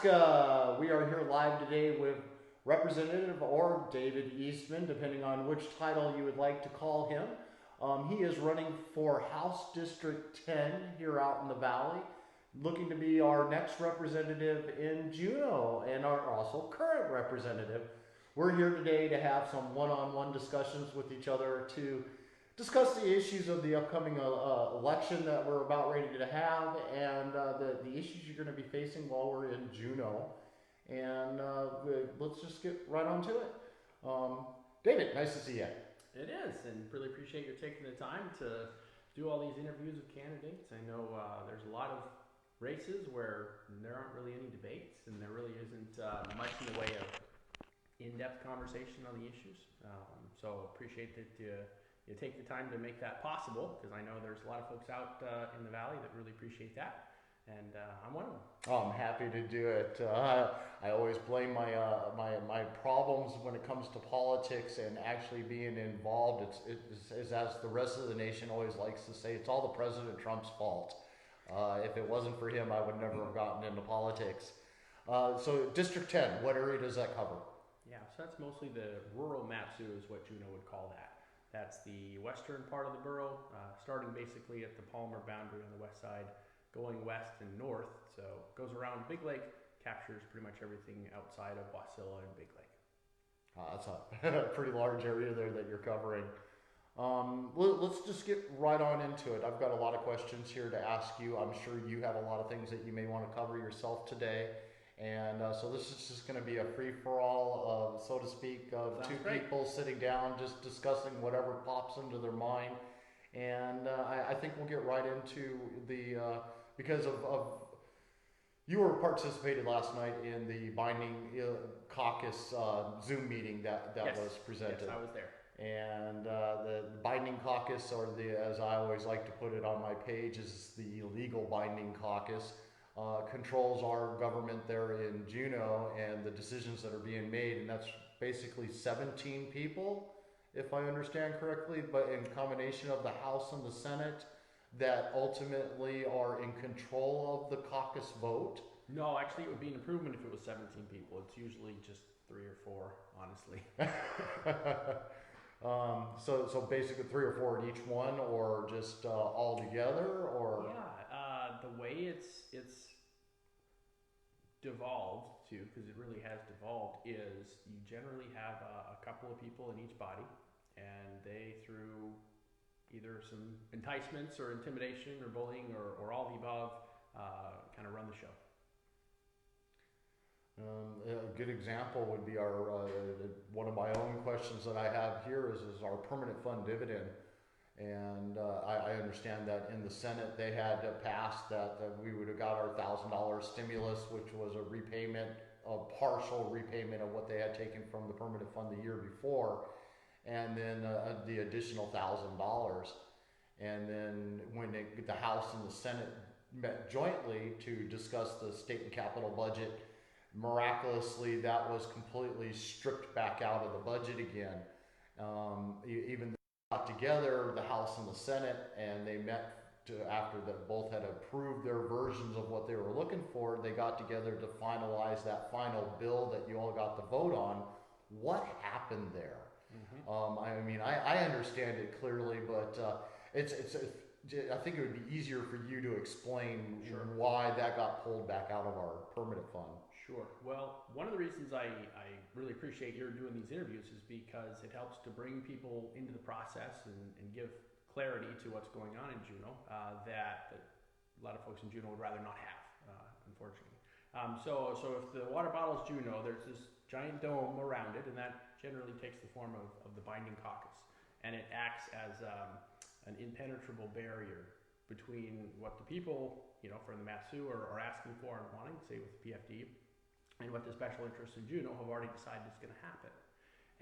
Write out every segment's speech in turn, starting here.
Alaska. We are here live today with Representative or David Eastman, depending on which title you would like to call him. He is running for House District 10 here out in the valley, looking to be our next representative in Juneau and our also current representative. We're here today to have some one-on-one discussions with each other to discuss the issues of the upcoming election that we're about ready to have, and the issues you're going to be facing while we're in Juneau. And let's just get right on to it. David, nice to see you. It is, and really appreciate you taking the time to do all these interviews with candidates. I know there's a lot of races where there aren't really any debates, and there really isn't much in the way of in-depth conversation on the issues. So appreciate that you take the time to make that possible, because I know there's a lot of folks out in the valley that really appreciate that, and I'm one of them. Oh, I'm happy to do it. I always blame my problems when it comes to politics and actually being involved. It's as the rest of the nation always likes to say, it's all the President Trump's fault. If it wasn't for him, I would never have gotten into politics. So District 10, what area does that cover? Yeah, so that's mostly the rural Mat-Su is what Juneau would call that. That's the western part of the borough, starting basically at the Palmer boundary on the west side, going west and north. So it goes around Big Lake, captures pretty much everything outside of Wasilla and Big Lake. That's a pretty large area there that you're covering. Let's just get right on into it. I've got a lot of questions here to ask you. I'm sure you have a lot of things that you may want to cover yourself today. And so this is just going to be a free-for-all, so to speak, of two people sitting down, just discussing whatever pops into their mind. And I think we'll get right into because of you were participated last night in the binding caucus Zoom meeting that was presented. Yes, I was there. And the binding caucus, or as I always like to put it on my page, is the legal binding caucus. Controls our government there in Juneau and the decisions that are being made, and that's basically 17 people, if I understand correctly, but in combination of the House and the Senate that ultimately are in control of the caucus vote. No, actually it would be an improvement if it was 17 people. It's usually just 3 or 4, honestly. So basically 3 or 4 in each one, or just all together, or? Yeah, the way it's devolved to, because it really has devolved, is you generally have a couple of people in each body, and they, through either some enticements or intimidation or bullying or all the above, kind of run the show. A good example would be one of my own questions that I have here is our permanent fund dividend. And I understand that in the Senate they had passed that we would have got our $1,000 stimulus, which was a partial repayment of what they had taken from the permanent fund the year before, and then the additional $1,000. And then when the House and the Senate met jointly to discuss the state and capital budget, miraculously that was completely stripped back out of the budget again. Even got together, the House and the Senate, and they met after that both had approved their versions of what they were looking for. They got together to finalize that final bill that you all got to vote on. What happened there? Mm-hmm. I mean, I understand it clearly, but I think it would be easier for you to explain why that got pulled back out of our permanent fund. Sure. Well, one of the reasons I really appreciate you're doing these interviews is because it helps to bring people into the process and give clarity to what's going on in Juneau that a lot of folks in Juneau would rather not have, unfortunately. So if the water bottle is Juneau, there's this giant dome around it, and that generally takes the form of the binding caucus. And it acts as an impenetrable barrier between what the people, from the Mat-Su are asking for and wanting, say with the PFD, and what the special interests in Juneau have already decided is going to happen.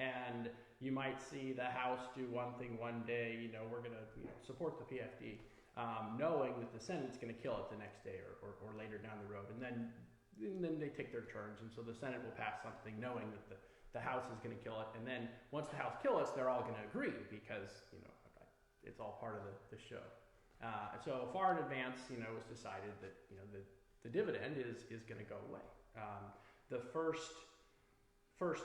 And you might see the House do one thing one day, we're going to support the PFD, knowing that the Senate's going to kill it the next day or later down the road. And then they take their turns, and so the Senate will pass something knowing that the House is going to kill it. And then once the House kills it, they're all going to agree because, it's all part of the show. So far in advance, it was decided that, the the dividend is going to go away. The first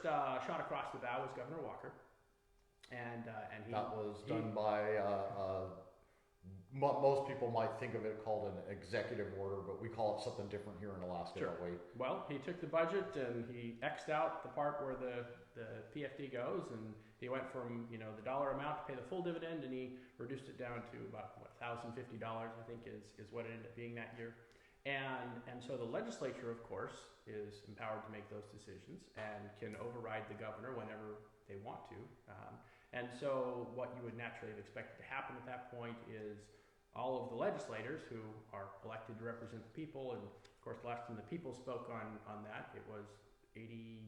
shot across the bow was Governor Walker, and he that was done by most people might think of it called an executive order, but we call it something different here in Alaska. Sure. That way. Well, he took the budget and he X'd out the part where the PFD goes, and he went from the dollar amount to pay the full dividend, and he reduced it down to about $1,050, I think is what it ended up being that year. And so the legislature, of course, is empowered to make those decisions and can override the governor whenever they want to. And so what you would naturally have expected to happen at that point is all of the legislators who are elected to represent the people, and of course last time the people spoke on that, it was 3%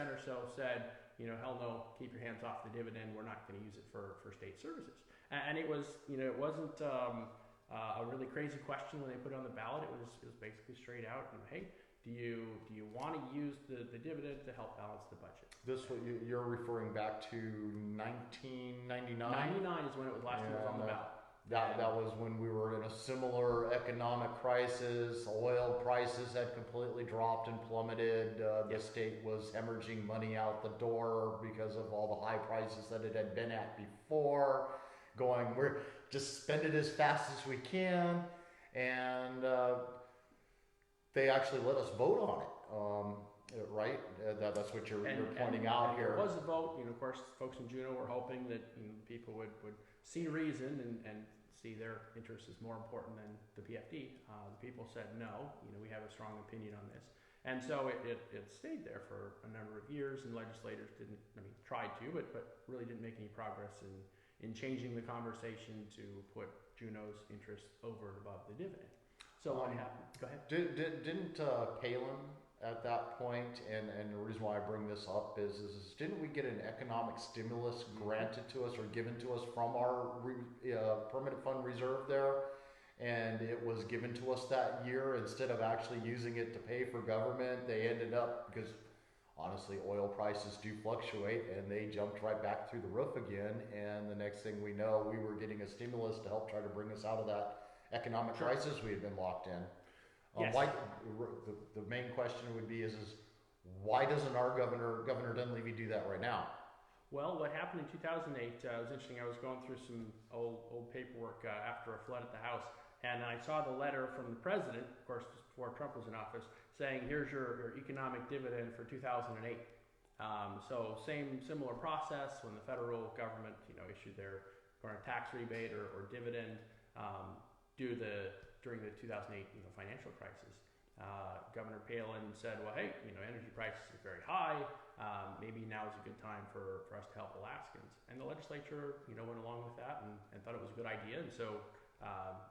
or so said, hell no, keep your hands off the dividend, we're not going to use it for state services. And it was, it wasn't a really crazy question when they put it on the ballot. It was basically straight out, hey, do you want to use the dividend to help balance the budget? This you're referring back to 1999? 99 is when it was last time it was on the ballot. That was when we were in a similar economic crisis. Oil prices had completely dropped and plummeted. The state was hemorrhaging money out the door because of all the high prices that it had been at before. We're just spend it as fast as we can, and they actually let us vote on it. Right? That's what you're pointing out here. There was a vote. Of course, folks in Juneau were hoping that people would see reason and see their interests as more important than the PFD. The people said no. We have a strong opinion on this, and so it stayed there for a number of years. And legislators tried to, but really didn't make any progress in changing the conversation to put Juneau's interests over and above the dividend. So what happened? Go ahead. Didn't Palin at that point, and the reason why I bring this up is didn't we get an economic stimulus granted to us or given to us from our permanent fund reserve there, and it was given to us that year instead of actually using it to pay for government? They ended up, because honestly oil prices do fluctuate, and they jumped right back through the roof again, and the next thing we know we were getting a stimulus to help try to bring us out of that economic crisis we had been locked in. Yes. Why, the main question would be is why doesn't our Governor Dunleavy do that right now? Well, what happened in 2008 was interesting. I was going through some old paperwork after a flood at the house, and I saw the letter from the president, of course, before Trump was in office, saying here's your economic dividend for 2008. So similar process when the federal government issued their tax rebate or dividend during the 2008 financial crisis. Governor Palin said, well, hey, energy prices are very high. Maybe now is a good time for us to help Alaskans. And the legislature went along with that and thought it was a good idea. And so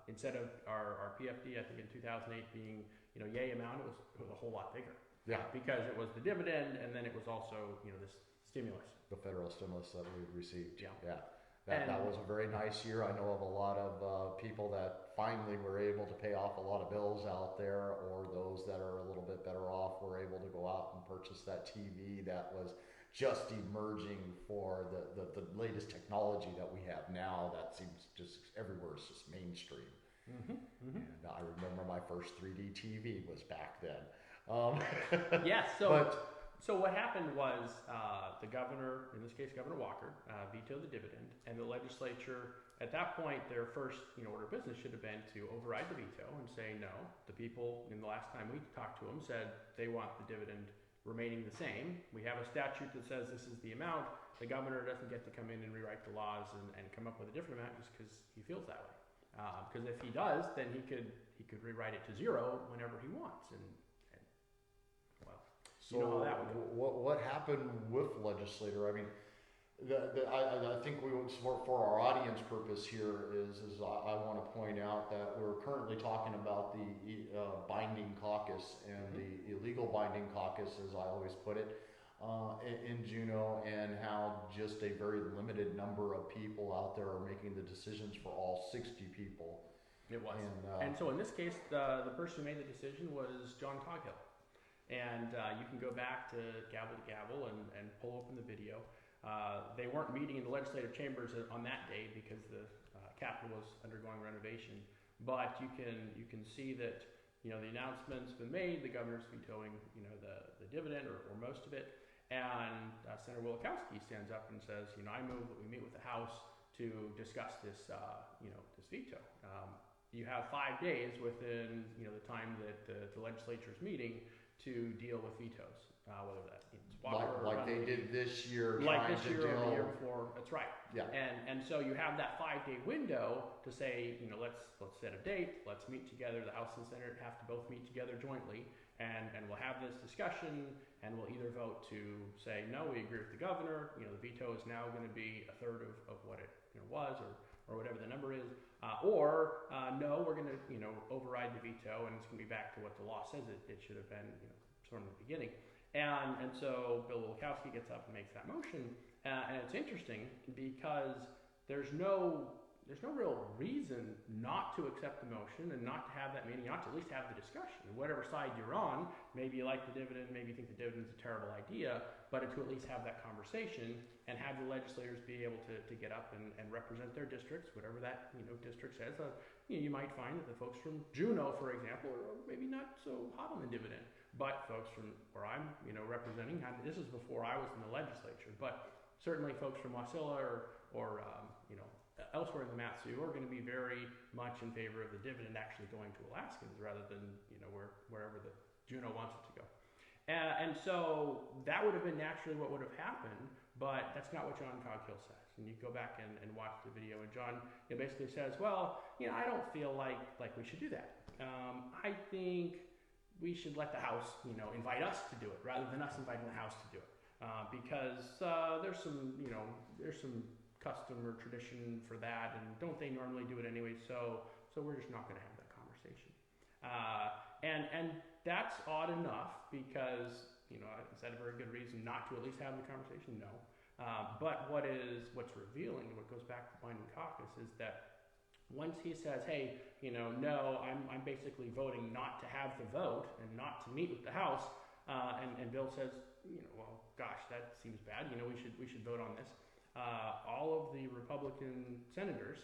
instead of our PFD, I think in 2008 being yay amount, it was a whole lot bigger. Yeah. Because it was the dividend, and then it was also this stimulus. The federal stimulus that we received. Yeah. Yeah. That was a very nice year. I know of a lot of people that finally were able to pay off a lot of bills out there, or those that are a little bit better off were able to go out and purchase that TV that was just emerging for the latest technology that we have now. That seems just everywhere. It's just mainstream. Mm-hmm, mm-hmm. And I remember my first 3D TV was back then. Yes. So what happened was the governor, in this case Governor Walker, vetoed the dividend, and the legislature, at that point, their first order of business should have been to override the veto and say no. The people, in the last time we talked to them, said they want the dividend remaining the same. We have a statute that says this is the amount. The governor doesn't get to come in and rewrite the laws and come up with a different amount just because he feels that way. Because if he does, then he could rewrite it to zero whenever he wants. So you know how that would go. What happened with legislator? I mean, I think we would, for our audience purpose here is I want to point out that we're currently talking about the binding caucus and the illegal binding caucus, as I always put it, in Juneau, and how just a very limited number of people out there are making the decisions for all 60 people. It was. And so in this case, the person who made the decision was John Coghill. And you can go back to gavel and pull open the video. They weren't meeting in the legislative chambers on that day because the Capitol was undergoing renovation. But you can see that the announcement's been made, the governor's vetoing, the dividend or most of it, and Senator Wielechowski stands up and says, I move that we meet with the House to discuss this, this veto. You have 5 days within, the time that the legislature's meeting to deal with vetoes, whether that means like they did this year, like this trying to year or the deal. year before. That's right. Yeah. And so you have that 5-day window to say, let's set a date, let's meet together. The House and Senate have to both meet together jointly, and we'll have this discussion, and we'll either vote to say no, we agree with the governor. The veto is now going to be a third of what it was, or whatever the number is, or no, we're going to override the veto, and it's going to be back to what the law says it should have been, from the beginning. And so Bill Wielechowski gets up and makes that motion, and it's interesting because there's no real reason not to accept the motion and not to have that meeting, not to at least have the discussion. Whatever side you're on, maybe you like the dividend, maybe you think the dividend's a terrible idea, but to at least have that conversation and have the legislators be able to get up and represent their districts, whatever that district says. You might find that the folks from Juneau, for example, are maybe not so hot on the dividend, but folks from where I'm representing, this is before I was in the legislature, but certainly folks from Wasilla or elsewhere in the Mat-Su are going to be very much in favor of the dividend actually going to Alaskans rather than wherever the Juneau wants it to go. And so that would have been naturally what would have happened, but that's not what John Coghill says. And you go back and watch the video, and John basically says, well, I don't feel like we should do that. I think we should let the House invite us to do it rather than us inviting the House to do it, because there's some custom or tradition for that, and don't they normally do it anyway? So we're just not going to have that conversation. And that's odd enough because is that a very good reason not to at least have the conversation? No. But what's revealing, what goes back to the Binding Caucus, is that once he says, hey, no, I'm basically voting not to have the vote and not to meet with the House, and Bill says, well, gosh, that seems bad. We should vote on this. All of the Republican senators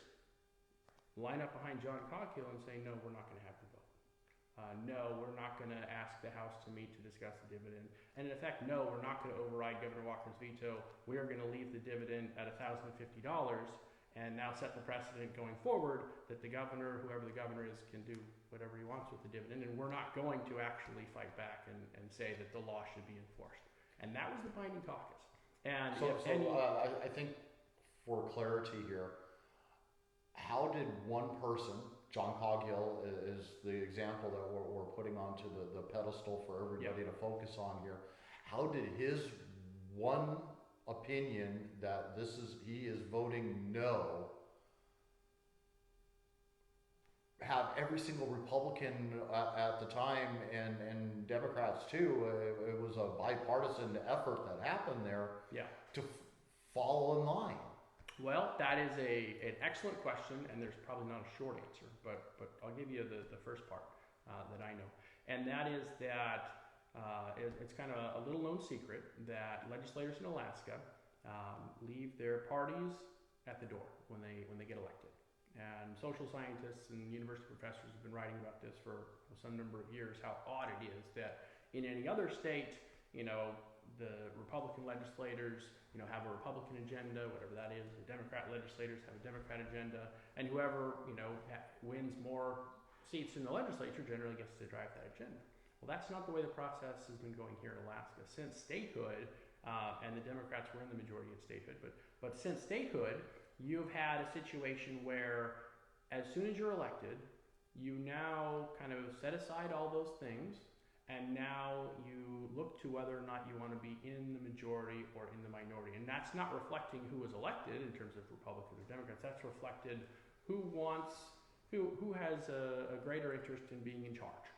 line up behind John Coghill and say, no, we're not going to have the vote. No, we're not going to ask the House to meet to discuss the dividend. And in effect, no, we're not going to override Governor Walker's veto. We are going to leave the dividend at $1,050 and now set the precedent going forward that the governor, whoever the governor is, can do whatever he wants with the dividend. And we're not going to actually fight back and say that the law should be enforced. And that was the Binding Caucus. And I think for clarity here, how did one person, John Coghill is the example that we're putting onto the pedestal for everybody to focus on here, how did his one opinion that he is voting no have every single Republican at the time and Democrats too? It was a bipartisan effort that happened there to fall in line. Well, that is an excellent question, and there's probably not a short answer, but I'll give you the first part that I know, and that is that it's kind of a little known secret that legislators in Alaska leave their parties at the door when they get elected. And social scientists and university professors have been writing about this for some number of years, how odd it is that in any other state, the Republican legislators, have a Republican agenda, whatever that is. The Democrat legislators have a Democrat agenda, and whoever, wins more seats in the legislature generally gets to drive that agenda. Well, that's not the way the process has been going here in Alaska. Since statehood, and the Democrats were in the majority at statehood, but since statehood, you've had a situation where as soon as you're elected, you now kind of set aside all those things, and now you look to whether or not you want to be in the majority or in the minority. And that's not reflecting who was elected in terms of Republicans or Democrats. That's reflected who has a greater interest in being in charge.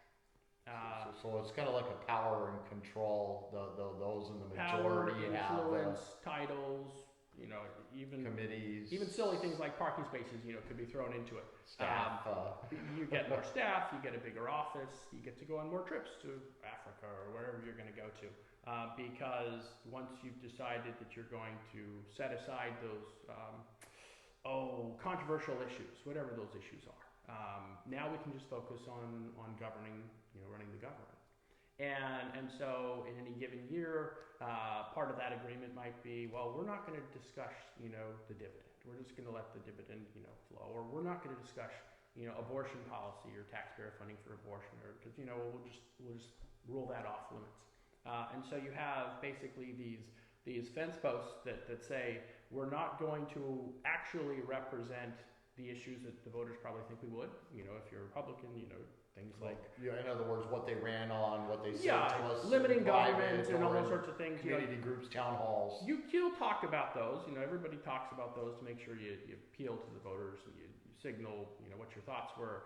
So it's kind of like a power and control. Those in the Power, majority influence, titles, even committees, even silly things like parking spaces, could be thrown into it. staff. You get more staff, you get a bigger office, you get to go on more trips to Africa or wherever you're going to go to, because once you've decided that you're going to set aside those controversial issues, whatever those issues are, Now we can just focus on governing, running the government. And so in any given year, part of that agreement might be, well, we're not going to discuss, the dividend. We're just going to let the dividend, flow. Or we're not going to discuss, abortion policy or taxpayer funding for abortion, or because, we'll just rule that off limits. And so you have basically these fence posts that say we're not going to actually represent the issues that the voters probably think we would. If you're a Republican, things like in other words, what they ran on, what they said to us, limiting government and all those sorts of things. Community groups, town halls. You'll talk about those. Everybody talks about those to make sure you appeal to the voters and you signal, what your thoughts were.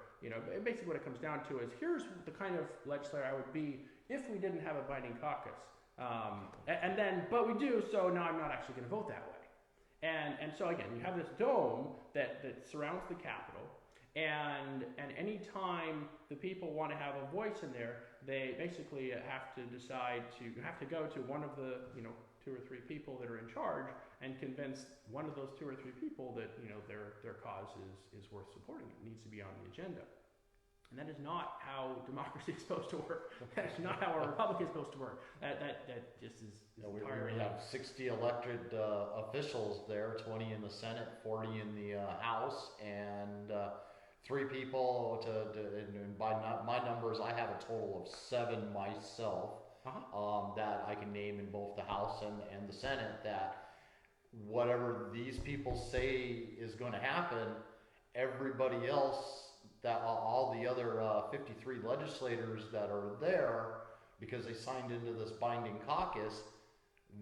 Basically what it comes down to is here's the kind of legislator I would be if we didn't have a binding caucus. But we do, so now I'm not actually going to vote that way. And so again, you have this dome that surrounds the Capitol, and any time the people want to have a voice in there, they basically have to go to one of the 2 or 3 people that are in charge and convince one of those 2 or 3 people that their cause is worth supporting. It needs to be on the agenda. And that is not how democracy is supposed to work. That's not how a republic is supposed to work. That just is entirely. We have 60 elected officials there, 20 in the Senate, 40 in the House, and 3 people and by my numbers, I have a total of 7 myself that I can name in both the House and the Senate, that whatever these people say is going to happen, everybody else, that all the other 53 legislators that are there, because they signed into this binding caucus,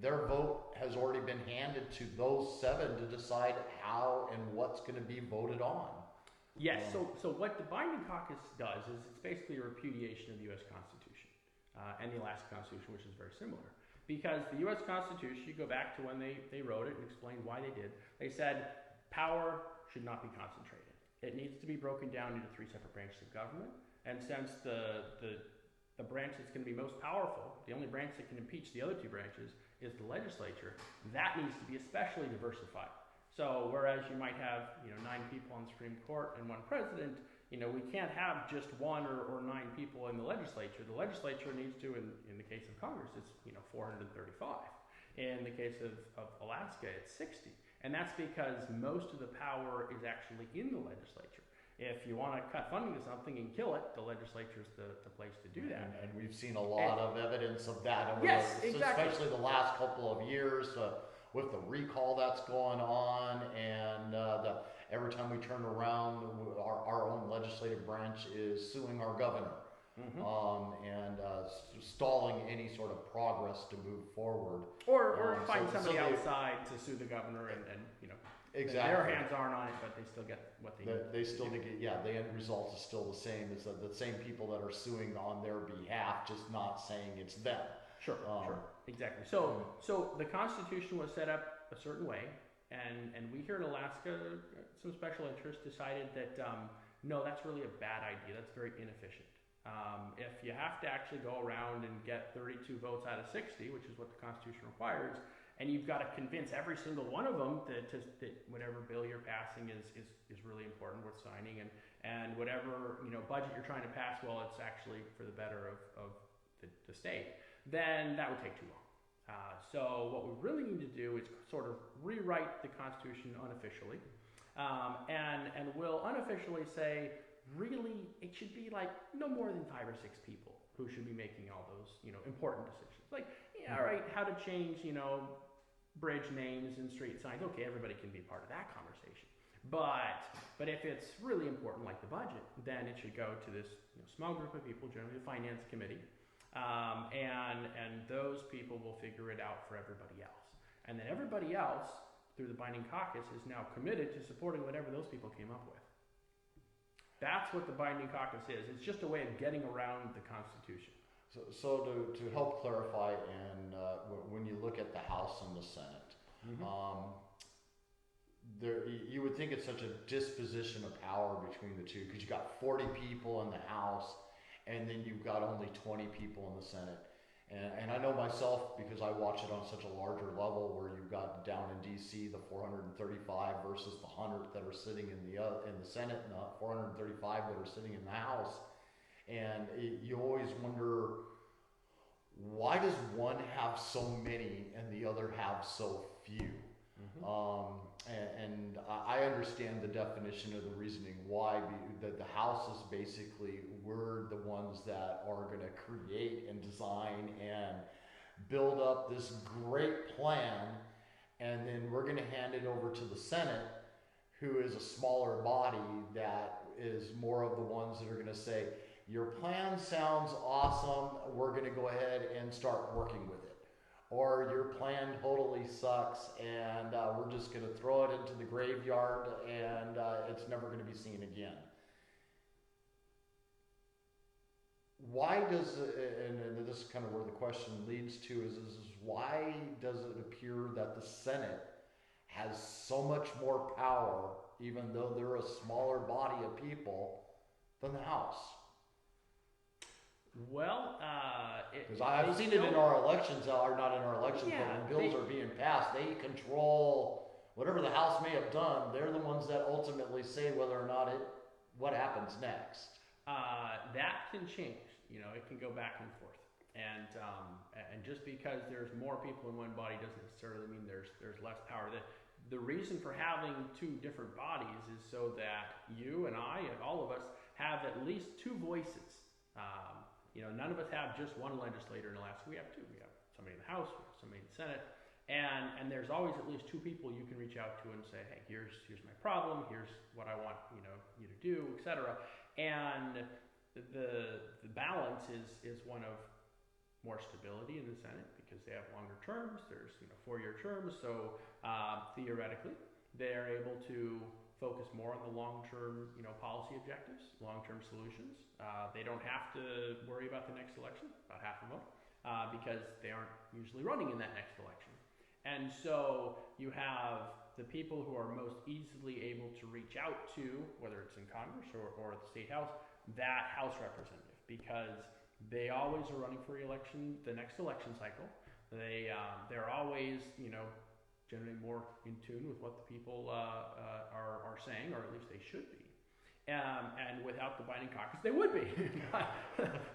their vote has already been handed to those 7 to decide how and what's going to be voted on. Yes, so what the binding caucus does is it's basically a repudiation of the U.S. Constitution and the Alaskan Constitution, which is very similar. Because the U.S. Constitution, you go back to when they wrote it and explained why they did, they said power should not be concentrated. It needs to be broken down into 3 separate branches of government. And since the branch that's going to be most powerful, the only branch that can impeach the other 2 branches, is the legislature, that needs to be especially diversified. So whereas you might have 9 people on the Supreme Court and 1 president, we can't have just 1 or 9 people in the legislature. The legislature needs to, in the case of Congress, it's 435. In the case of Alaska, it's 60. And that's because most of the power is actually in the legislature. If you want to cut funding to something and kill it, the legislature is the place to do that. And we've seen a lot of evidence of that over exactly. especially the last couple of years with the recall that's going on, and every time we turn around, our own legislative branch is suing our governor. And stalling any sort of progress to move forward. Or find somebody outside to sue the governor and exactly. Their hands aren't on it, but they still get what they need. They still get, the end result is still the same. It's the same people that are suing on their behalf, just not saying it's them. Sure, exactly. So the Constitution was set up a certain way, and we here in Alaska, some special interests decided that no, that's really a bad idea. That's very inefficient. If you have to actually go around and get 32 votes out of 60, which is what the Constitution requires, and you've got to convince every single one of them that whatever bill you're passing is really important, worth signing, and whatever budget you're trying to pass, well, it's actually for the better of the state, then that would take too long. So what we really need to do is sort of rewrite the Constitution unofficially, and we'll unofficially say, really, it should be like no more than 5 or 6 people who should be making all those, important decisions. Like, all right, how to change, bridge names and street signs. Okay, everybody can be part of that conversation. But if it's really important, like the budget, then it should go to this small group of people, generally the finance committee, and those people will figure it out for everybody else. And then everybody else, through the binding caucus, is now committed to supporting whatever those people came up with. That's what the binding caucus is. It's just a way of getting around the Constitution. So to help clarify, and when you look at the House and the Senate, you would think it's such a disposition of power between the two, because you've got 40 people in the House, and then you've got only 20 people in the Senate. And I know myself because I watch it on such a larger level where you've got down in DC the 435 versus the 100 that are sitting in the Senate and the 435 that are sitting in the House. And you always wonder, why does one have so many and the other have so few? And I understand the definition of the reasoning why. That the House is basically, we're the ones that are going to create and design and build up this great plan, and then we're going to hand it over to the Senate, who is a smaller body that is more of the ones that are going to say, your plan sounds awesome, we're going to go ahead and start working with it. Or your plan totally sucks and we're just going to throw it into the graveyard and it's never going to be seen again. Why does, and this is kind of where the question leads to, is why does it appear that the Senate has so much more power, even though they're a smaller body of people, than the House? Well, because I've seen it in our elections, or not in our elections, but when bills are being passed, they control whatever the House may have done. They're the ones that ultimately say whether or not what happens next. That can change. You know, it can go back and forth. And just because there's more people in one body doesn't necessarily mean there's less power. The reason for having two different bodies is so that you and I and all of us have at least two voices. You know, none of us have just one legislator in Alaska. We have two. We have somebody in the House, we have somebody in the Senate, and there's always at least two people you can reach out to and say, hey, here's my problem, here's what I want you to do, etc. And the balance is one of more stability in the Senate because they have longer terms. There's 4-year terms, so theoretically they're able to focus more on the long-term, policy objectives, long-term solutions. They don't have to worry about the next election, about half of them, because they aren't usually running in that next election. And so you have the people who are most easily able to reach out to, whether it's in Congress or the State House, that House representative, because they always are running for re-election the next election cycle. They're always, generally more in tune with what the people are saying, or at least they should be. And without the binding caucus, they would be.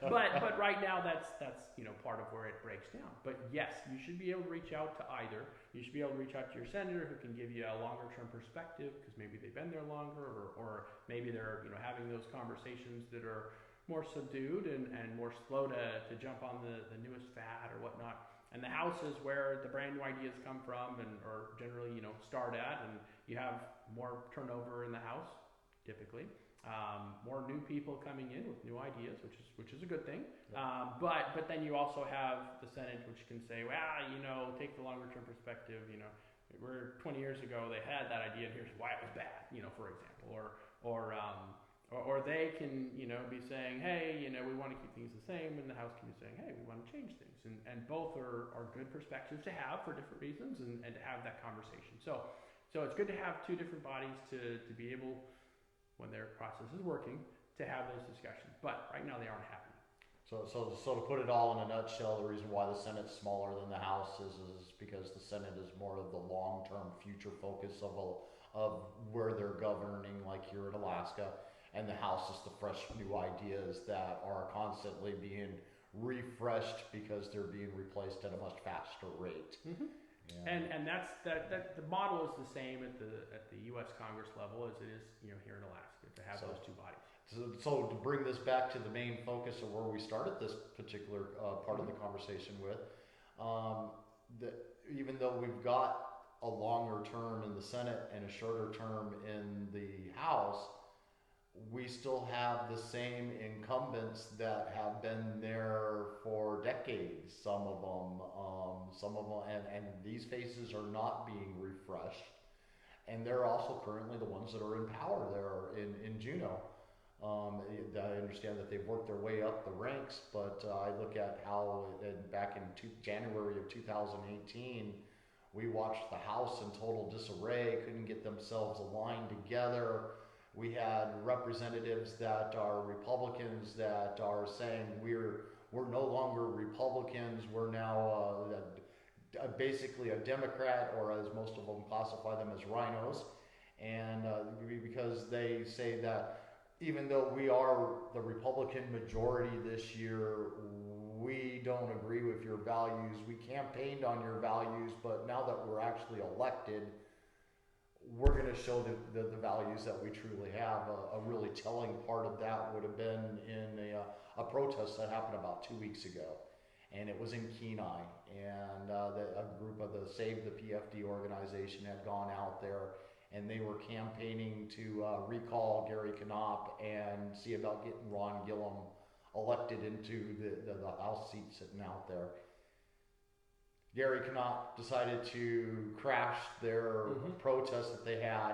but right now, that's part of where it breaks down. But yes, you should be able to reach out to either. You should be able to reach out to your senator, who can give you a longer-term perspective, because maybe they've been there longer, or maybe they're having those conversations that are more subdued and more slow to jump on the newest fad or whatnot. And the House is where the brand new ideas come from, or generally, start at, and you have more turnover in the House, typically. More new people coming in with new ideas, which is a good thing. Yeah. But then you also have the Senate, which can say, well, take the longer term perspective. We're 20 years ago they had that idea, and here's why it was bad. For example, or they can, be saying, hey, we want to keep things the same, and the House can be saying, hey, we want to change things. And both are good perspectives to have for different reasons, and to have that conversation. So it's good to have two different bodies to be able, when their process is working, to have those discussions. But right now they aren't happening. So to put it all in a nutshell, the reason why the Senate's smaller than the House is because the Senate is more of the long-term future focus of where they're governing, like here in Alaska. And the House is the fresh new ideas that are constantly being refreshed because they're being replaced at a much faster rate. Mm-hmm. And that's the model is the same at the U.S. Congress level as it is here in Alaska, to have those two bodies. So to bring this back to the main focus of where we started this particular part of the conversation with, even though we've got a longer term in the Senate and a shorter term in the House, we still have the same incumbents that have been there for decades, some of them, and these faces are not being refreshed. And they're also currently the ones that are in power there in Juneau. I understand that they've worked their way up the ranks, but I look at how back in January of 2018, we watched the House in total disarray, couldn't get themselves aligned together. We had representatives that are Republicans that are saying we're no longer Republicans. We're now basically a Democrat, or as most of them classify them as rhinos. And because they say that even though we are the Republican majority this year, we don't agree with your values. We campaigned on your values, but now that we're actually elected, we're going to show the values that we truly have. A really telling part of that would have been in a protest that happened about 2 weeks ago. And it was in Kenai. And a group of the Save the PFD organization had gone out there, and they were campaigning to recall Gary Knopp and see about getting Ron Gillum elected into the House seat sitting out there. Gary Knopp decided to crash their protest that they had.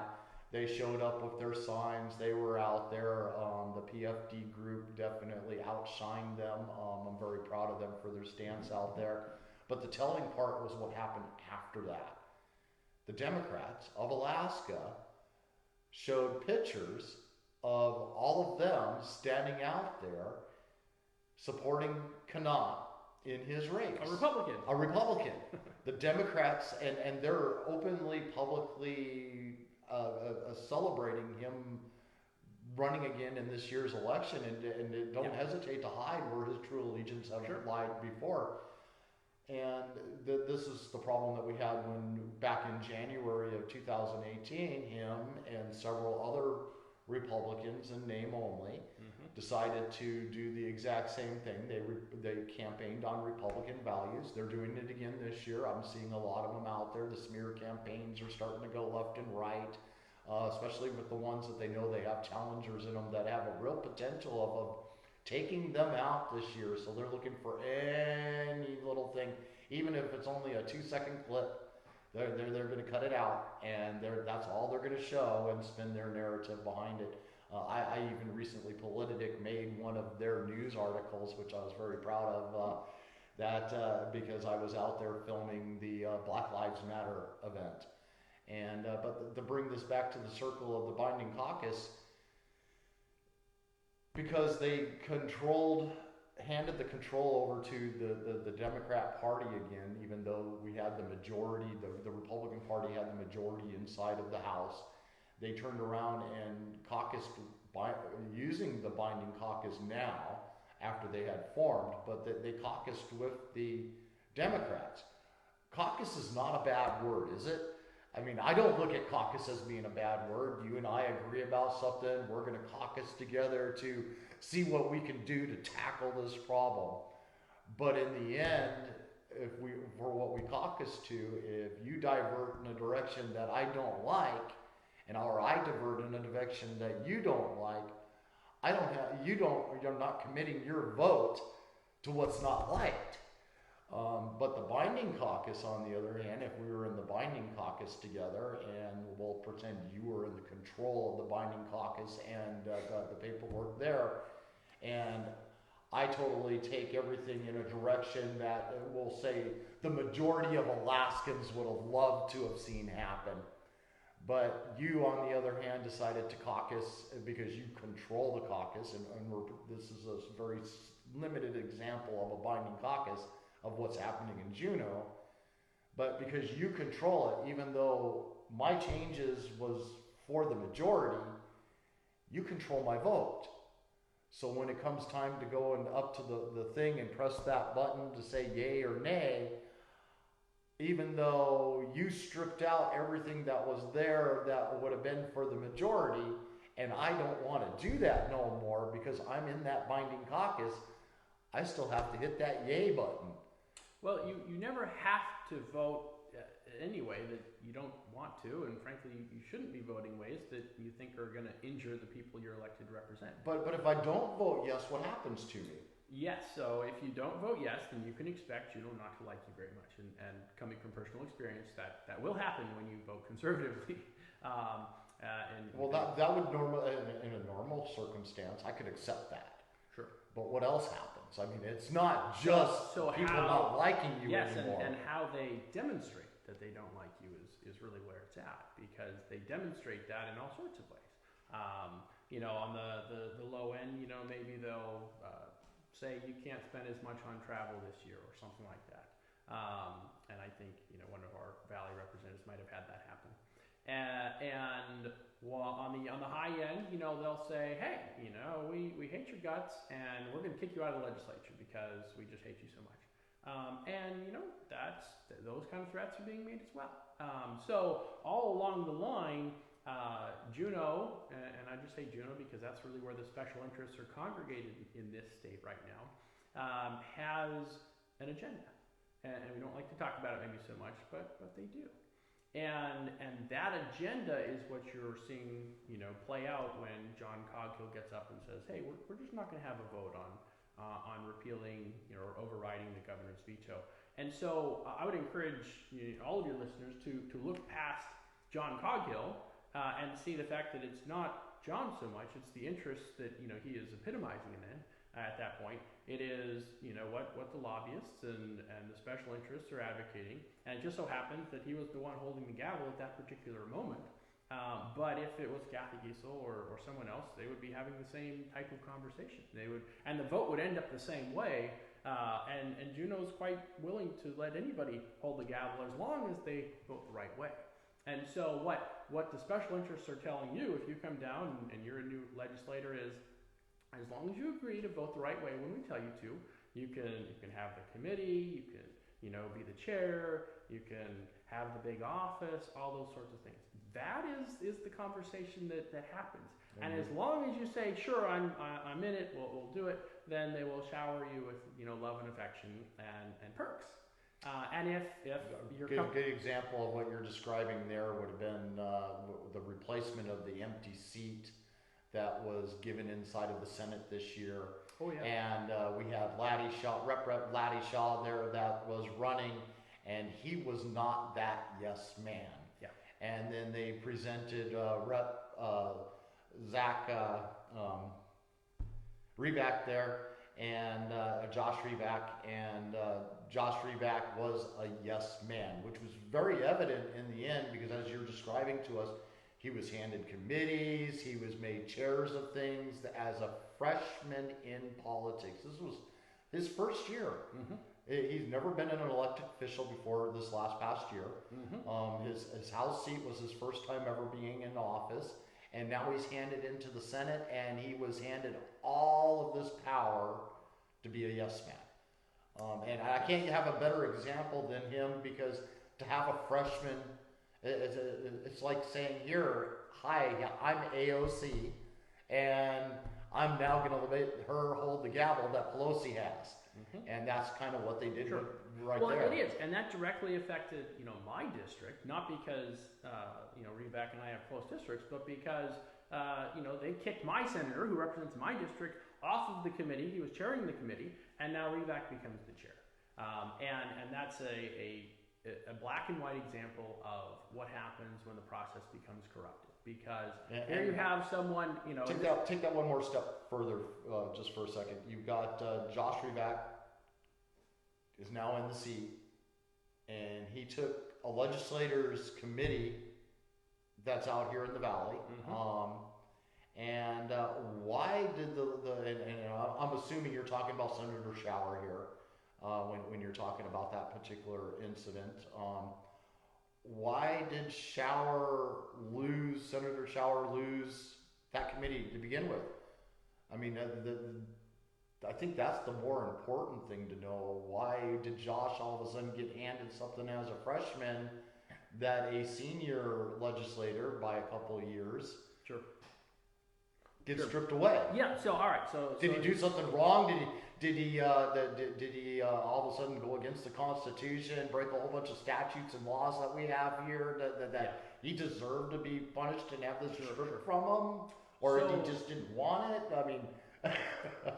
They showed up with their signs. They were out there. The PFD group definitely outshined them. I'm very proud of them for their stance out there. But the telling part was what happened after that. The Democrats of Alaska showed pictures of all of them standing out there supporting Knopp in his race. A Republican. A Republican. The Democrats, and they're openly, publicly celebrating him running again in this year's election, and don't hesitate to hide where his true allegiance have lied before. And this is the problem that we had when back in January of 2018, him and several other Republicans, in name only, decided to do the exact same thing. They campaigned on Republican values. They're doing it again this year. I'm seeing a lot of them out there. The smear campaigns are starting to go left and right, especially with the ones that they know they have challengers in them that have a real potential of taking them out this year. So they're looking for any little thing, even if it's only a 2-second clip. They're going to cut it out, and that's all they're going to show and spin their narrative behind it. I even recently, Politadick made one of their news articles, which I was very proud of, because I was out there filming the Black Lives Matter event. And but to bring this back to the circle of the binding caucus, because they handed the control over to the Democrat Party again, even though we had the majority, the Republican Party had the majority inside of the House. They turned around and caucused using the binding caucus now, after they had formed, but they caucused with the Democrats. Caucus is not a bad word, is it? I mean, I don't look at caucus as being a bad word. You and I agree about something, we're going to caucus together to see what we can do to tackle this problem. But in the end, for what we caucus to, if you divert in a direction that I don't like, or I divert in a direction that you don't like, you're not committing your vote to what's not liked. But the binding caucus, on the other hand, if we were in the binding caucus together, and we'll pretend you were in the control of the binding caucus and the paperwork there, and I totally take everything in a direction that we'll say the majority of Alaskans would have loved to have seen happen. But you, on the other hand, decided to caucus because you control the caucus, and this is a very limited example of a binding caucus of what's happening in Juneau. But because you control it, even though my changes was for the majority, you control my vote. So when it comes time to go up to the thing and press that button to say yay or nay, even though you stripped out everything that was there that would have been for the majority, and I don't want to do that no more because I'm in that binding caucus, I still have to hit that yay button. Well, you never have to vote anyway that you don't want to, and frankly, you shouldn't be voting ways that you think are going to injure the people you're elected to represent. But if I don't vote yes, what happens to me? Yes, so if you don't vote yes, then you can expect Juneau not to like you very much. And coming from personal experience, that will happen when you vote conservatively. That would in a normal circumstance, I could accept that. Sure. But what else happens? I mean, it's not just people not liking you anymore. And how they demonstrate that they don't like you is really where it's at, because they demonstrate that in all sorts of ways. On the low end, maybe they'll say you can't spend as much on travel this year or something like that. And I think, one of our Valley representatives might have had that happen. And well, on the high end, they'll say, hey, we hate your guts and we're going to kick you out of the legislature because we just hate you so much. Those kind of threats are being made as well. So all along the line, Juneau, and I just say Juneau because that's really where the special interests are congregated in this state right now, has an agenda. And we don't like to talk about it maybe so much, but they do. And that agenda is what you're seeing, play out when John Coghill gets up and says, hey, we're just not going to have a vote on repealing, or overriding the governor's veto. And so I would encourage all of your listeners to look past John Coghill and see the fact that it's not John so much, it's the interests that he is epitomizing in at that point. It is what the lobbyists and the special interests are advocating, and it just so happens that he was the one holding the gavel at that particular moment. But if it was Kathy Giesel or someone else, they would be having the same type of conversation. And the vote would end up the same way. And Juneau's quite willing to let anybody hold the gavel as long as they vote the right way. And so what the special interests are telling you, if you come down and you're a new legislator, is as long as you agree to vote the right way when we tell you to, you can have the committee, you can be the chair, you can have the big office, all those sorts of things. That is the conversation that happens. Mm-hmm. And as long as you say, sure, I'm in it, we'll do it, then they will shower you with love and affection and perks. And if you're good example of what you're describing there would have been the replacement of the empty seat that was given inside of the Senate this year. Oh yeah. And we had Laddie Shaw, Rep. Laddie Shaw there that was running, and he was not that yes man. Yeah. And then they presented Rep. Zach Reback there, and Josh Reback, and Josh Reback was a yes man, which was very evident in the end because as you're describing to us, he was handed committees, he was made chairs of things as a freshman in politics. This was his first year. Mm-hmm. He's never been an elected official before this past year. Mm-hmm. His House seat was his first time ever being in office, and now he's handed into the Senate, and he was handed all of this power to be a yes man. And I can't have a better example than him because to have a freshman, it's like saying, here, hi, I'm AOC, and I'm now going to let her hold the gavel that Pelosi has. Mm-hmm. And that's kind of what they did sure. right well, there. Well, it is, and that directly affected, my district, not because, Reback and I have close districts, but because, they kicked my senator, who represents my district, off of the committee. He was chairing the committee, and now Reback becomes the chair. And that's a black and white example of what happens when the process becomes corrupted. Because here you have someone, Take that one more step further, just for a second. You've got Josh Reback is now in the seat, and he took a legislators committee that's out here in the valley. Mm-hmm. And why did I'm assuming you're talking about Senator Shower here. When you're talking about that particular incident, why did Senator Shower lose that committee to begin with? I mean, I think that's the more important thing to know. Why did Josh all of a sudden get handed something as a freshman that a senior legislator by a couple of years gets stripped away? Yeah. So all right. So did he do something wrong? Did he all of a sudden go against the Constitution, break a whole bunch of statutes and laws that we have here that he deserved to be punished and have this stripped from him? Or he just didn't want it? I mean...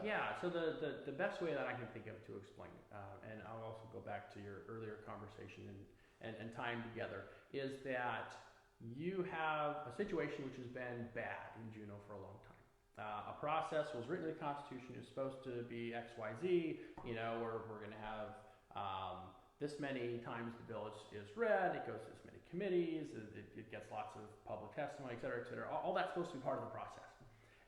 Yeah, so the best way that I can think of to explain it, and I'll also go back to your earlier conversation and time together, is that you have a situation which has been bad in Juneau for a long time. A process was written in the Constitution. It's supposed to be X, Y, Z. We're going to have this many times the bill is read. It goes to this many committees. It gets lots of public testimony, et cetera, et cetera. All that's supposed to be part of the process.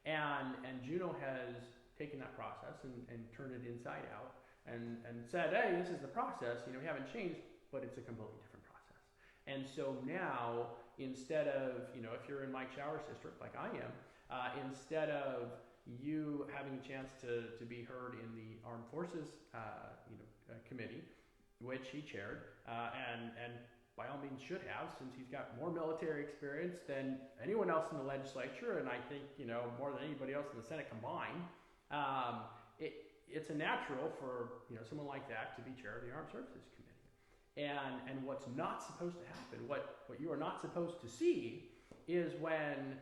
And Juneau has taken that process and turned it inside out and said, hey, this is the process, we haven't changed, but it's a completely different process. And so now, instead of, if you're in Mike Shower's district, like I am, instead of you having a chance to be heard in the Armed Forces, committee, which he chaired, and by all means should have, since he's got more military experience than anyone else in the legislature, and I think, more than anybody else in the Senate combined, it's a natural for, someone like that to be chair of the Armed Services Committee. And what's not supposed to happen, what you are not supposed to see is when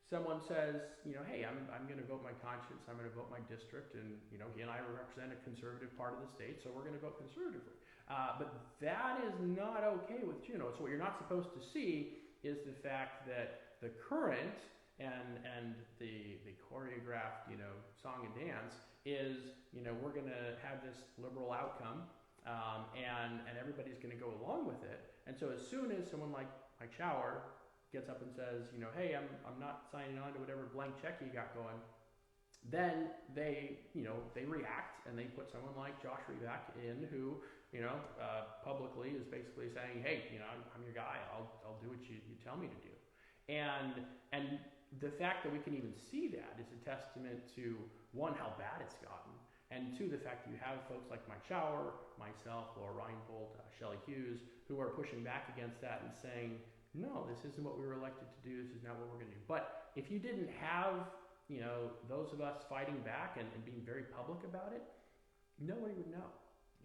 someone says, hey, I'm going to vote my conscience, I'm going to vote my district, and, he and I represent a conservative part of the state, so we're going to vote conservatively. But that is not okay with Juneau. So what you're not supposed to see is the fact that the current and the choreographed, song and dance is, we're going to have this liberal outcome, and everybody's going to go along with it. And so as soon as someone like Mike Shower gets up and says, hey, I'm not signing on to whatever blank check you got going, then they react and they put someone like Josh Reback in who, publicly is basically saying, hey, I'm your guy. I'll do what you tell me to do. And the fact that we can even see that is a testament to, one, how bad it's gotten, and two, the fact that you have folks like Mike Shower, myself, Laura Reinbold, Shelley Hughes, who are pushing back against that and saying, no, this isn't what we were elected to do. This is not what we're going to do. But if you didn't have, those of us fighting back and being very public about it, nobody would know.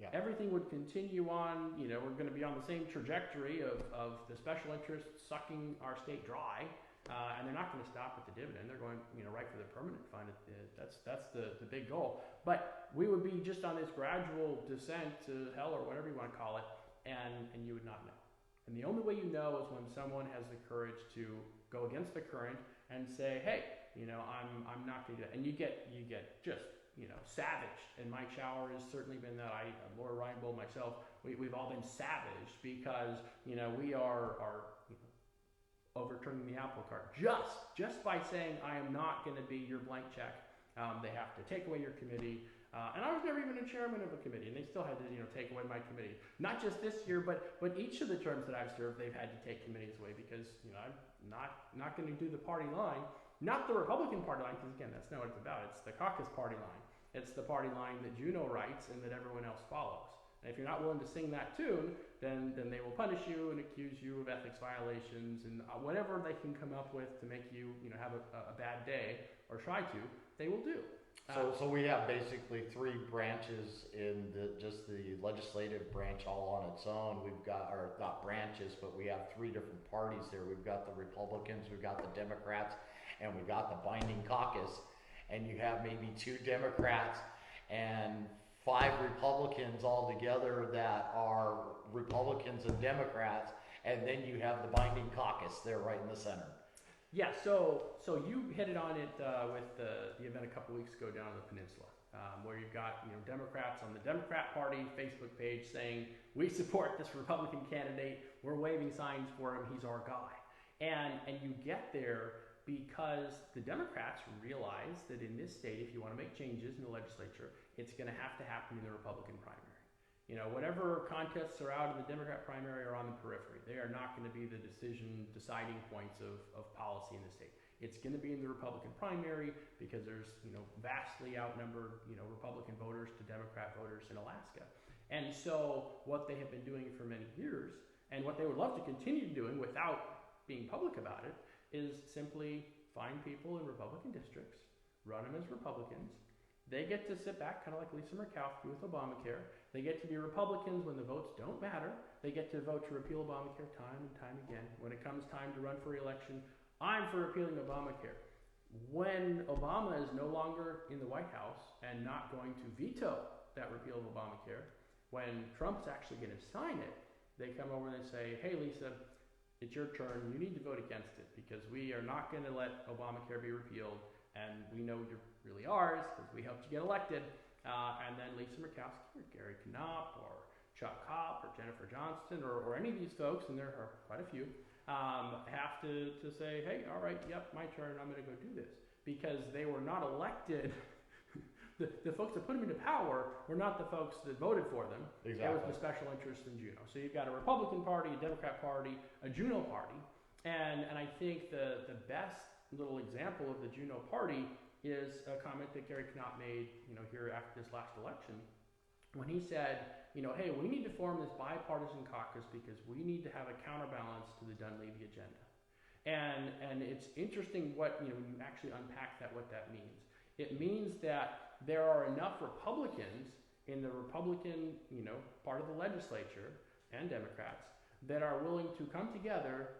Yeah. Everything would continue on. We're going to be on the same trajectory of the special interests sucking our state dry, and they're not going to stop at the dividend. They're going, right for the permanent fund. That's the big goal. But we would be just on this gradual descent to hell, or whatever you want to call it, and you would not know. And the only way you know is when someone has the courage to go against the current and say, hey, I'm not going to do that. And you get just, savaged. And Mike Shower has certainly been that. Laura Reinbold, myself, we've all been savaged because, we are overturning the apple cart just by saying, I am not going to be your blank check. They have to take away your committee. And I was never even a chairman of a committee, and they still had to, take away my committee. Not just this year, but each of the terms that I've served, they've had to take committees away because, I'm not going to do the party line, not the Republican party line, because again, that's not what it's about. It's the caucus party line. It's the party line that Juneau writes and that everyone else follows. And if you're not willing to sing that tune, then they will punish you and accuse you of ethics violations and whatever they can come up with to make you, have a bad day or try to, they will do. So we have basically three branches in just the legislative branch all on its own. We've got, or not branches, but we have three different parties there. We've got the Republicans, we've got the Democrats, and we've got the binding caucus. And you have maybe 2 Democrats and 5 Republicans all together that are Republicans and Democrats, and then you have the binding caucus there right in the center. Yeah, so you hit it on it with the event a couple weeks ago down on the peninsula, where you've got Democrats on the Democrat Party Facebook page saying, we support this Republican candidate, we're waving signs for him, he's our guy. And you get there because the Democrats realize that in this state, if you want to make changes in the legislature, it's going to happen in the Republican primary. Whatever contests are out in the Democrat primary are on the periphery. They are not going to be the deciding points of policy in the state. It's going to be in the Republican primary because there's, vastly outnumbered, Republican voters to Democrat voters in Alaska. And so what they have been doing for many years, and what they would love to continue doing without being public about it, is simply find people in Republican districts, run them as Republicans. They get to sit back, kind of like Lisa Murkowski with Obamacare. They get to be Republicans when the votes don't matter. They get to vote to repeal Obamacare time and time again. When it comes time to run for re-election, I'm for repealing Obamacare. When Obama is no longer in the White House and not going to veto that repeal of Obamacare, when Trump's actually going to sign it, they come over and they say, hey, Lisa, it's your turn. You need to vote against it because we are not going to let Obamacare be repealed, and we know you're really ours because we helped you get elected. And then Lisa Murkowski or Gary Knopp or Chuck Kopp or Jennifer Johnston or any of these folks, and there are quite a few, have to say, hey, all right, yep, my turn, I'm going to go do this. Because they were not elected the folks that put them into power were not the folks that voted for them. Exactly. It was the special interests in Juneau. So you've got a Republican Party, a Democrat Party, a Juneau Party, and I think the best little example of the Juneau Party is a comment that Gary Knott made, here after this last election, when he said, hey, we need to form this bipartisan caucus because we need to have a counterbalance to the Dunleavy agenda. And it's interesting what, when you actually unpack that, what that means. It means that there are enough Republicans in the Republican, part of the legislature and Democrats that are willing to come together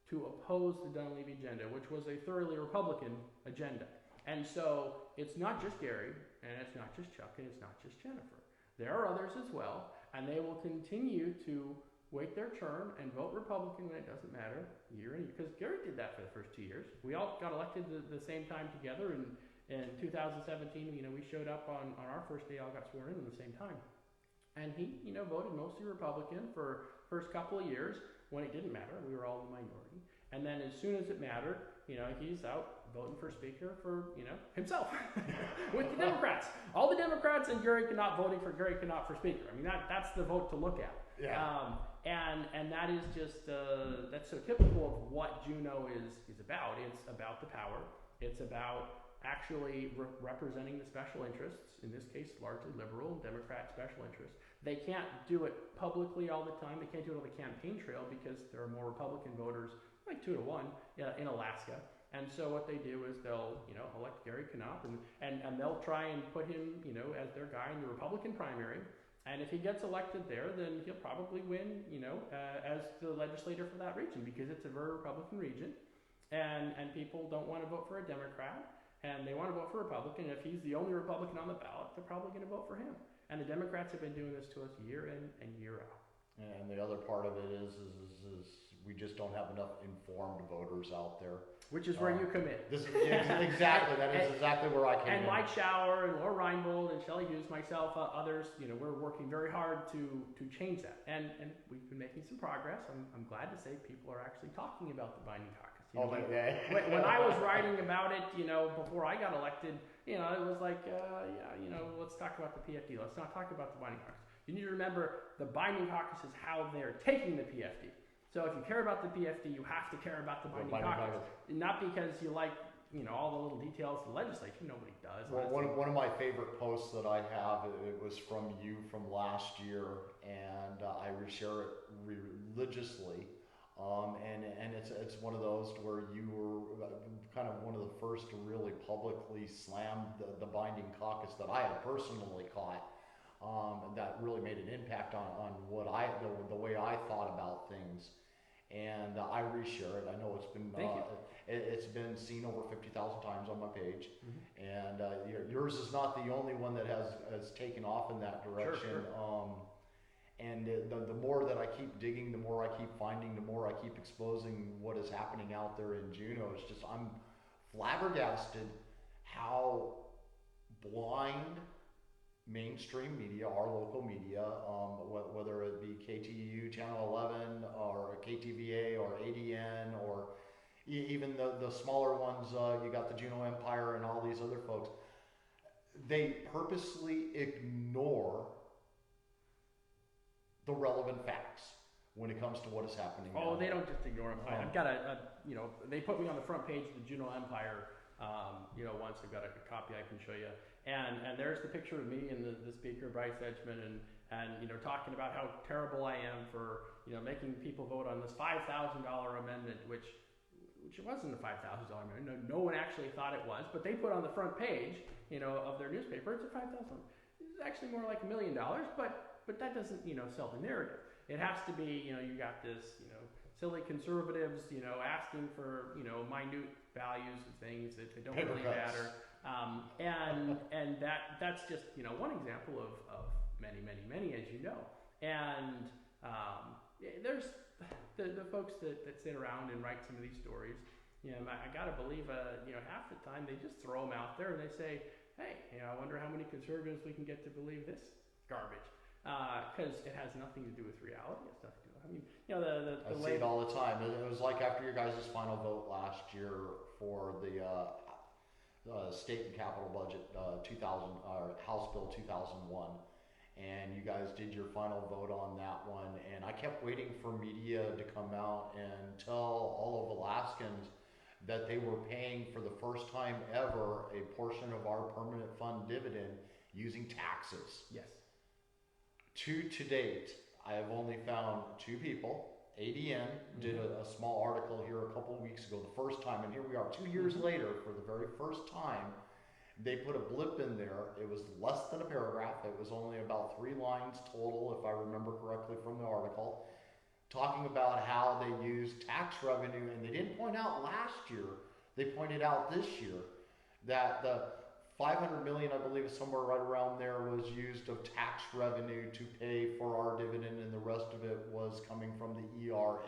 to oppose the Dunleavy agenda, which was a thoroughly Republican agenda. And so it's not just Gary, and it's not just Chuck, and it's not just Jennifer. There are others as well, and they will continue to wait their turn and vote Republican when it doesn't matter, year in year. Because Gary did that for the first 2 years. We all got elected the same time together, and in 2017, we showed up on our first day, all got sworn in at the same time. And he, voted mostly Republican for first couple of years when it didn't matter. We were all in the minority. And then as soon as it mattered, he's out voting for speaker for, himself with the Democrats. All the Democrats and Gary Knott voting for Gary Knott for speaker. I mean, that's the vote to look at. Yeah. And that is just, that's so typical of what Juneau is about. It's about the power. It's about actually representing the special interests, in this case, largely liberal and Democrat special interests. They can't do it publicly all the time. They can't do it on the campaign trail because there are more Republican voters, like 2 to 1, in Alaska. And so what they do is they'll, elect Gary Knott and they'll try and put him, as their guy in the Republican primary. And if he gets elected there, then he'll probably win, as the legislator for that region because it's a very Republican region. And people don't want to vote for a Democrat, and they want to vote for a Republican. And if he's the only Republican on the ballot, they're probably going to vote for him. And the Democrats have been doing this to us year in and year out. And the other part of it is we just don't have enough informed voters out there. Which is where you come in. Exactly. That is exactly where I came in. And Mike Schauer and Laura Reinbold and Shelley Hughes, myself, others, we're working very hard to change that. And we've been making some progress. I'm glad to say people are actually talking about the binding caucus. When I was writing about it, before I got elected, it was like, let's talk about the PFD. Let's not talk about the binding caucus. You need to remember the binding caucus is how they're taking the PFD. So if you care about the PFD, you have to care about the binding caucus. Not because you like, all the little details of the legislature. Nobody does. Well, one of my favorite posts that I have, it was from you from last year, and I reshare it religiously. And it's one of those where you were kind of one of the first to really publicly slam the binding caucus that I had personally caught. That really made an impact on what the way I thought about things, and I reshare it. I know it's been it's been seen over 50,000 times on my page, and yours is not the only one that has taken off in that direction. Sure. And the more that I keep digging, the more I keep finding, the more I keep exposing what is happening out there in Juneau. It's just, I'm flabbergasted how blind mainstream media, our local media, whether it be KTU, Channel 11, or KTVA, or ADN, or even the smaller ones, you got the Juneau Empire and all these other folks, they purposely ignore the relevant facts when it comes to what is happening. Oh, they don't just ignore them. I've got they put me on the front page of the Juneau Empire, once. I've got a copy I can show you. And there's the picture of me and the speaker, Bryce Edgman, and talking about how terrible I am for, making people vote on this $5,000 amendment, which it wasn't a $5,000 amendment. No one actually thought it was, but they put on the front page, of their newspaper, it's a $5,000. It's actually more like $1 million, but that doesn't, sell the narrative. It has to be, you got this, silly conservatives, asking for, minute values of things that don't really matter. And that's just, one example of many, many, many, as you know. And there's the folks that sit around and write some of these stories. I gotta believe, half the time they just throw them out there and they say, hey, I wonder how many conservatives we can get to believe this garbage. Because it has nothing to do with reality. It's nothing to do. I mean, I see it all the time. It was like after your guys' final vote last year for the State and Capital Budget 2000, House Bill 2001. And you guys did your final vote on that one. And I kept waiting for media to come out and tell all of Alaskans that they were paying for the first time ever a portion of our permanent fund dividend using taxes. Yes. To date, I have only found 2 people. ADN did a small article here a couple of weeks ago, the first time, and here we are 2 years later for the very first time. They put a blip in there. It was less than a paragraph. It was only about 3 lines total, if I remember correctly from the article, talking about how they used tax revenue, and they didn't point out last year, they pointed out this year that the 500 million, I believe is somewhere right around there, was used of tax revenue to pay for our dividend, and the rest of it was coming from the ERA.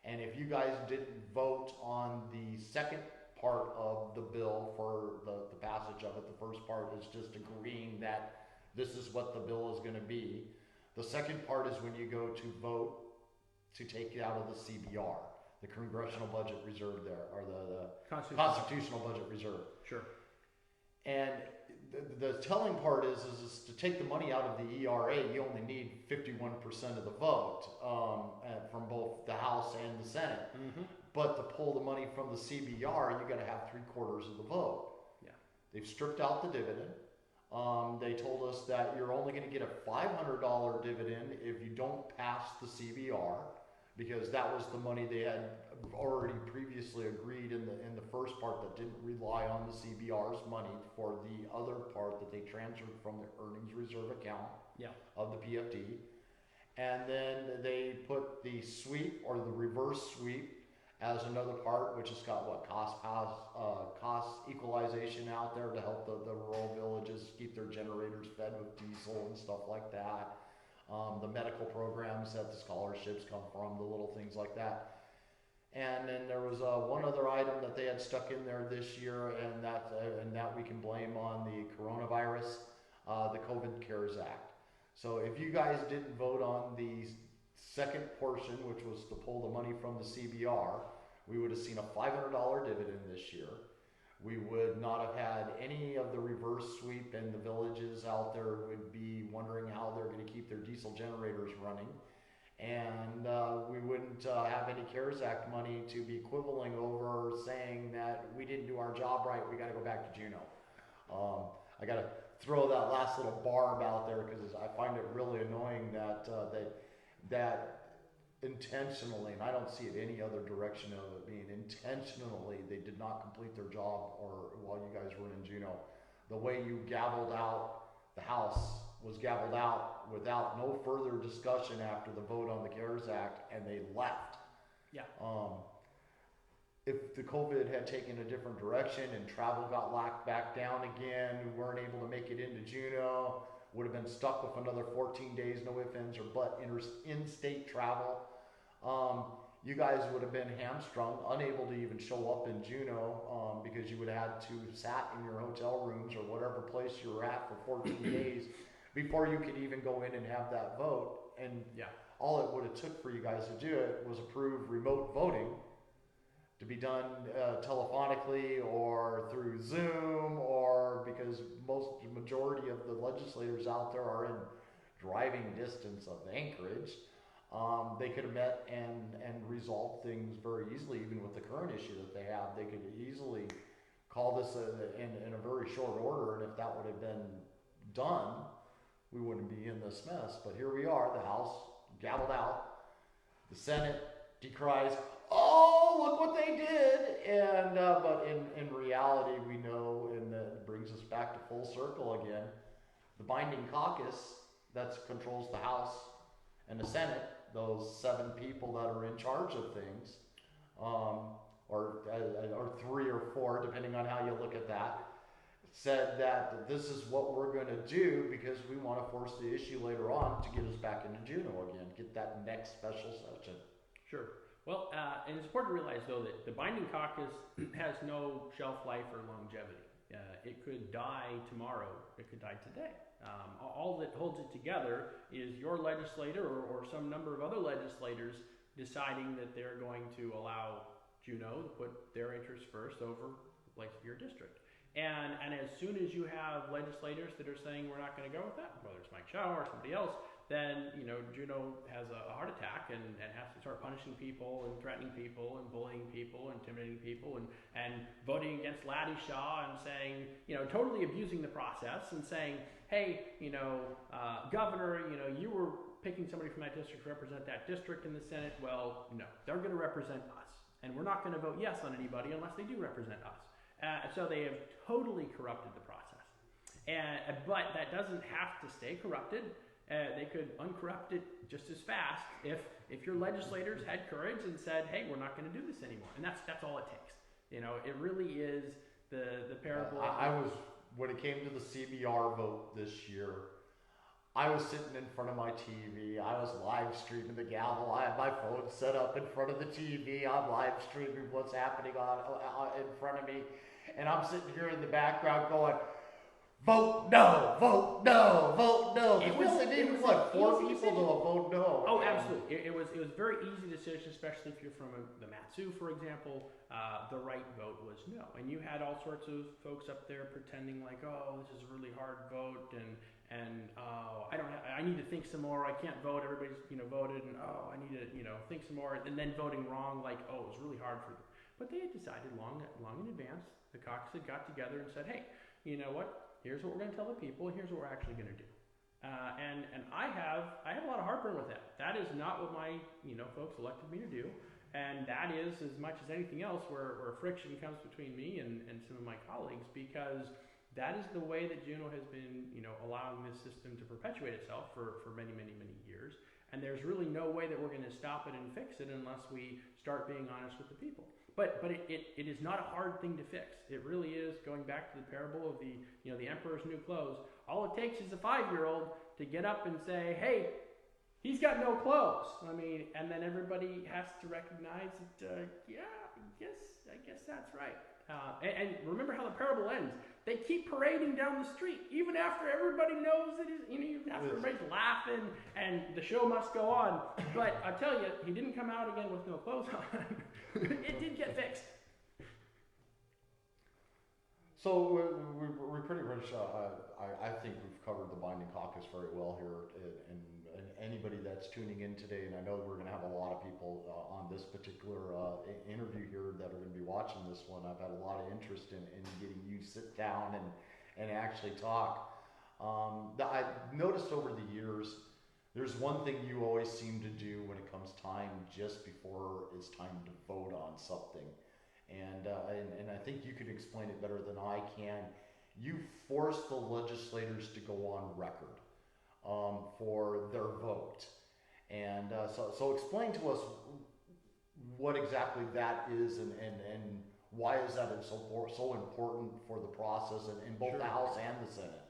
And if you guys didn't vote on the second part of the bill for the passage of it, the first part is just agreeing that this is what the bill is going to be. The second part is when you go to vote to take it out of the CBR, the Congressional Budget Reserve there, or the Constitutional Budget Reserve. Sure. And the telling part is to take the money out of the ERA, you only need 51% of the vote from both the House and the Senate. But to pull the money from the CBR, you got to have 3/4 of the vote. Yeah. They've stripped out the dividend. They told us that you're only going to get a $500 dividend if you don't pass the CBR, because that was the money they had already previously agreed in the first part that didn't rely on the CBR's money for the other part that they transferred from the earnings reserve account of the PFD. And then they put the sweep or the reverse sweep as another part, which has got what cost equalization out there to help the rural villages keep their generators fed with diesel and stuff like that. The medical programs that the scholarships come from, the little things like that. And then there was one other item that they had stuck in there this year, and that we can blame on the coronavirus, the COVID CARES Act. So if you guys didn't vote on the second portion, which was to pull the money from the CBR, we would have seen a $500 dividend this year. We would not have had any of the reverse sweep, and the villages out there would be wondering how they're going to keep their diesel generators running. And we wouldn't have any CARES Act money to be quibbling over, saying that we didn't do our job right, we got to go back to Juneau. I got to throw that last little barb out there because I find it really annoying that that intentionally, and I don't see it any other direction of it being intentionally, they did not complete their job or while you guys were in Juneau. The way you gavelled out, the House was gavelled out without no further discussion after the vote on the CARES Act, and they left. Yeah. If the COVID had taken a different direction and travel got locked back down again, we weren't able to make it into Juneau, would have been stuck with another 14 days, no ifs, ands, or buts, in-state travel. You guys would have been hamstrung, unable to even show up in Juneau because you would have had to sat in your hotel rooms or whatever place you were at for 14 days before you could even go in and have that vote. And all it would have took for you guys to do it was approve remote voting to be done telephonically or through Zoom, or because majority of the legislators out there are in driving distance of Anchorage. They could have met and resolved things very easily, even with the current issue that they have. They could easily call this in a very short order, and if that would have been done, we wouldn't be in this mess. But here we are, the House gavelled out, the Senate decries, oh, look what they did, and but in reality, we know, and that brings us back to full circle again, the binding caucus that controls the House and the Senate, those 7 people that are in charge of things, or 3 or 4, depending on how you look at that, said that this is what we're going to do because we want to force the issue later on to get us back into Juneau again, get that next special session. Sure. Well, and it's important to realize, though, that the binding caucus has no shelf life or longevity. It could die tomorrow. It could die today. All that holds it together is your legislator or some number of other legislators deciding that they're going to allow Juneau to put their interests first over the place of your district. And as soon as you have legislators that are saying we're not going to go with that, whether it's Mike Shaw or somebody else, then Juneau has a heart attack and has to start punishing people and threatening people and bullying people, intimidating people, and voting against Laddie Shaw and saying, totally abusing the process and saying, hey, Governor, you were picking somebody from that district to represent that district in the Senate. Well, no, they're going to represent us, and we're not going to vote yes on anybody unless they do represent us. So they have totally corrupted the process. But that doesn't have to stay corrupted. They could uncorrupt it just as fast if your legislators had courage and said, hey, we're not going to do this anymore. And that's all it takes. It really is the parable. I was, when it came to the CBR vote this year, I was sitting in front of my TV. I was live streaming the gavel. I had my phone set up in front of the TV. I'm live streaming what's happening in front of me. And I'm sitting here in the background going, vote no, vote no, vote no. It was four people to vote no. Oh, absolutely. It was a very easy decision, especially if you're from the Matsu, for example. The right vote was no. And you had all sorts of folks up there pretending like, oh, this is a really hard vote, and I need to think some more. I can't vote. Everybody's voted, and I need to think some more, and then voting wrong, like, oh, it was really hard for them. But they had decided long in advance. The caucus had got together and said, hey, you know what? Here's what we're going to tell the people. Here's what we're actually going to do. And I have a lot of heartburn with that. That is not what my folks elected me to do. And that is, as much as anything else, where friction comes between me and some of my colleagues, because that is the way that Juneau has been allowing this system to perpetuate itself for many, many, many years. And there's really no way that we're going to stop it and fix it unless we start being honest with the people. But it is not a hard thing to fix. It really is, going back to the parable of the emperor's new clothes. All it takes is a 5-year-old to get up and say, hey, he's got no clothes. And then everybody has to recognize that, I guess that's right. And remember how the parable ends. They keep parading down the street, even after everybody knows that even after everybody's laughing and the show must go on. But I tell you, he didn't come out again with no clothes on. It did get fixed. So we pretty much, I think we've covered the binding caucus very well here, and anybody that's tuning in today, and I know we're going to have a lot of people on this particular interview here that are going to be watching this one. I've had a lot of interest in getting you sit down and actually talk. I've noticed over the years, there's one thing you always seem to do when it comes time just before it's time to vote on something. And I think you could explain it better than I can. You force the legislators to go on record for their vote. And so explain to us what exactly that is and why is that so important for the process in both the House and the Senate?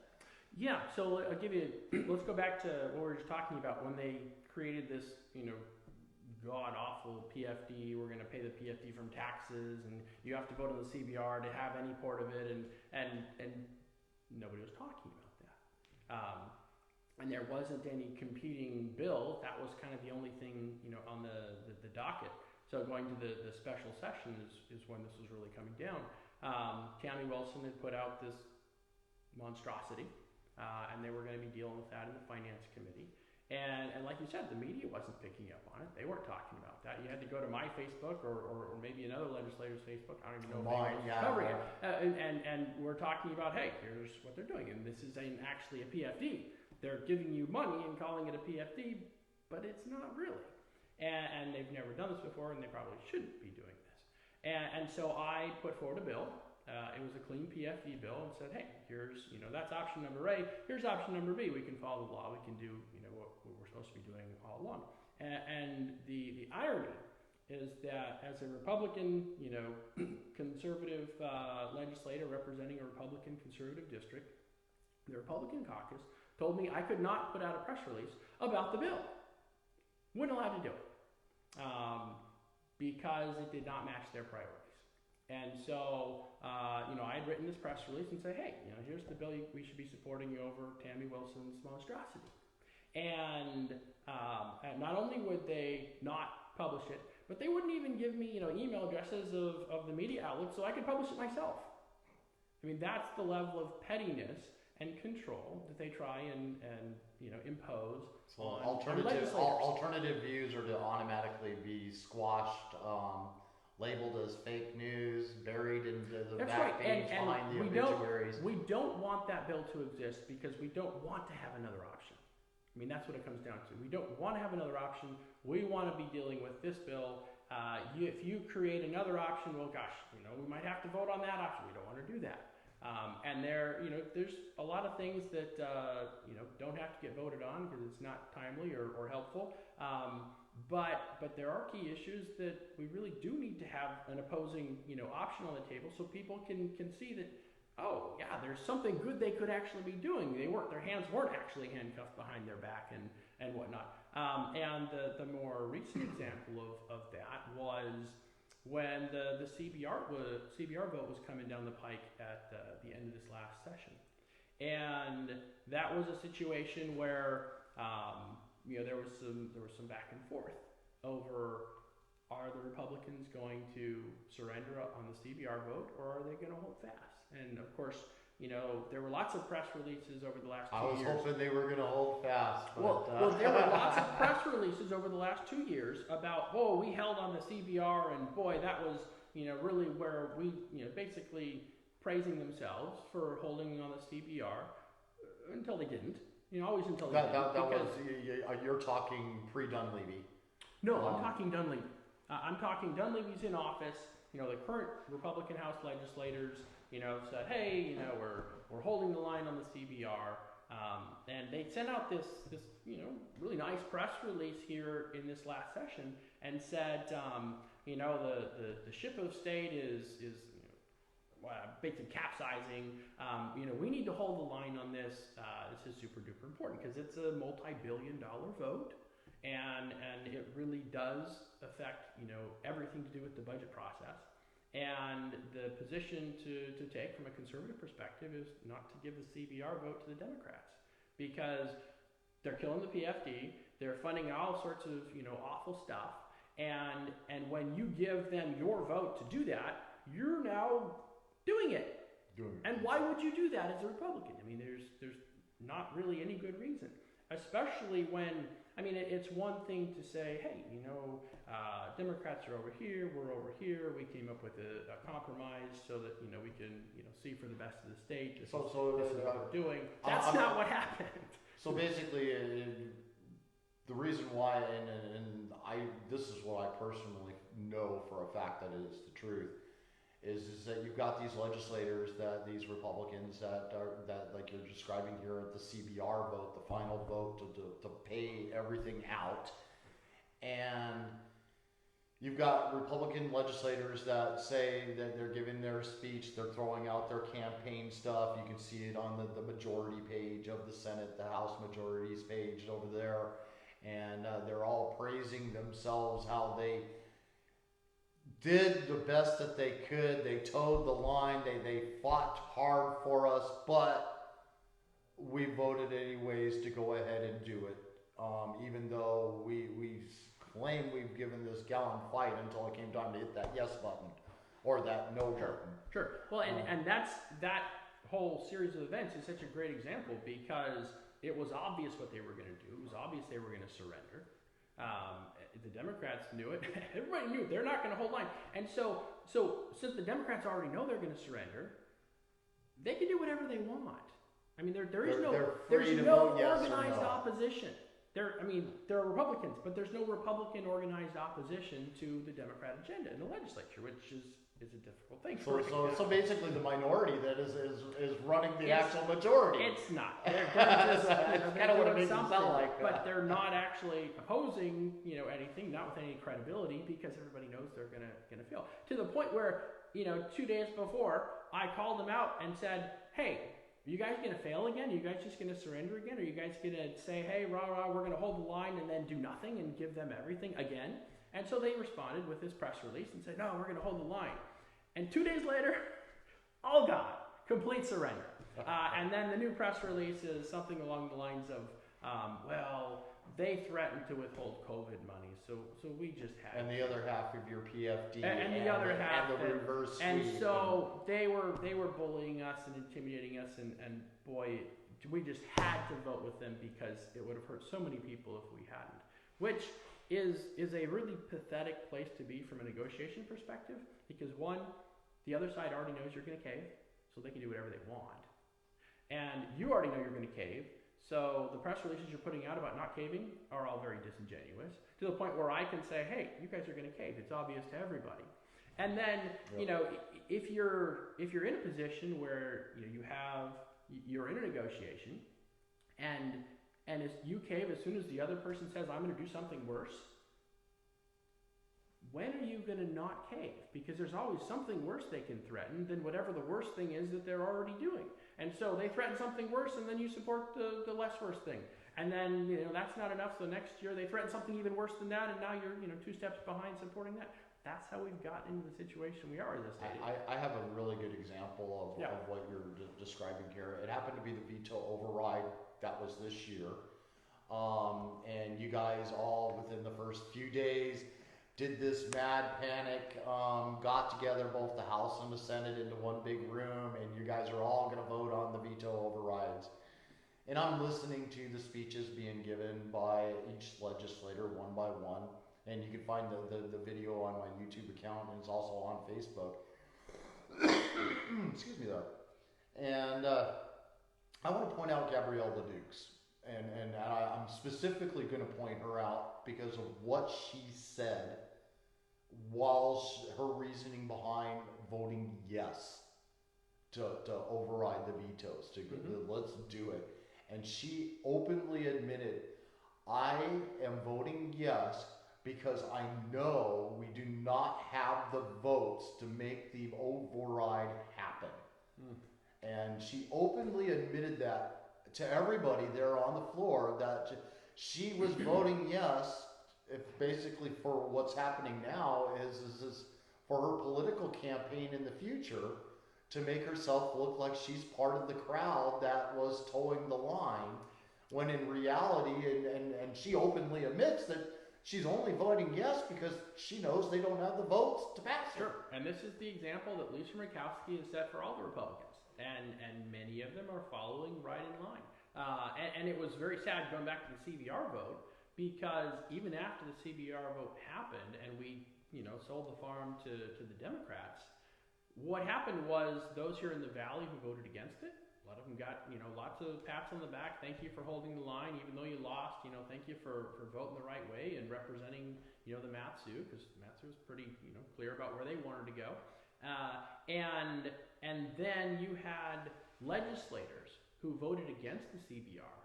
Yeah, so I'll give you, let's go back to what we were just talking about when they created this, god-awful PFD. We're going to pay the PFD from taxes, and you have to vote on the CBR to have any part of it, and nobody was talking about that. And there wasn't any competing bill. That was kind of the only thing, on the docket. So going to the special session is when this was really coming down. Tammy Wilson had put out this monstrosity, and they were going to be dealing with that in the Finance Committee. And like you said, the media wasn't picking up on it. They weren't talking about that. You had to go to my Facebook or maybe another legislator's Facebook. I don't even know if anyone was covering it. And we're talking about, hey, here's what they're doing. And this is actually a PFD. They're giving you money and calling it a PFD, but it's not really. And they've never done this before, and they probably shouldn't be doing this. And so I put forward a bill. It was a clean PFD bill, and said, hey, here's, that's option number A. Here's option number B. We can follow the law. We can do, what we're supposed to be doing all along. And the irony is that as a Republican, conservative legislator representing a Republican conservative district, the Republican caucus told me I could not put out a press release about the bill. Wasn't allowed to do it because it did not match their priorities. And so, I had written this press release and said, hey, here's the bill we should be supporting you over Tammy Wilson's monstrosity. And not only would they not publish it, but they wouldn't even give me, email addresses of the media outlets so I could publish it myself. I mean, that's the level of pettiness and control that they try and impose So on alternative legislators. views are to automatically be squashed, labeled as fake news, buried into the That's back right. page behind the obituaries. We don't want that bill to exist because we don't want to have another option. I mean, that's what it comes down to. We don't want to have another option. We want to be dealing with this bill. If you create another option, well, gosh, we might have to vote on that option. We don't want to do that. And there's a lot of things that don't have to get voted on because it's not timely or helpful. But there are key issues that we really do need to have an opposing option on the table so people can see that, oh yeah, there's something good they could actually be doing. Their hands weren't actually handcuffed behind their back and whatnot. And the more recent example of that was when the CBR vote was coming down the pike at the end of this last session. And that was a situation where there was some back and forth over, are the Republicans going to surrender on the CBR vote, or are they going to hold fast? And of course, there were lots of press releases over the last 2 years. I was hoping they were going to hold fast. But, well, there were lots of press releases over the last 2 years about, we held on the CBR, and boy, that was, really where we, basically praising themselves for holding on the CBR until they didn't. Always until they didn't. You're talking pre-Dunleavy. No, I'm talking Dunleavy. I'm talking Dunleavy's in office. The current Republican House legislators, said, hey, we're holding the line on the CBR, and they sent out this really nice press release here in this last session and said, the ship of state is basically capsizing. We need to hold the line on this. This is super duper important because it's a multi-billion-dollar vote, and it really does affect everything to do with the budget process. And the position to take from a conservative perspective is not to give the CBR vote to the Democrats because they're killing the PFD. They're funding all sorts of awful stuff. And when you give them your vote to do that, you're now doing it. And why would you do that as a Republican? I mean, there's not really any good reason, especially when, it's one thing to say, hey, Democrats are over here, we're over here, we came up with a compromise so that, we can, see for the best of the state, this is what we're doing. That's not what happened. So basically, the reason why, this is what I personally know for a fact that it is the truth, is that you've got these legislators, these Republicans that like you're describing here at the CBR vote, the final vote to pay everything out, and you've got Republican legislators that say that they're giving their speech, they're throwing out their campaign stuff. You can see it on the majority page of the Senate, the House majorities page over there, and they're all praising themselves, how they did the best that they could. They towed the line. They fought hard for us, but we voted anyways to go ahead and do it. Even though we claim we've given this gallant fight until it came time to hit that yes button or that no button. Sure. Well, and that whole series of events is such a great example because it was obvious what they were going to do. It was obvious they were going to surrender. The Democrats knew it. Everybody knew it. They're not going to hold line. And so since the Democrats already know they're going to surrender, they can do whatever they want. There's no organized opposition. There are Republicans, but there's no Republican organized opposition to the Democrat agenda in the legislature, which is a difficult thing. So basically, the minority that is running the actual majority. It's not. They're just kind of what it makes it sound like. But they're not actually opposing anything, not with any credibility, because everybody knows they're gonna fail. To the point where 2 days before, I called them out and said, "Hey, are you guys going to fail again? Are you guys just going to surrender again? Are you guys going to say, hey, rah, we're going to hold the line and then do nothing and give them everything again?" And so they responded with this press release and said, no, we're going to hold the line. And 2 days later, all gone. Complete surrender. And then the new press release is something along the lines of, they threatened to withhold COVID money, so we just had. And the other half of your PFD. And the other half. And the reverse sweep. And so they were bullying us and intimidating us, and boy, we just had to vote with them because it would have hurt so many people if we hadn't. Which is a really pathetic place to be from a negotiation perspective, because one, the other side already knows you're going to cave, so they can do whatever they want. And you already know you're going to cave, so the press releases you're putting out about not caving are all very disingenuous, to the point where I can say, hey, you guys are going to cave. It's obvious to everybody. And then, you know, if you're in a position where you're in a negotiation, and as you cave as soon as the other person says, I'm going to do something worse, when are you going to not cave? Because there's always something worse they can threaten than whatever the worst thing is that they're already doing. And so they threaten something worse, and then you support the less worse thing. And then, you know, that's not enough, so next year they threaten something even worse than that, and now you're, you know, 2 steps behind supporting that. That's how we've gotten into the situation we are in this state. I have a really good example of what you're describing here. It happened to be the veto override that was this year. And you guys all, within the first few days, did this mad panic, got together both the House and the Senate into one big room, and you guys are all going to vote on the veto overrides. And I'm listening to the speeches being given by each legislator one by one, and you can find the video on my YouTube account, and it's also on Facebook. Excuse me there. And I want to point out Gabrielle Leduc's, and I'm specifically going to point her out because of what she said while her reasoning behind voting yes to override the vetoes, to let's do it. And she openly admitted, I am voting yes because I know we do not have the votes to make the override happen. And she openly admitted that to everybody there on the floor, that she was voting yes, if basically for what's happening now is for her political campaign in the future, to make herself look like she's part of the crowd that was towing the line, when in reality, and she openly admits that she's only voting yes because she knows they don't have the votes to pass it. Sure, and this is the example that Lisa Murkowski has set for all the Republicans, and many of them are following right in line. And it was very sad going back to the CBR vote, because even after the CBR vote happened and we, you know, sold the farm to the Democrats, what happened was those here in the Valley who voted against it, a lot of them got, you know, lots of pats on the back. Thank you for holding the line, even though you lost. You know, thank you for voting the right way and representing, you know, the Mat-Su, because Mat-Su was pretty, you know, clear about where they wanted to go. And then you had legislators who voted against the CBR,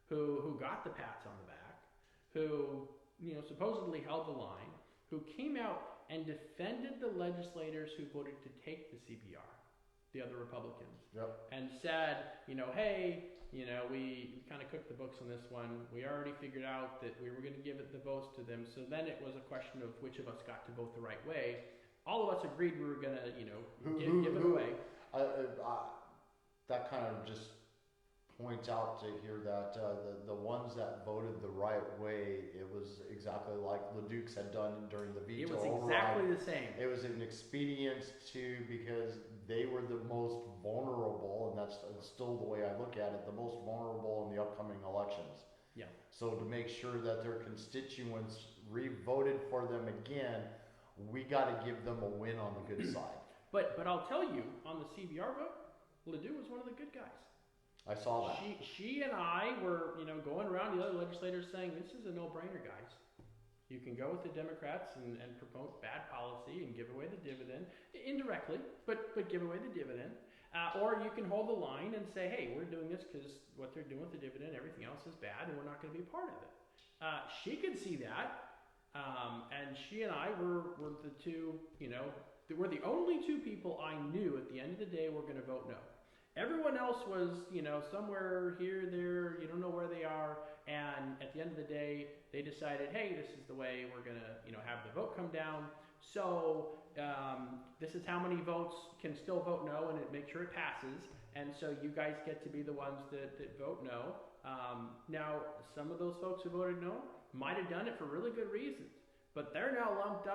who got the pats on the back, who, you know, supposedly held the line, who came out and defended the legislators who voted to take the CBR, the other Republicans, and said, you know, hey, you know, we kind of cooked the books on this one. We already figured out that we were going to give it the votes to them. So then it was a question of which of us got to vote the right way. All of us agreed we were going to, you know, give it away. That kind of just points out to here that the ones that voted the right way, it was exactly like Leduc's had done during the veto override. It was exactly the same. It was an expedience because they were the most vulnerable, and that's still the way I look at it, the most vulnerable in the upcoming elections. Yeah. So to make sure that their constituents re-voted for them again, we got to give them a win on the good side. But I'll tell you, on the CBR vote, Leduc was one of the good guys. I saw that. She and I were, you know, going around the other legislators saying, this is a no-brainer, guys. You can go with the Democrats and promote bad policy and give away the dividend, indirectly, but give away the dividend. Or you can hold the line and say, hey, we're doing this because what they're doing with the dividend, everything else is bad, and we're not going to be a part of it. She could see that, and she and I were the two, you know, we're the only two people I knew at the end of the day were going to vote no. Everyone else was, you know, somewhere here, there, you don't know where they are, and at the end of the day, they decided, hey, this is the way we're going to, you know, have the vote come down. So this is how many votes can still vote no, and make sure it passes, And so you guys get to be the ones that vote no. Now, some of those folks who voted no might have done it for really good reasons, but they're now lumped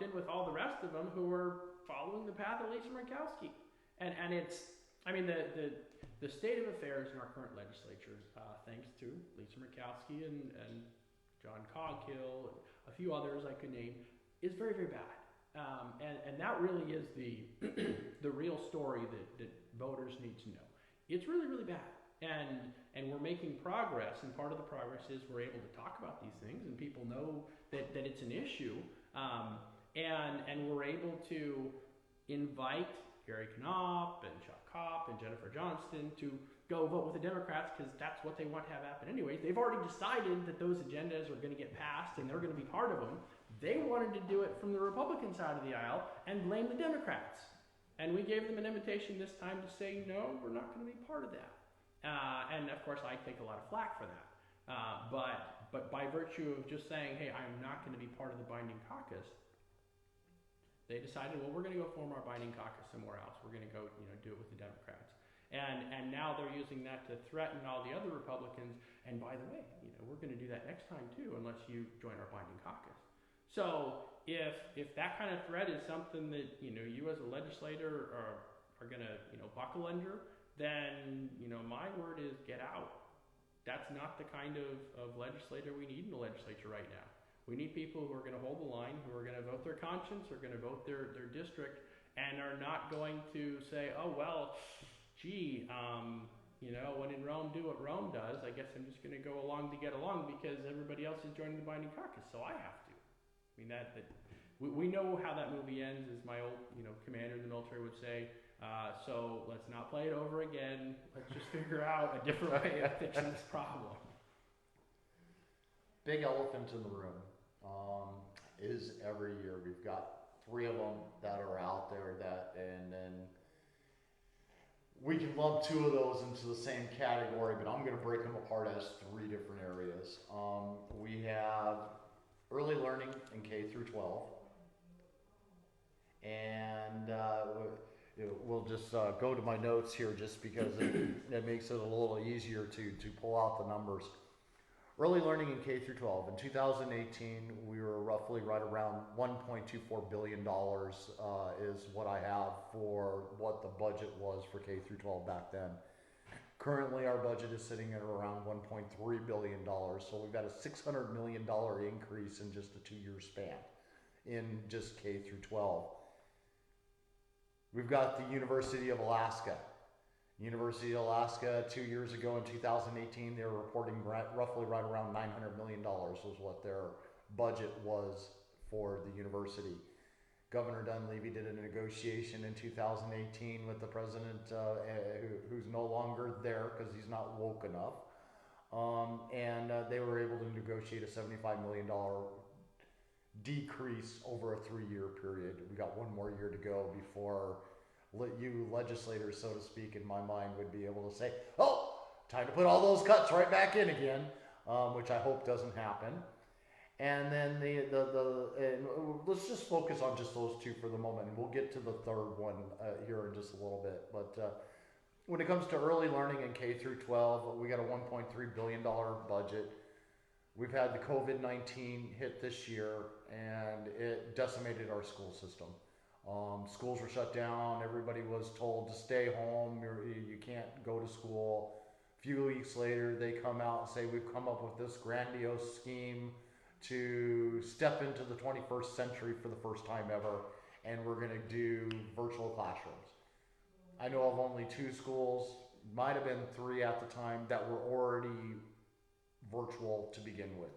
in with all the rest of them who are following the path of Lisa Murkowski. And it's, I mean, the state of affairs in our current legislature, thanks to Lisa Murkowski and John Coghill, a few others I could name, is very, very bad. And that really is the the real story that voters need to know. It's really, really bad. And we're making progress, and part of the progress is we're able to talk about these things, and people know that it's an issue. And we're able to invite Gary Knopf and Chuck Kopp and Jennifer Johnston to go vote with the Democrats because that's what they want to have happen anyways. They've already decided that those agendas are going to get passed and they're going to be part of them. They wanted to do it from the Republican side of the aisle and blame the Democrats. And we gave them an invitation this time to say, no, we're not going to be part of that. And of course, I take a lot of flack for that. But by virtue of just saying, hey, I'm not going to be part of the binding caucus, they decided, well, we're going to go form our binding caucus somewhere else. We're going to go, do it with the Democrats. And now they're using that to threaten all the other Republicans. And by the way, we're going to do that next time too, unless you join our binding caucus. So if that kind of threat is something that you as a legislator are going to buckle under, then my word is get out. That's not the kind of legislator we need in the legislature right now. We need people who are going to hold the line, who are going to vote their conscience, who are going to vote their district, and are not going to say, oh, well, gee, when in Rome, do what Rome does. I guess I'm just going to go along to get along because everybody else is joining the binding caucus, so I have to. I mean, we know how that movie ends, as my old commander in the military would say. So let's not play it over again. Let's just figure out a different way of fixing this problem. Big elephant in the room is every year we've got 3 of them that are out there and then we can lump 2 of those into the same category, but I'm going to break them apart as 3 different areas. We have early learning in K through 12, and we'll just go to my notes here just because it makes it a little easier to pull out the numbers. Early learning in K through 12. In 2018, we were roughly right around $1.24 billion is what I have for what the budget was for K through 12 back then. Currently, our budget is sitting at around $1.3 billion, so we've got a $600 million increase in just a 2-year span in just K through 12. We've got the University of Alaska. University of Alaska 2 years ago in 2018, they were reporting roughly right around $900 million was what their budget was for the university. Governor Dunleavy did a negotiation in 2018 with the president who's no longer there because he's not woke enough. And they were able to negotiate a $75 million decrease over a 3-year period. We got 1 more year to go before you legislators, so to speak, in my mind, would be able to say, oh, time to put all those cuts right back in again, which I hope doesn't happen. And then and let's just focus on just those 2 for the moment, and we'll get to the third one here in just a little bit. But when it comes to early learning in K through 12, we got a $1.3 billion budget. We've had the COVID-19 hit this year, and it decimated our school system. Schools were shut down. Everybody was told to stay home. You can't go to school. A few weeks later, they come out and say, we've come up with this grandiose scheme to step into the 21st century for the first time ever, and we're going to do virtual classrooms. I know of only 2 schools, might have been 3 at the time, that were already virtual to begin with.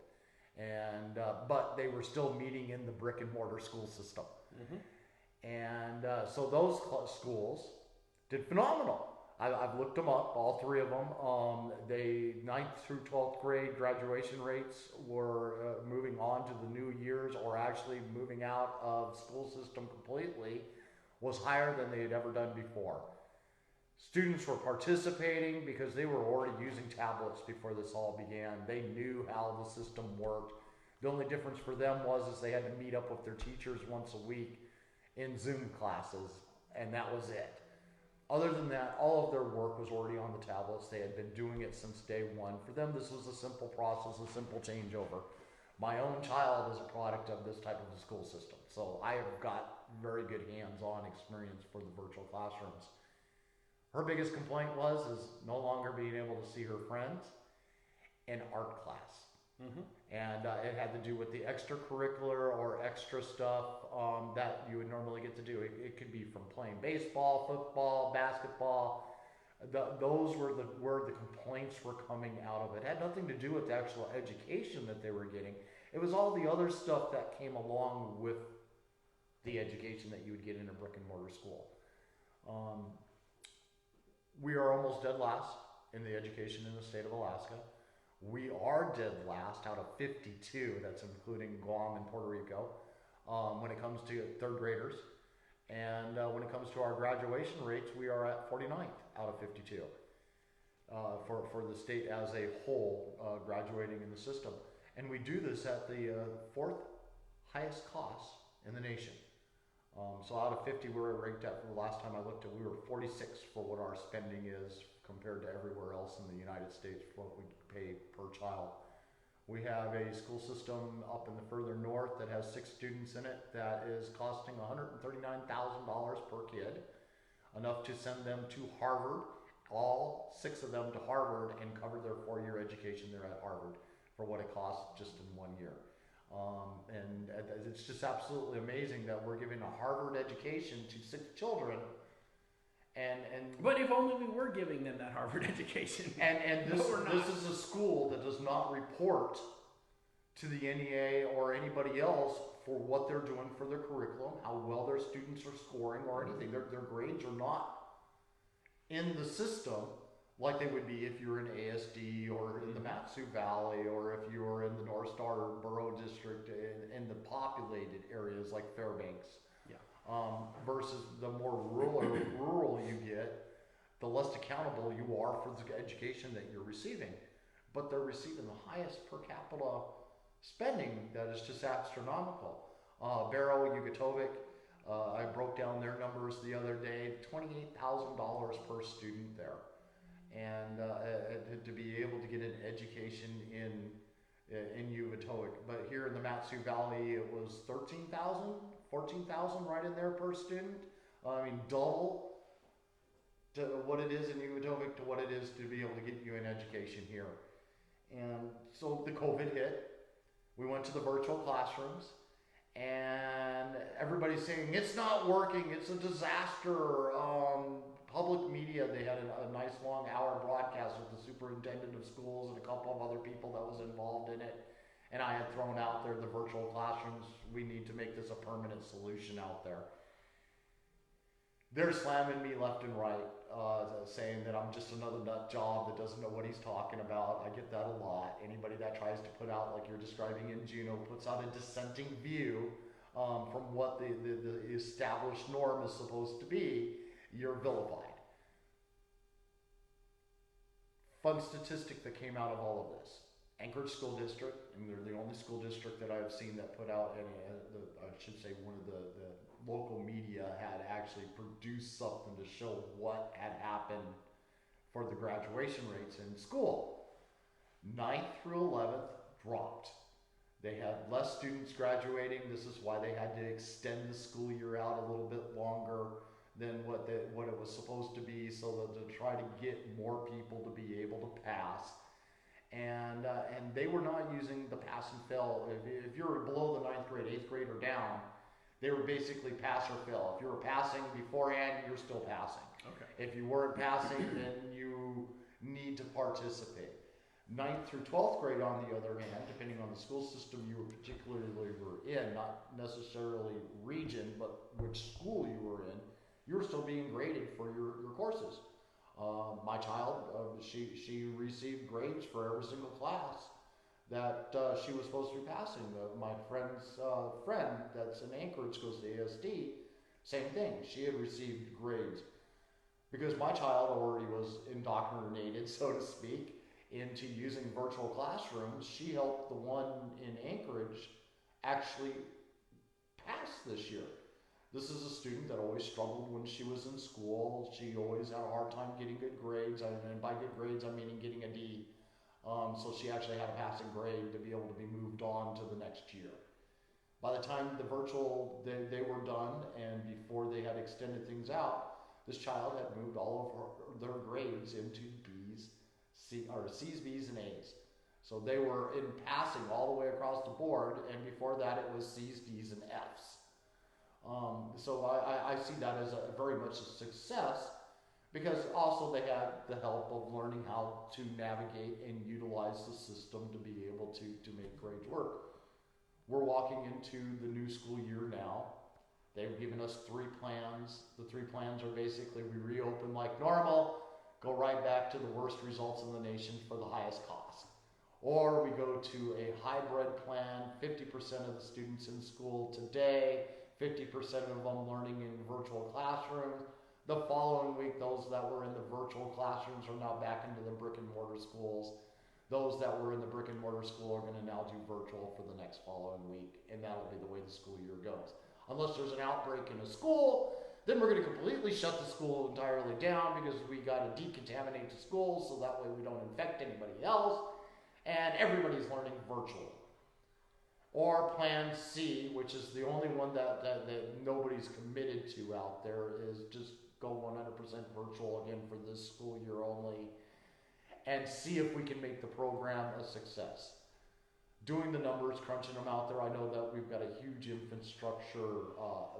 And but they were still meeting in the brick and mortar school system. Mm-hmm. And so those schools did phenomenal. I've looked them up, all 3 of them. They 9th through 12th grade graduation rates were moving on to the new years, or actually moving out of school system completely, was higher than they had ever done before. Students were participating because they were already using tablets before this all began. They knew how the system worked. The only difference for them is they had to meet up with their teachers once a week in Zoom classes, and that was it. Other than that, all of their work was already on the tablets. They had been doing it since day one. For them, this was a simple process, a simple changeover. My own child is a product of this type of a school system, so I have got very good hands-on experience for the virtual classrooms. Her biggest complaint is no longer being able to see her friends in art class. Mm-hmm. And it had to do with the extracurricular or extra stuff that you would normally get to do. It could be from playing baseball, football, basketball. Those were where the complaints were coming out of it. It had nothing to do with the actual education that they were getting. It was all the other stuff that came along with the education that you would get in a brick and mortar school. We are almost dead last in the education in the state of Alaska. We are dead last out of 52, that's including Guam and Puerto Rico, when it comes to third graders. And when it comes to our graduation rates, we are at 49th out of 52 for the state as a whole graduating in the system. And we do this at the fourth highest cost in the nation. So out of 50, we were ranked at, the last time I looked at, we were 46 for what our spending is compared to everywhere else in the United States for what we pay per child. We have a school system up in the further north that has 6 students in it that is costing $139,000 per kid, enough to send them to Harvard, all 6 of them to Harvard, and cover their 4-year education there at Harvard for what it costs just in 1 year. And it's just absolutely amazing that we're giving a Harvard education to 6 children. But if only we were giving them that Harvard education. And this is a school that does not report to the NEA or anybody else for what they're doing for their curriculum, how well their students are scoring or anything. Their grades are not in the system like they would be if you're in ASD or in the Mat-Su Valley, or if you were in the North Star Borough District in the populated areas like Fairbanks. Yeah. Versus the more rural you get, the less accountable you are for the education that you're receiving. But they're receiving the highest per capita spending that is just astronomical. Barrow, Ugatovic, I broke down their numbers the other day, $28,000 per student there. And to be able to get an education in Ugatovic. But here in the Mat-Su Valley, it was $13,000, $14,000 right in there per student. I mean, double to what it is in Ugatovic to what it is to be able to get you an education here. And so the COVID hit. We went to the virtual classrooms, and everybody's saying, it's not working, it's a disaster. Public media, they had a nice long hour broadcast with the superintendent of schools and a couple of other people that was involved in it. And I had thrown out there the virtual classrooms, we need to make this a permanent solution out there. They're slamming me left and right, saying that I'm just another nut job that doesn't know what he's talking about. I get that a lot. Anybody that tries to put out, like you're describing in Juneau, puts out a dissenting view from what the established norm is supposed to be, you're vilified. Fun statistic that came out of all of this. Anchorage School District, and they're the only school district that I've seen that put out any, I should say one of the local media had actually produced something to show what had happened for the graduation rates in school. 9th through 11th dropped. They had less students graduating. This is why they had to extend the school year out a little bit longer than what it was supposed to be, so that to try to get more people to be able to pass. And they were not using the pass and fail. If you were below the 9th grade, 8th grade or down, they were basically pass or fail. If you were passing beforehand, you're still passing. Okay. If you weren't passing, then you need to participate. 9th through 12th grade, on the other hand, depending on the school system you were particularly were in, not necessarily region, but which school you were in, you were still being graded for your courses. My child, she received grades for every single class that she was supposed to be passing. My friend's friend that's in Anchorage goes to ASD, same thing. She had received grades. Because my child already was indoctrinated, so to speak, into using virtual classrooms, she helped the one in Anchorage actually pass this year. This is a student that always struggled when she was in school. She always had a hard time getting good grades, and by good grades, I'm meaning getting a D. So she actually had a passing grade to be able to be moved on to the next year. By the time the virtual, they were done, and before they had extended things out, this child had moved all of their grades into B's, C's, B's, and A's. So they were in passing all the way across the board, and before that it was C's, D's, and F's. So I see that as very much a success, because also they had the help of learning how to navigate and utilize the system to be able to make grades work. We're walking into the new school year now. They've given us 3 plans. The 3 plans are basically we reopen like normal, go right back to the worst results in the nation for the highest cost. Or we go to a hybrid plan, 50% of the students in school today, 50% of them learning in virtual classrooms. The following week, those that were in the virtual classrooms are now back into the brick and mortar schools. Those that were in the brick and mortar school are going to now do virtual for the next following week, and that'll be the way the school year goes. Unless there's an outbreak in a school, then we're going to completely shut the school entirely down, because we got to decontaminate the school so that way we don't infect anybody else, and everybody's learning virtual. Or Plan C, which is the only one that nobody's committed to out there, is just go 100% virtual again for this school year only, and see if we can make the program a success. Doing the numbers, crunching them out there, I know that we've got a huge infrastructure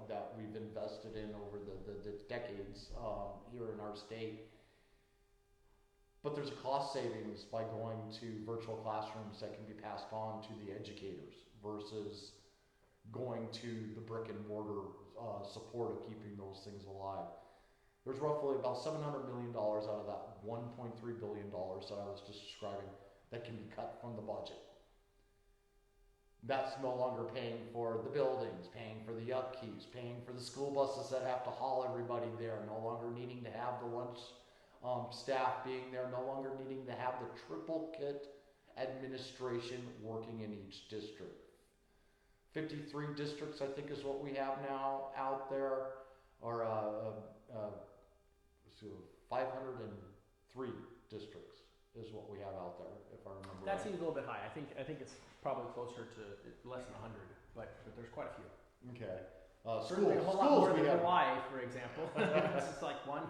that we've invested in over the decades here in our state. But there's a cost savings by going to virtual classrooms that can be passed on to the educators versus going to the brick and mortar support of keeping those things alive. There's roughly about $700 million out of that $1.3 billion that I was just describing that can be cut from the budget. That's no longer paying for the buildings, paying for the upkeeps, paying for the school buses that have to haul everybody there, no longer needing to have the lunch staff being there, no longer needing to have the triplicate administration working in each district. 53 districts, I think, is what we have now out there, or 503 districts is what we have out there, if I remember That right. seems a little bit high. I think it's probably closer to less than 100, but there's quite a few. Okay. Certainly a whole lot more than Hawaii, for example. It's just like one.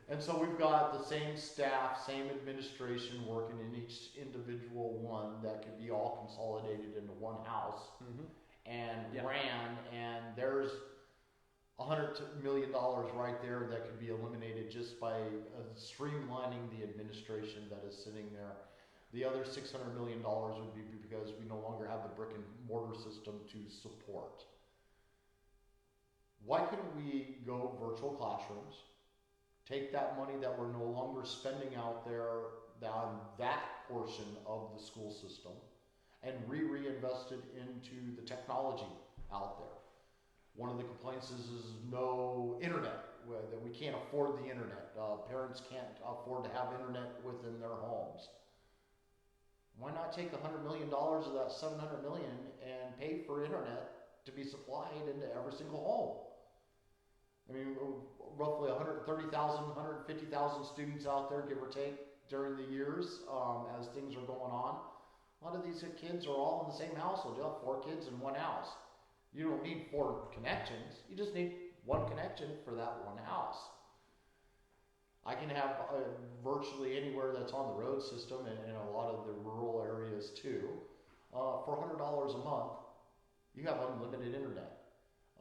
And so we've got the same staff, same administration working in each individual one that could be all consolidated into one house and ran, and there's $100 million right there that could be eliminated just by streamlining the administration that is sitting there. The other $600 million would be because we no longer have the brick and mortar system to support. Why couldn't we go virtual classrooms, take that money that we're no longer spending out there on that portion of the school system, and reinvest it into the technology out there? One of the complaints is no internet, that we can't afford the internet. Parents can't afford to have internet within their homes. Why not take $100 million of that $700 million and pay for internet to be supplied into every single home? I mean, roughly 130,000, 150,000 students out there, give or take, during the years as things are going on. A lot of these kids are all in the same household. You'll have 4 kids in one house. You don't need 4 connections. You just need 1 connection for that one house. I can have virtually anywhere that's on the road system, and a lot of the rural areas too. For $100 a month, you have unlimited internet.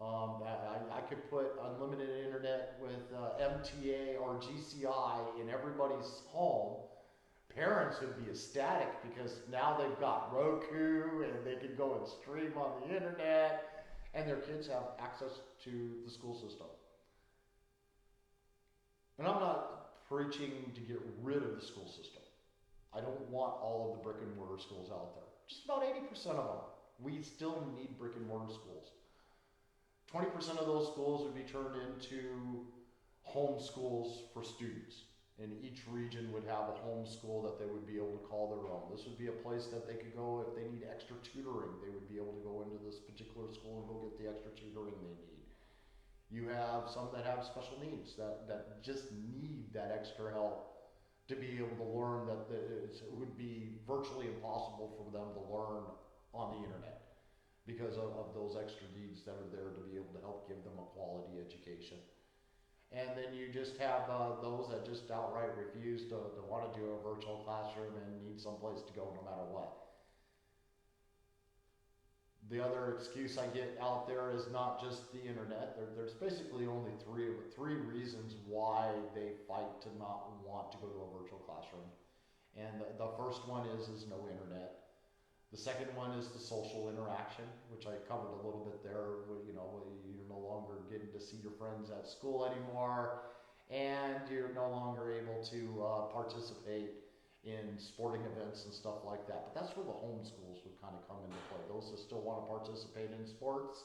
I could put unlimited internet with MTA or GCI in everybody's home. Parents would be ecstatic because now they've got Roku and they can go and stream on the internet, and their kids have access to the school system. And I'm not preaching to get rid of the school system. I don't want all of the brick and mortar schools out there. Just about 80% of them. We still need brick and mortar schools. 20% of those schools would be turned into home schools for students. And each region would have a home school that they would be able to call their own. This would be a place that they could go if they need extra tutoring. They would be able to go into this particular school and go get the extra tutoring they need. You have some that have special needs that just need that extra help to be able to learn that it would be virtually impossible for them to learn on the internet because of those extra needs that are there to be able to help give them a quality education. And then you just have those that just outright refuse to want to do a virtual classroom and need someplace to go no matter what. The other excuse I get out there is not just the internet. There's basically only three reasons why they fight to not want to go to a virtual classroom. And the first one is no internet. The second one is the social interaction, which I covered a little bit there. You're no longer getting to see your friends at school anymore, and you're no longer able to participate in sporting events and stuff like that. But that's where the homeschools would kind of come into play. Those that still want to participate in sports,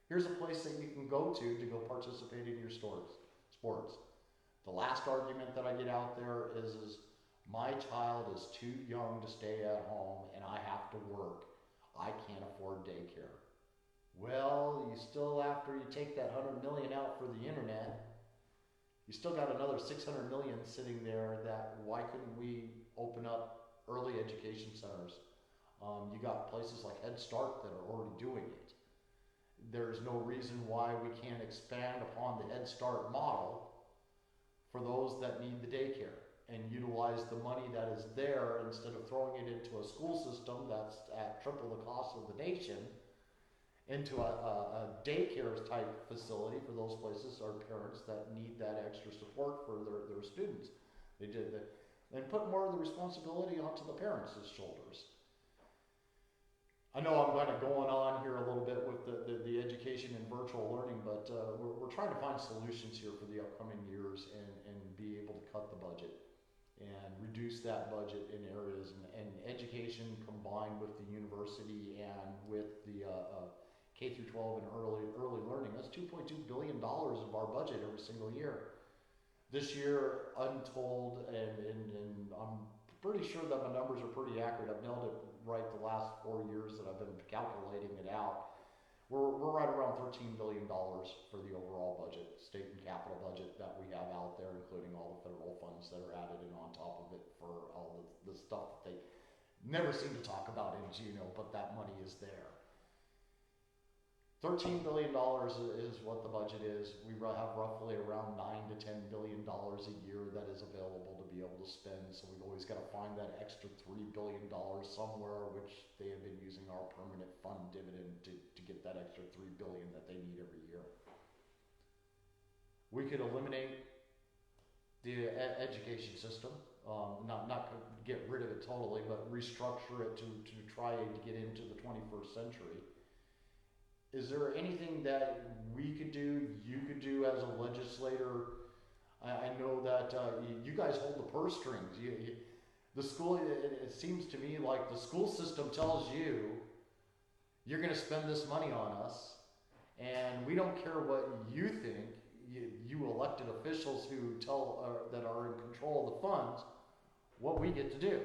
here's a place that you can go go participate in your sports. The last argument that I get out there is my child is too young to stay at home and I have to work. I can't afford daycare. Well, you still, after you take that $100 million out for the internet, you still got another $600 million sitting there. That why couldn't we open up early education centers? You got places like Head Start that are already doing it. There's no reason why we can't expand upon the Head Start model for those that need the daycare and utilize the money that is there instead of throwing it into a school system that's at triple the cost of the nation, into a daycare type facility for those places or parents that need that extra support for their students. They did that, and put more of the responsibility onto the parents' shoulders. I know I'm kind of going on here a little bit with the education and virtual learning, but we're trying to find solutions here for the upcoming years and be able to cut the budget and reduce that budget in areas, and education combined with the university and with the K through 12 and early learning. That's $2.2 billion of our budget every single year. This year, untold, and I'm pretty sure that my numbers are pretty accurate. I've nailed it right the last 4 years that I've been calculating it out. We're right around $13 billion for the overall budget, state and capital budget that we have out there, including all the federal funds that are added in on top of it for all the stuff that they never seem to talk about in Juneau, but that money is there. $13 billion is what the budget is. We have roughly around $9 to $10 billion a year that is available to be able to spend. So we've always got to find that extra $3 billion somewhere, which they have been using our permanent fund dividend to get that extra $3 billion that they need every year. We could eliminate the education system, not get rid of it totally, but restructure it to try to get into the 21st century. Is there anything that we could do, you could do as a legislator? I know that you guys hold the purse strings. The school, it seems to me like the school system tells you, you're going to spend this money on us, and we don't care what you think. You elected officials who that are in control of the funds, what we get to do.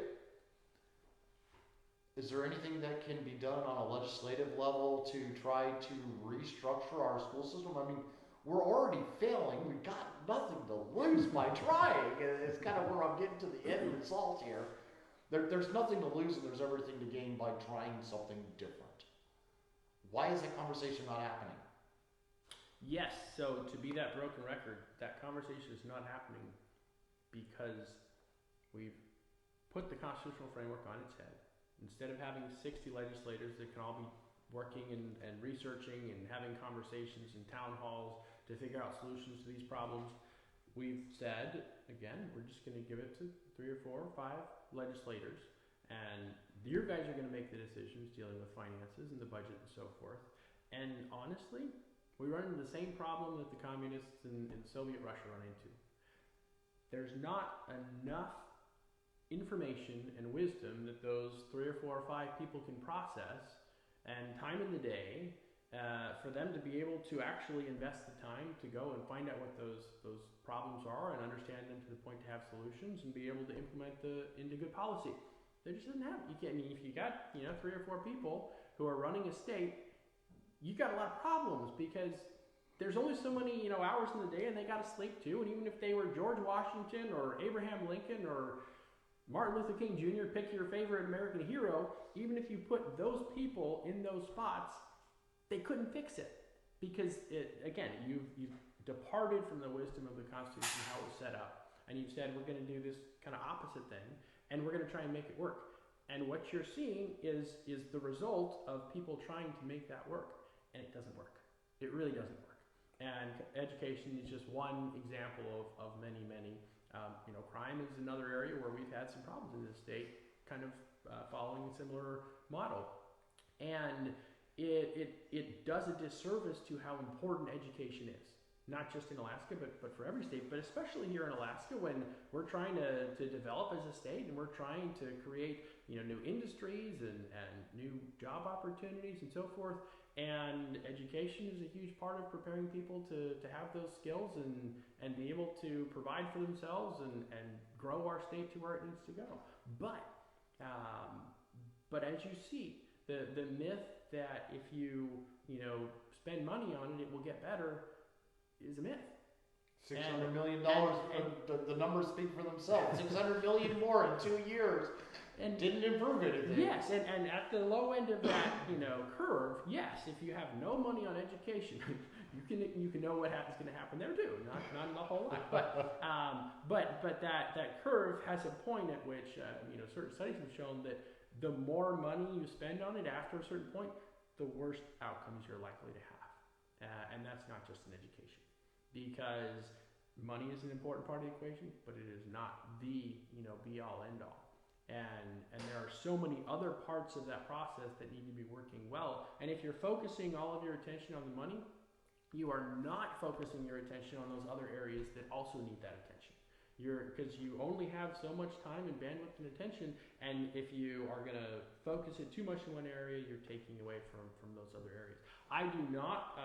Is there anything that can be done on a legislative level to try to restructure our school system? I mean, we're already failing. We've got nothing to lose by trying. It's kind of where I'm getting to the end result here. There's nothing to lose and there's everything to gain by trying something different. Why is that conversation not happening? Yes, so to be that broken record, that conversation is not happening because we've put the constitutional framework on its head. Instead of having 60 legislators that can all be working and researching and having conversations in town halls to figure out solutions to these problems, we've said, again, we're just going to give it to 3 or 4 or 5 legislators, and your guys are going to make the decisions dealing with finances and the budget and so forth. And honestly, we run into the same problem that the communists in Soviet Russia run into. There's not enough information and wisdom that those 3 or 4 or 5 people can process, and time in the day for them to be able to actually invest the time to go and find out what those problems are and understand them to the point to have solutions and be able to implement into good policy. They just doesn't have. You can't. I mean, if you got 3 or 4 people who are running a state, you got a lot of problems because there's only so many, hours in the day, and they got to sleep too. And even if they were George Washington or Abraham Lincoln or Martin Luther King Jr., pick your favorite American hero, even if you put those people in those spots, they couldn't fix it. Because, you've departed from the wisdom of the Constitution, how it was set up, and you've said, we're going to do this kind of opposite thing, and we're going to try and make it work. And what you're seeing is the result of people trying to make that work, and it doesn't work. It really doesn't work. And education is just one example of many, many. Crime is another area where we've had some problems in this state, kind of following a similar model. And it does a disservice to how important education is, not just in Alaska, but for every state, but especially here in Alaska when we're trying to develop as a state and we're trying to create new industries and new job opportunities and so forth. And education is a huge part of preparing people to have those skills and be able to provide for themselves and grow our state to where it needs to go. But as you see, the myth that if you spend money on it, it will get better is a myth. $600 million. The numbers speak for themselves. $600 million more in 2 years, and didn't improve anything. Yes, and at the low end of that curve, yes, if you have no money on education, you can know what is going to happen there too. Not a whole lot, but that curve has a point at which certain studies have shown that the more money you spend on it after a certain point, the worst outcomes you're likely to have, and that's not just in education, because money is an important part of the equation, but it is not the be all end all. And there are so many other parts of that process that need to be working well. And if you're focusing all of your attention on the money, you are not focusing your attention on those other areas that also need that attention. Because you only have so much time and bandwidth and attention, and if you are going to focus it too much in one area, you're taking away from those other areas. I do not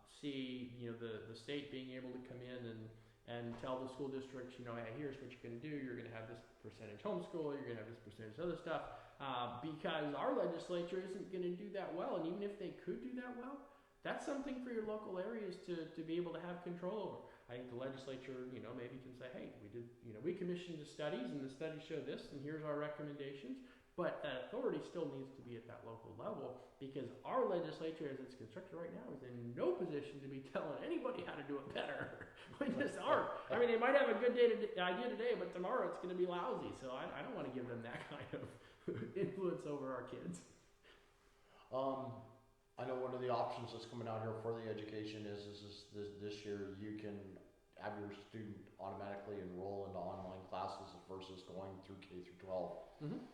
see the state being able to come in and tell the school districts, hey, here's what you're going to do. You're going to have this percentage homeschool. You're going to have this percentage other stuff, because our legislature isn't going to do that well. And even if they could do that well, that's something for your local areas to be able to have control over. I think the legislature, maybe can say, hey, we commissioned the studies, and the studies show this, and here's our recommendations. But that authority still needs to be at that local level, because our legislature, as it's constructed right now, is in no position to be telling anybody how to do it better. We just aren't. I mean, they might have a good idea today, but tomorrow it's going to be lousy. So I don't want to give them that kind of influence over our kids. I know one of the options that's coming out here for the education is this year you can have your student automatically enroll into online classes versus going through K through 12. Mm-hmm.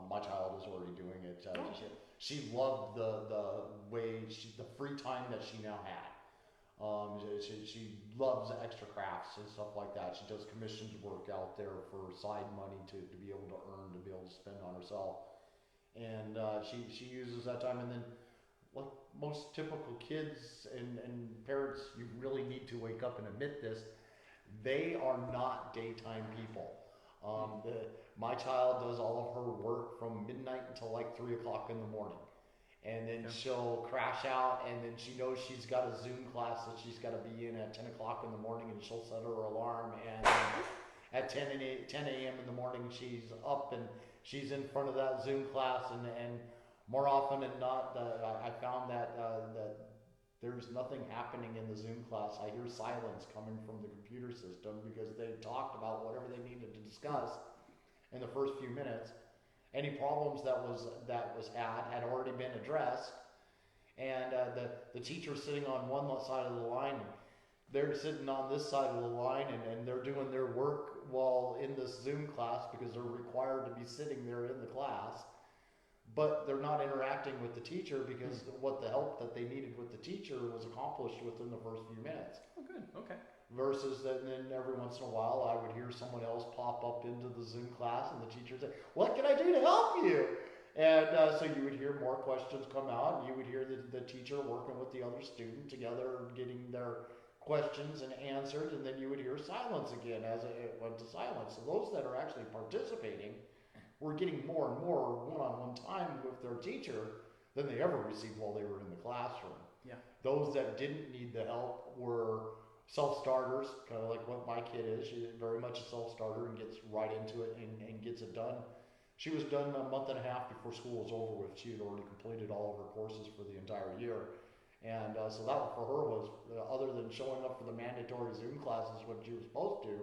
My child is already doing it. She loved the way the free time that she now had. She loves extra crafts and stuff like that. She does commissioned work out there for side money to be able to earn, to be able to spend on herself. And she uses that time, and then like most typical kids and parents, you really need to wake up and admit this, they are not daytime people. My child does all of her work from midnight until like 3 o'clock in the morning. And then she'll crash out, and then she knows she's got a Zoom class that she's got to be in at 10 o'clock in the morning, and she'll set her alarm. And at 10 a.m. in the morning, she's up and she's in front of that Zoom class. And more often than not, I found that there's nothing happening in the Zoom class. I hear silence coming from the computer system because they talked about whatever they needed to discuss in the first few minutes. Any problems that was had already been addressed, and the teacher's sitting on one side of the line, and they're sitting on this side of the line, and they're doing their work while in this Zoom class because they're required to be sitting there in the class, but they're not interacting with the teacher because what the help that they needed with the teacher was accomplished within the first few minutes. Oh, good. Okay. Versus then every once in a while I would hear someone else pop up into the Zoom class and the teacher say, "What can I do to help you?" And so you would hear more questions come out, and you would hear the teacher working with the other student together, getting their questions and answered, and then you would hear silence again as it went to silence. So those that are actually participating were getting more and more one-on-one time with their teacher than they ever received while they were in the classroom. Yeah. Those that didn't need the help were self-starters, kind of like what my kid is. She's very much a self-starter and gets right into it and gets it done. She was done a month and a half before school was over with. She had already completed all of her courses for the entire year. And so that for her was, other than showing up for the mandatory Zoom classes, what she was supposed to,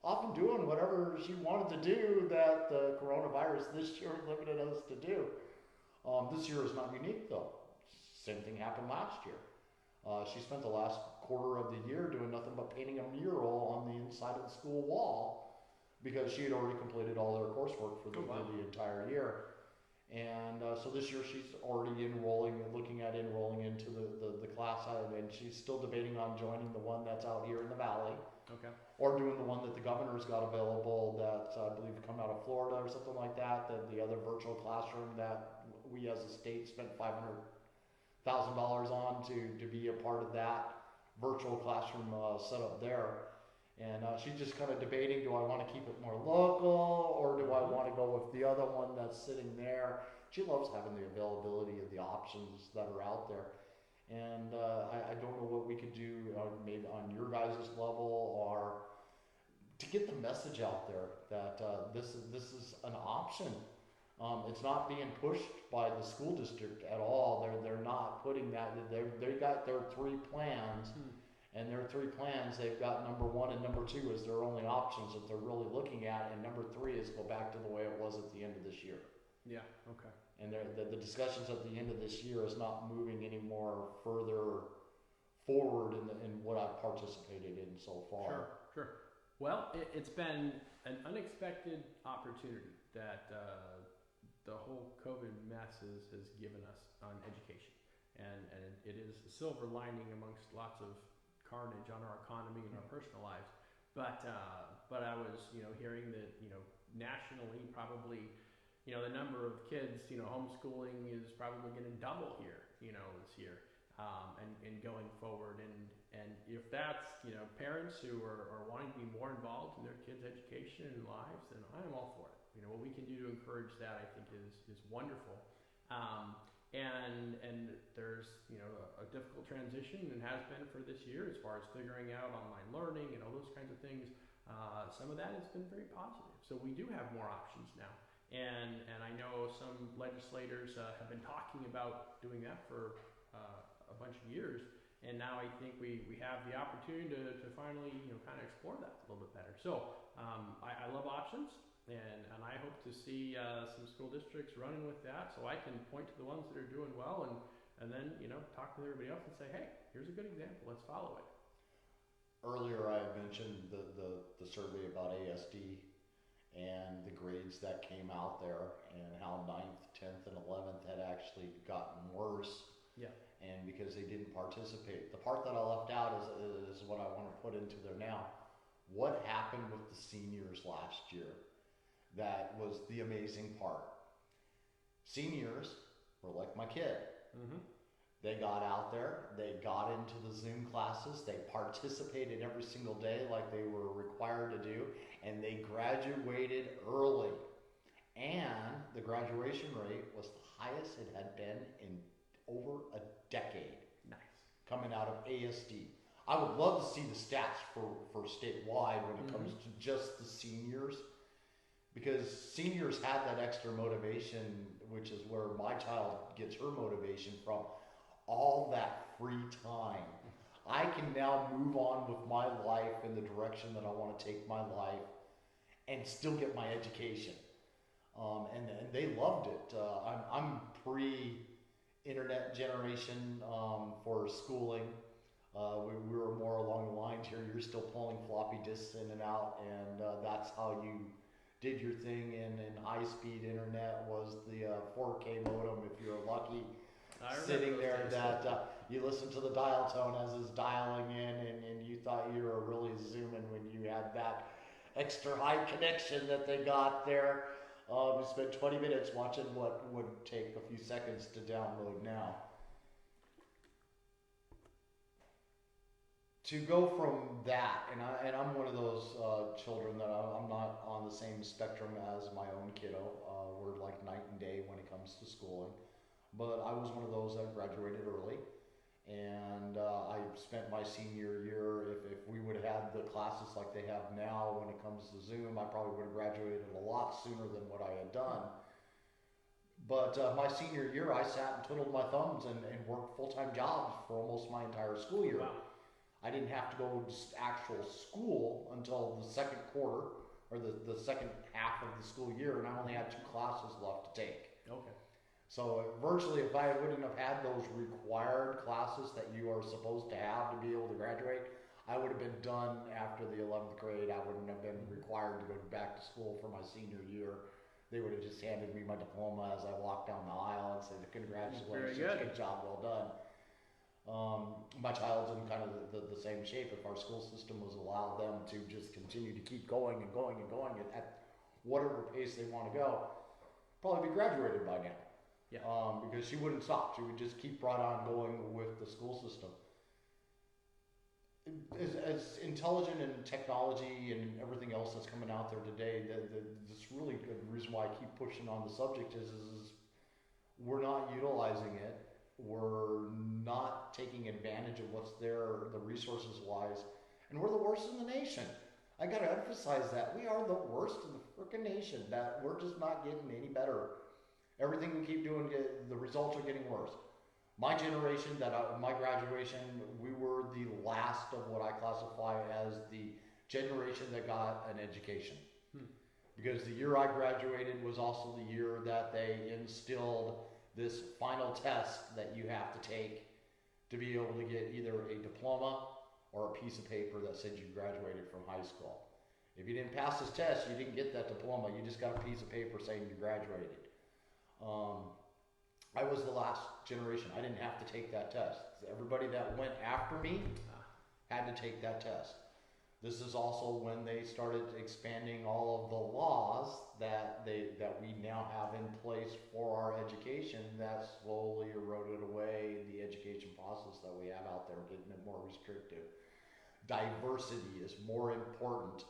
often doing whatever she wanted to do that the coronavirus this year limited us to do. This year is not unique though. Same thing happened last year. She spent the last quarter of the year doing nothing but painting a mural on the inside of the school wall because she had already completed all her coursework for the entire year. And so this year she's already looking at enrolling into the class, and she's still debating on joining the one that's out here in the valley. Okay. Or doing the one that the governor's got available that I believe come out of Florida or something like that, the other virtual classroom that we as a state spent $500,000 on to be a part of that virtual classroom setup there. And she's just kind of debating, do I want to keep it more local or do I want to go with the other one that's sitting there? She loves having the availability of the options that are out there. And I don't know what we could do maybe on your guys' level or to get the message out there that this is an option. It's not being pushed by the school district at all. They're not putting that. They got their 3 plans, and their 3 plans. They've got number 1 and number 2 as their only options that they're really looking at, and number 3 is go back to the way it was at the end of this year. Yeah. Okay. And the discussions at the end of this year is not moving any more further forward in what I've participated in so far. Sure. Well, it's been an unexpected opportunity that the whole COVID mess has given us on education, and it is a silver lining amongst lots of carnage on our economy and our personal lives. But I was hearing that nationally probably the number of kids homeschooling is probably going to double here this year and going forward, and if that's parents who are wanting to be more involved in their kids' education and lives, then I am all for it. What we can do to encourage that, I think, is wonderful. And there's a difficult transition and has been for this year as far as figuring out online learning and all those kinds of things. Some of that has been very positive. So we do have more options now. And I know some legislators have been talking about doing that for a bunch of years. And now I think we have the opportunity to finally kind of explore that a little bit better. So I love options. And I hope to see some school districts running with that, so I can point to the ones that are doing well, and then talk with everybody else and say, hey, here's a good example, let's follow it. Earlier I had mentioned the survey about ASD and the grades that came out there and how 9th, 10th, and 11th had actually gotten worse. Yeah. And because they didn't participate. The part that I left out is what I want to put into there now. What happened with the seniors last year? That was the amazing part. Seniors were like my kid. Mm-hmm. They got out there, they got into the Zoom classes, they participated every single day like they were required to do, and they graduated early. And the graduation rate was the highest it had been in over a decade. Nice. Coming out of ASD. I would love to see the stats for statewide when it comes to just the seniors. Because seniors had that extra motivation, which is where my child gets her motivation from, all that free time. I can now move on with my life in the direction that I want to take my life and still get my education. And they loved it. I'm pre-internet generation for schooling. We were more along the lines here. You're still pulling floppy disks in and out, and that's how you did your thing in high-speed internet was the 4K modem if you're lucky, sitting there that you listen to the dial tone as it's dialing in, and you thought you were really zooming when you had that extra high connection that they got there. We spent 20 minutes watching what would take a few seconds to download now. To go from that, and I'm one of those children that I'm not on the same spectrum as my own kiddo. We're like night and day when it comes to schooling. But I was one of those that graduated early. And I spent my senior year, if we would have had the classes like they have now when it comes to Zoom, I probably would have graduated a lot sooner than what I had done. But my senior year, I sat and twiddled my thumbs and worked full-time jobs for almost my entire school year. Wow. I didn't have to go to actual school until the second quarter, or the second half of the school year, and I only had 2 classes left to take. Okay. So virtually, if I wouldn't have had those required classes that you are supposed to have to be able to graduate, I would have been done after the 11th grade. I wouldn't have been required to go back to school for my senior year. They would have just handed me my diploma as I walked down the aisle and said, congratulations, good job, well done. My child's in kind of the same shape. If our school system was allowed them to just continue to keep going and going and going at whatever pace they want to go, probably be graduated by now. Yeah. Because she wouldn't stop. She would just keep right on going with the school system. As intelligent in technology and everything else that's coming out there today, this really good reason why I keep pushing on the subject is we're not utilizing it. We're not taking advantage of what's there, the resources wise, and we're the worst in the nation. I got to emphasize that we are the worst in the frickin' nation. That we're just not getting any better. Everything we keep doing, the results are getting worse. My generation, my graduation, we were the last of what I classify as the generation that got an education. Because the year I graduated was also the year that they instilled this final test that you have to take to be able to get either a diploma or a piece of paper that said you graduated from high school. If you didn't pass this test, you didn't get that diploma. You just got a piece of paper saying you graduated. I was the last generation. I didn't have to take that test. Everybody that went after me had to take that test. This is also when they started expanding all of the laws that we now have in place for our education that slowly eroded away the education process that we have out there, getting it more restrictive. Diversity is more important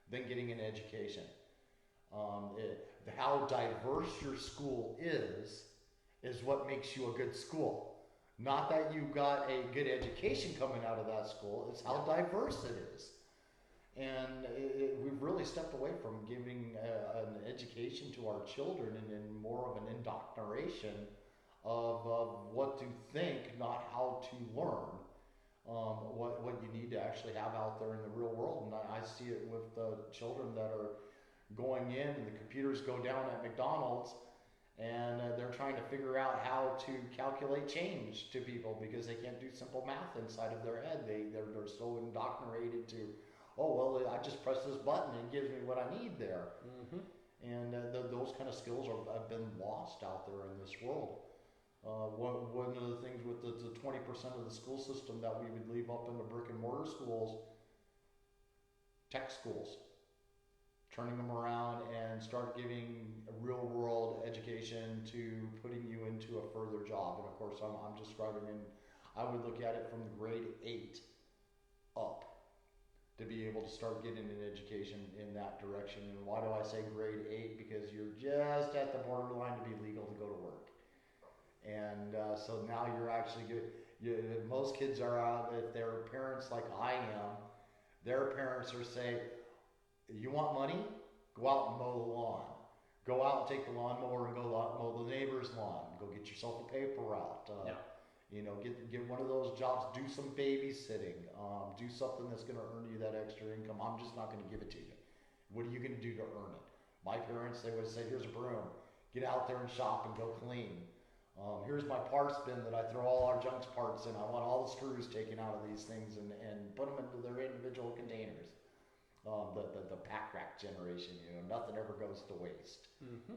than getting an education. How diverse your school is what makes you a good school. Not that you got a good education coming out of that school, it's how diverse it is. And we've really stepped away from giving an education to our children and more of an indoctrination of what to think, not how to learn. What you need to actually have out there in the real world. And I see it with the children that are going in and the computers go down at McDonald's and they're trying to figure out how to calculate change to people because they can't do simple math inside of their head. They're so indoctrinated to, oh, well, I just press this button and it gives me what I need there. Mm-hmm. And those kind of skills have been lost out there in this world. One of the things with the 20% of the school system that we would leave up in the brick and mortar schools, tech schools, turning them around and start giving a real world education to putting you into a further job. And of course, I'm describing, and I would look at it from the grade 8 up to be able to start getting an education in that direction. And why do I say grade 8? Because you're just at the borderline to be legal to go to work. And so now you're actually good. Most kids are out, if they're parents like I am, their parents are saying, you want money? Go out and mow the lawn. Go out and take the lawnmower and go mow the neighbor's lawn. Go get yourself a paper route. You know, get one of those jobs. Do some babysitting. Do something that's going to earn you that extra income. I'm just not going to give it to you. What are you going to do to earn it? My parents, they would say, here's a broom. Get out there and shop and go clean. Here's my parts bin that I throw all our junk parts in. I want all the screws taken out of these things and put them into their individual containers. The pack rack generation, you know, nothing ever goes to waste. Mm-hmm.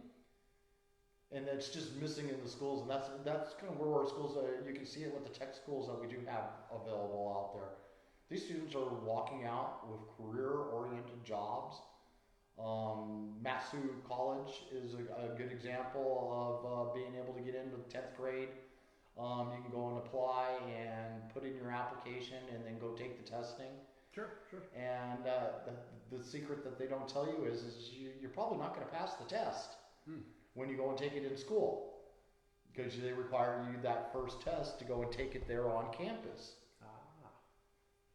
And it's just missing in the schools, and that's kind of where our schools are. You can see it with the tech schools that we do have available out there. These students are walking out with career-oriented jobs. Matsu College is a good example of being able to get into the 10th grade. You can go and apply and put in your application and then go take the testing. Sure. And the secret that they don't tell you is you're probably not going to pass the test when you go and take it in school. because they require you that first test to go and take it there on campus.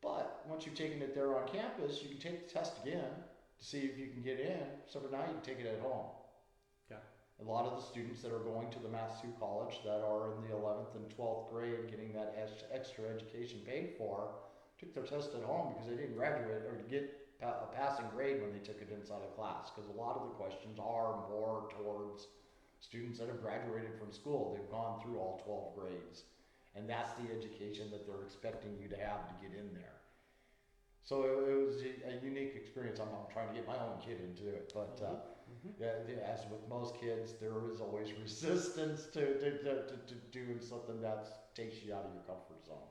But once you've taken it there on campus, you can take the test again to see if you can get in. So for now, you can take it at home. Okay. A lot of the students that are going to the Massachusetts College that are in the 11th and 12th grade getting that extra education paid for took their test at home because they didn't graduate or get a passing grade when they took it inside of class, because a lot of the questions are more towards students that have graduated from school. They've gone through all 12 grades, and that's the education that they're expecting you to have to get in there. So it was a unique experience. I'm trying to get my own kid into it, but as with most kids, there is always resistance to doing something that takes you out of your comfort zone.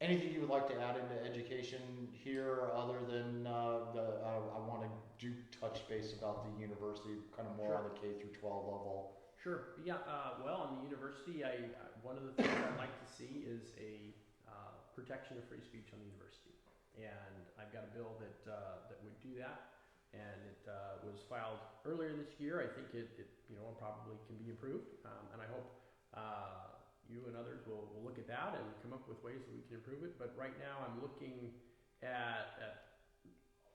Anything you would like to add into education here, other than I want to touch base about the university, kind of more on the K through 12 level. Sure. Yeah. Well, on the university, one of the things I'd like to see is a protection of free speech on the university, and I've got a bill that would do that, and it was filed earlier this year. I think it probably can be improved, and I hope you and others will look at that and come up with ways that we can improve it. But right now, I'm looking at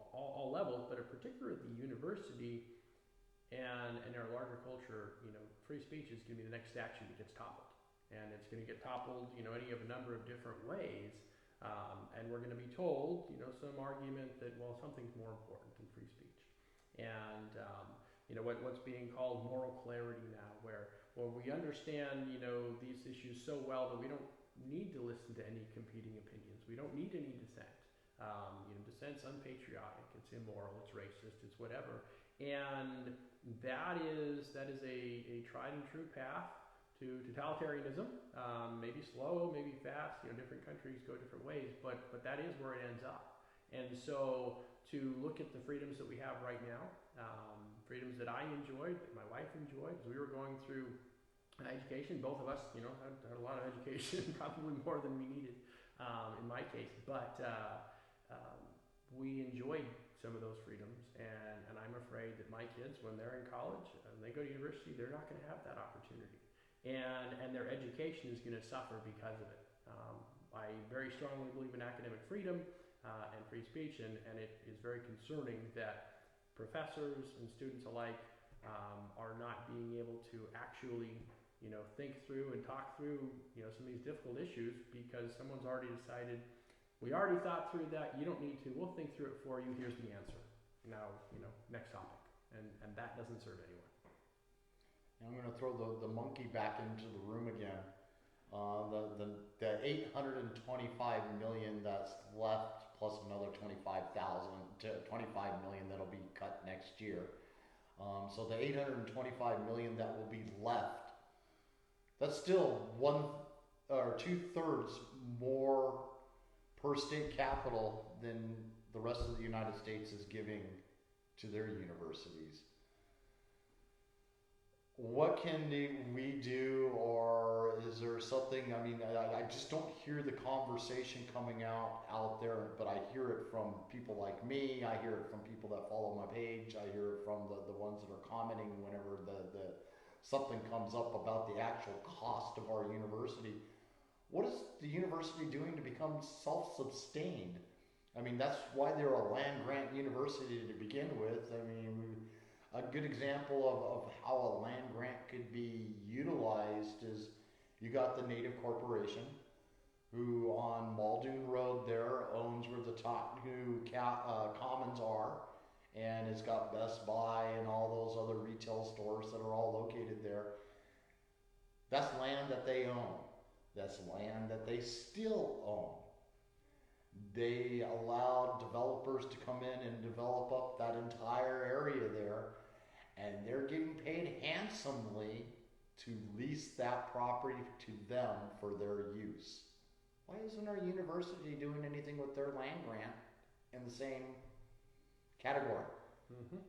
all levels, but in particular at the university and in our larger culture. Free speech is going to be the next statue that gets toppled. And it's going to get toppled, any of a number of different ways. And we're going to be told, some argument that, well, something's more important than free speech. And, what's being called moral clarity now, where we understand, these issues so well that we don't need to listen to any competing opinions. We don't need any dissent. Dissent's unpatriotic, it's immoral, it's racist, it's whatever. And that is a tried and true path to totalitarianism, maybe slow, maybe fast. Different countries go different ways, but that is where it ends up. And so to look at the freedoms that we have right now, freedoms that I enjoyed, that my wife enjoyed, as we were going through an education. Both of us, had a lot of education, probably more than we needed in my case, but we enjoyed some of those freedoms, and I'm afraid that my kids, when they're in college and they go to university, they're not going to have that opportunity. And their education is going to suffer because of it. I very strongly believe in academic freedom and free speech, and it is very concerning that professors and students alike are not being able to actually, think through and talk through, some of these difficult issues because someone's already decided, we already thought through that, you don't need to, we'll think through it for you, here's the answer. Now, next topic. And that doesn't serve anyone. I'm going to throw the monkey back into the room again. The 825 million that's left, plus another 25 million that'll be cut next year. So the 825 million that will be left, that's still 2/3 more per state capital than the rest of the United States is giving to their universities. What can we do, or is there something? I just don't hear the conversation coming out there, but I hear it from people like me. I hear it from people that follow my page. I hear it from the ones that are commenting whenever the something comes up about the actual cost of our university. What is the university doing to become self-sustained? That's why they're a land-grant university to begin with. A good example of how a land grant could be utilized is you got the Native Corporation, who on Muldoon Road there owns where the top new commons are, and it's got Best Buy and all those other retail stores that are all located there. That's land that they own. That's land that they still own. They allowed developers to come in and develop up that entire area there, and they're getting paid handsomely to lease that property to them for their use. Why isn't our university doing anything with their land grant in the same category? Mm-hmm.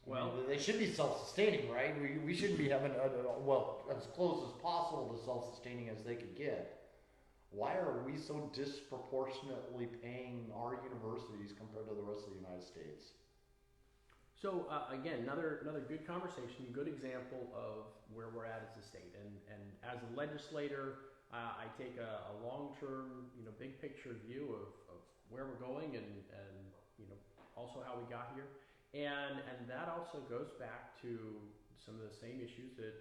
Well, they should be self-sustaining, right? We shouldn't be having as close as possible to self-sustaining as they could get. Why are we so disproportionately paying our universities compared to the rest of the United States? So again, another good conversation, good example of where we're at as a state. And as a legislator, I take a long-term, big picture view of where we're going and also how we got here. And that also goes back to some of the same issues that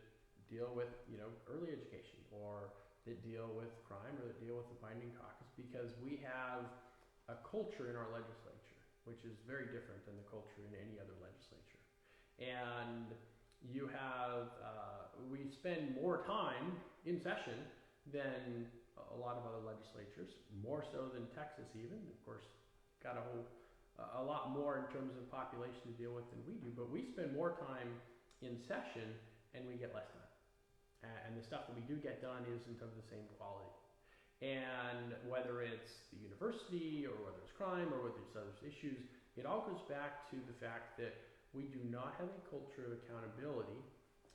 deal with, early education, or that deal with crime, or that deal with the binding caucus, because we have a culture in our legislature which is very different than the culture in any other legislature. And you have, we spend more time in session than a lot of other legislatures, more so than Texas even. Of course, got a lot more in terms of population to deal with than we do, but we spend more time in session and we get less done. And the stuff that we do get done isn't of the same quality. And whether it's the university, or whether it's crime, or whether it's other issues, it all goes back to the fact that we do not have a culture of accountability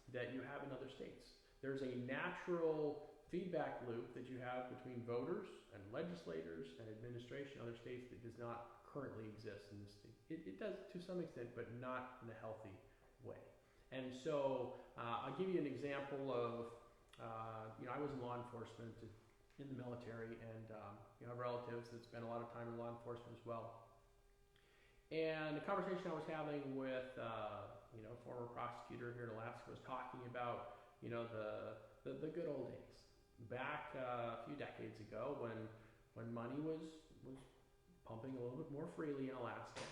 that you have in other states. There's a natural feedback loop that you have between voters and legislators and administration in other states that does not currently exist in this state. It does to some extent, but not in a healthy way. And so I'll give you an example of, I was in law enforcement in the military, and I have relatives that spend a lot of time in law enforcement as well. And the conversation I was having with a former prosecutor here in Alaska was talking about the good old days back a few decades ago when money was pumping a little bit more freely in Alaska,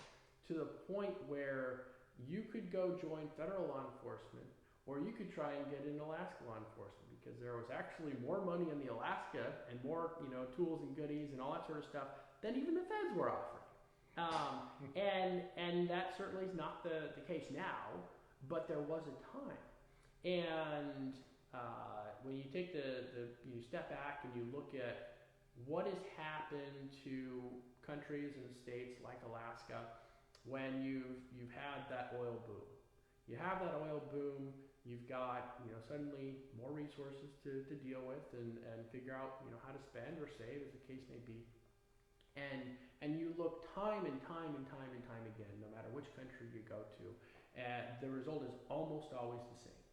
to the point where you could go join federal law enforcement, or you could try and get in Alaska law enforcement, because there was actually more money in the Alaska and more tools and goodies and all that sort of stuff than even the feds were offering. And that certainly is not the case now, but there was a time. And when you take you step back and you look at what has happened to countries and states like Alaska when you've had that oil boom. You have that oil boom, you've got suddenly more resources to deal with and figure out how to spend or save, as the case may be. And you look time and time again, no matter which country you go to, the result is almost always the same.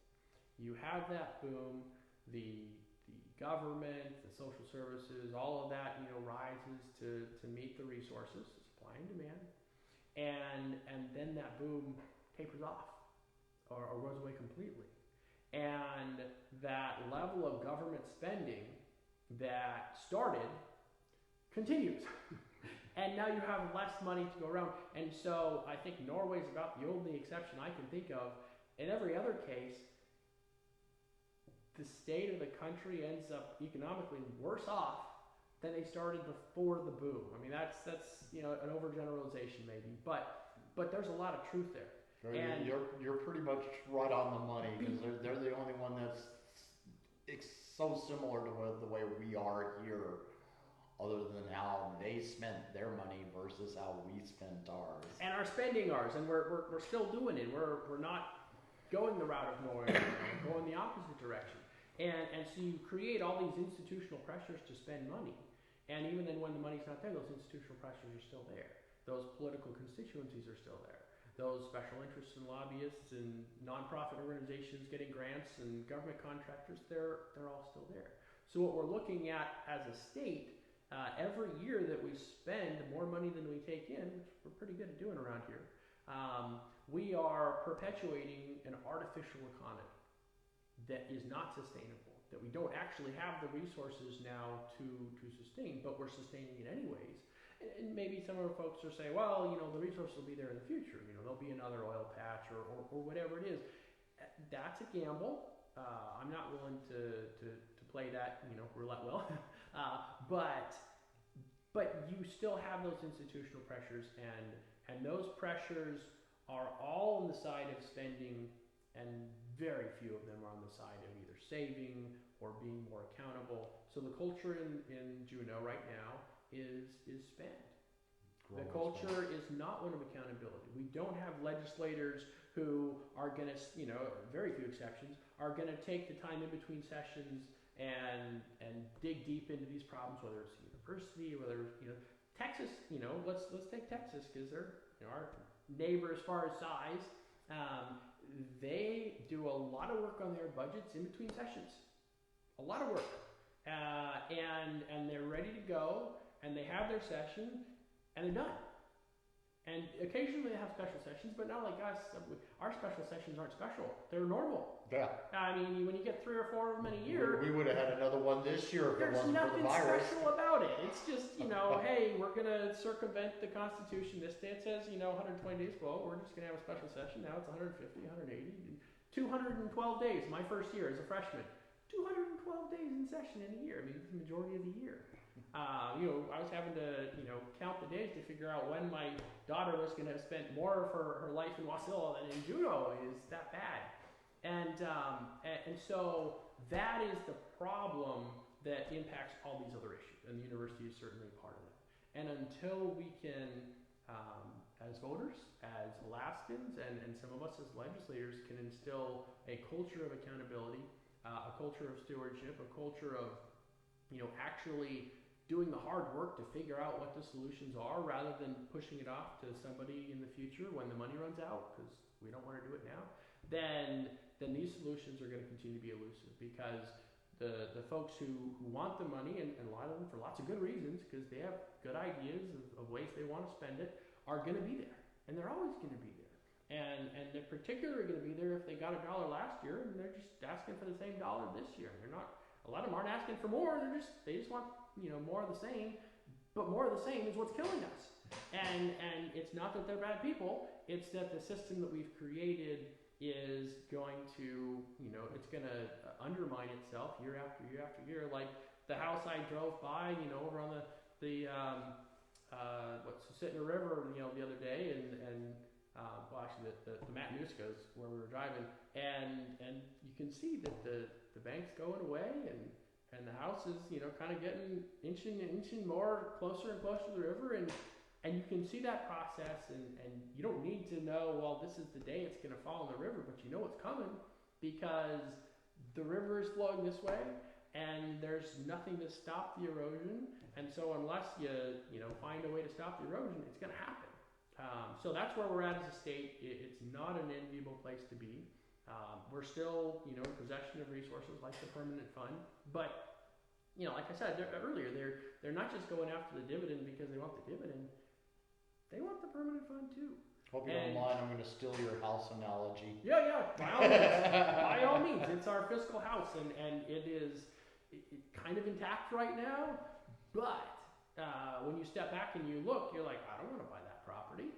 You have that boom, the government, the social services, all of that rises to meet the resources, supply and demand, and then that boom tapers off or goes away completely. And that level of government spending that started continues. And now you have less money to go around. And so I think Norway's about the only exception I can think of. In every other case, the state of the country ends up economically worse off than they started before the boom. I mean, that's an overgeneralization maybe, but there's a lot of truth there. And you're pretty much right on the money, because they're the only one that's so similar to the way we are here, other than how they spent their money versus how we spent ours. And are spending ours, and we're still doing it. We're not going the route of Norway, we're going the opposite direction. And so you create all these institutional pressures to spend money, and even then when the money's not there, those institutional pressures are still there. Those political constituencies are still there. Those special interests and lobbyists and nonprofit organizations getting grants and government contractors, they're all still there. So what we're looking at as a state, every year that we spend more money than we take in, which we're pretty good at doing around here, we are perpetuating an artificial economy that is not sustainable, that we don't actually have the resources now to sustain, but we're sustaining it anyways. And maybe some of our folks are saying, well, the resources will be there in the future. There'll be another oil patch or whatever it is. That's a gamble. I'm not willing to play that, roulette wheel. But you still have those institutional pressures, and those pressures are all on the side of spending, and very few of them are on the side of either saving or being more accountable. So the culture in Juneau right now is spend. The culture is not one of accountability. We don't have legislators who are going to, very few exceptions, are going to take the time in between sessions and dig deep into these problems, whether it's university, whether Texas. Let's take Texas, because they're our neighbor as far as size, they do a lot of work on their budgets in between sessions. A lot of work. And they're ready to go, and they have their session, and they're done. And occasionally they have special sessions, but not like us. Our special sessions aren't special. They're normal. Yeah. I mean, when you get 3 or 4 of them in a year, We would have had another one this year if it there's wasn't for the nothing virus. special about it. It's just, hey, we're going to circumvent the Constitution. This day it says, 120 days. Well, we're just going to have a special session. Now it's 150, 180, 212 days. My first year as a freshman. 212 days in session in a year. I mean, it's the majority of the year. I was having to, count the days to figure out when my daughter was going to have spent more of her life in Wasilla than in Juneau. Is that bad? And so that is the problem that impacts all these other issues, and the university is certainly part of it. And until we can, as voters, as Alaskans, and some of us as legislators can instill a culture of accountability, a culture of stewardship, a culture of, actually doing the hard work to figure out what the solutions are rather than pushing it off to somebody in the future when the money runs out, because we don't want to do it now, then these solutions are going to continue to be elusive, because the folks who want the money, and a lot of them for lots of good reasons, because they have good ideas of ways they want to spend it, are going to be there, and they're always going to be there. And they're particularly going to be there if they got $1 last year and they're just asking for the same $1 this year. They're not. A lot of them aren't asking for more. They just want more of the same. But more of the same is what's killing us. And it's not that they're bad people. It's that the system that we've created is going to it's going to undermine itself year after year after year. Like the house I drove by, over on the Sitting River, the other day, and well, actually, the Matanuska's where we were driving, and you can see that the bank's going away, and the house is kind of getting inching more closer and closer to the river, and you can see that process, and you don't need to know, well, this is the day it's going to fall in the river, but you know it's coming because the river is flowing this way, and there's nothing to stop the erosion, and so unless you find a way to stop the erosion, it's going to happen. So that's where we're at as a state. It's not an enviable place to be. We're still, in possession of resources like the permanent fund, but like I said earlier, they're not just going after the dividend because they want the dividend. They want the permanent fund too. Hope you don't mind. I'm going to steal your house analogy. Yeah. By all means, it's our fiscal house, and it is kind of intact right now. But when you step back and you look, you're like, I don't want to buy that property.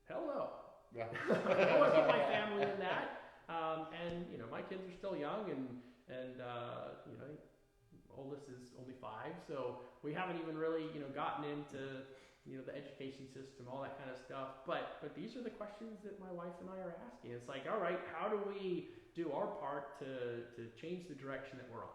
Hell no. Yeah. I want to keep my family in that. And my kids are still young, and oldest is only 5, so we haven't even really gotten into the education system, all that kind of stuff. But these are the questions that my wife and I are asking. It's like, all right, how do we do our part to change the direction that we're on?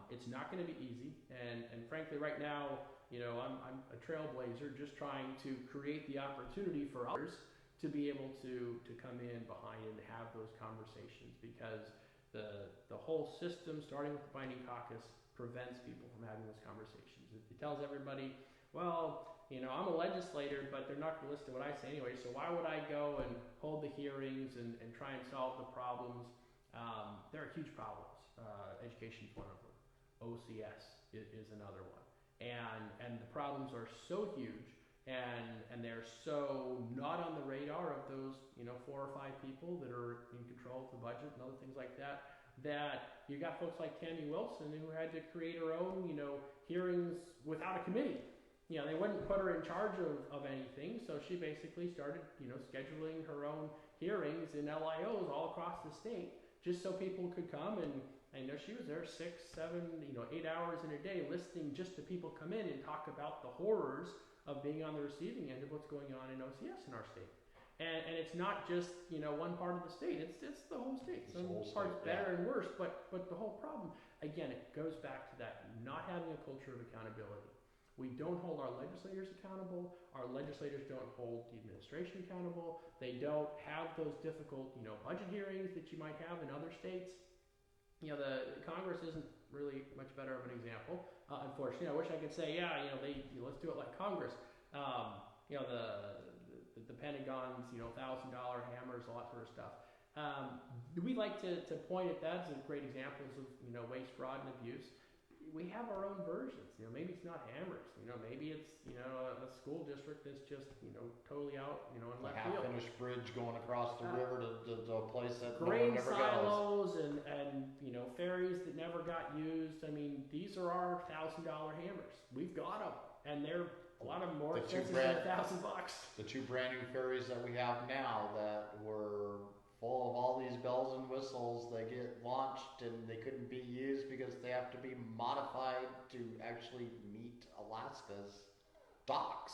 It's not going to be easy, and frankly, right now, I'm a trailblazer, just trying to create the opportunity for others to be able to come in behind and have those conversations, because the whole system, starting with the binding caucus, prevents people from having those conversations. It tells everybody, well, I'm a legislator, but they're not going to listen to what I say anyway, so why would I go and hold the hearings and try and solve the problems? There are huge problems. Education is one of them. OCS is another one. And the problems are so huge, and they're so not on the radar of those 4 or 5 people that are in control of the budget and other things like that, that you got folks like Tammy Wilson who had to create her own hearings without a committee. They wouldn't put her in charge of anything, so she basically started scheduling her own hearings in LIOs all across the state, just so people could come, and she was there 6, 7, 8 hours in a day listening just to people come in and talk about the horrors of being on the receiving end of what's going on in OCS in our state. And it's not just one part of the state; it's the whole state. Some parts better and worse, but the whole problem, again, it goes back to that not having a culture of accountability. We don't hold our legislators accountable. Our legislators don't hold the administration accountable. They don't have those difficult budget hearings that you might have in other states. The Congress isn't really much better of an example. Unfortunately, I wish I could say, let's do it like Congress. The the Pentagon's, $1,000 hammers, all that sort of stuff. We like to point at that as great examples of, waste, fraud, and abuse. We have our own versions. Maybe it's not hammers. Maybe it's a school district that's just totally out in left field. Half-finished bridge going across the river to a place that grain no one ever silos goes. and ferries that never got used. I mean, these are our $1,000 hammers. We've got them, and they're a lot of them more expensive than $1,000. The two brand new ferries that we have now that were full of all these bells and whistles, they get launched and they couldn't be used because they have to be modified to actually meet Alaska's docks,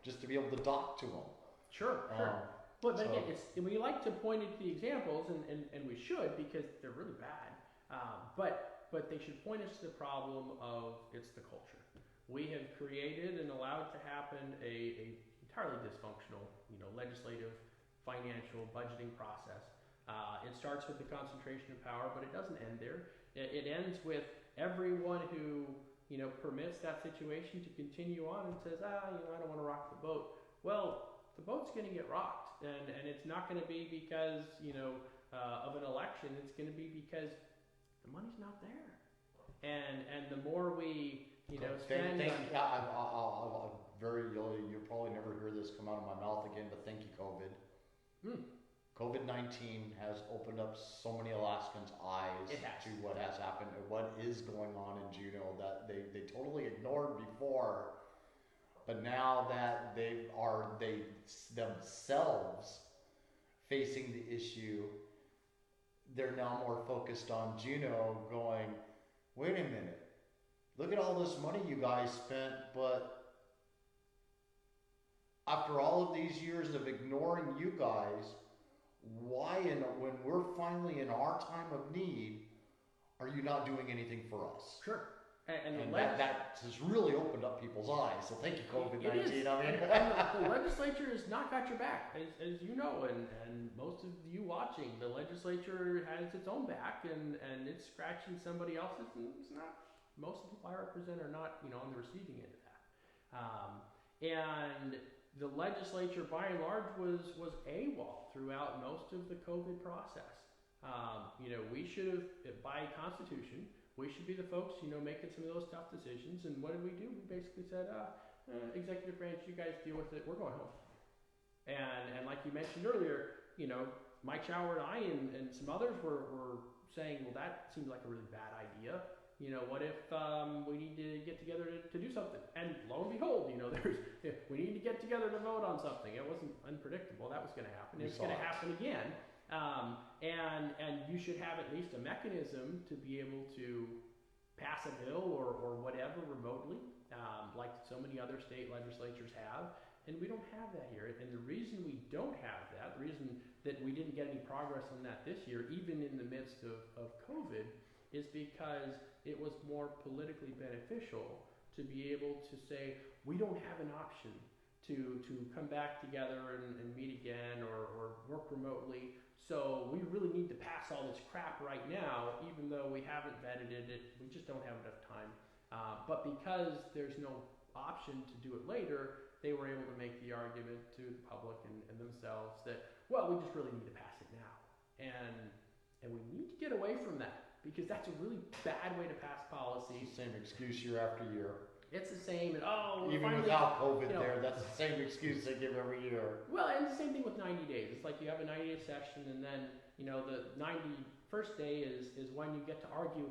just to be able to dock to them. Sure. But again, we like to point at the examples, and we should, because they're really bad. But they should point us to the problem of it's the culture. We have created and allowed to happen a entirely dysfunctional, legislative, financial, budgeting process. It starts with the concentration of power, but it doesn't end there. It ends with everyone who permits that situation to continue on and says, I don't want to rock the boat. Well, the boat's going to get rocked, and it's not going to be because of an election. It's going to be because the money's not there, and the more we spend. You'll probably never hear this come out of my mouth again, but thank you, COVID. COVID-19 has opened up so many Alaskans' eyes to what has happened and what is going on in Juneau that they totally ignored before, but now that they themselves facing the issue, they're now more focused on Juneau going, wait a minute, look at all this money you guys spent, but after all of these years of ignoring you guys, why, when we're finally in our time of need, are you not doing anything for us? Sure. And that has really opened up people's eyes. So thank you, COVID-19. And the legislature has not got your back, as you know, and most of you watching, the legislature has its own back, and it's scratching somebody else's, and it's not. Most of the people I represent are not, on the receiving end of that. And the legislature, by and large, was AWOL throughout most of the COVID process. We should have, by Constitution, we should be the folks, making some of those tough decisions. And what did we do? We basically said, executive branch, you guys deal with it. We're going home. And like you mentioned earlier, Mike Shower and I and some others were saying, well, that seems like a really bad idea. What if we need to get together to do something? And lo and behold, we need to get together to vote on something. It wasn't unpredictable. That was going to happen. It's going to happen again. And you should have at least a mechanism to be able to pass a bill or whatever remotely, like so many other state legislatures have. And we don't have that here. And the reason we don't have that, the reason that we didn't get any progress on that this year, even in the midst of COVID, is because it was more politically beneficial to be able to say, we don't have an option to come back together and meet again or work remotely. So we really need to pass all this crap right now, even though we haven't vetted it. We just don't have enough time. But because there's no option to do it later, they were able to make the argument to the public and themselves that, well, we just really need to pass it now. And we need to get away from that, because that's a really bad way to pass policy. It's the same excuse year after year. It's the same, and even without COVID that's the same excuse they give every year. Well, and it's the same thing with 90 days. It's like you have a 90-day session, and then the 91st day is when you get to argue,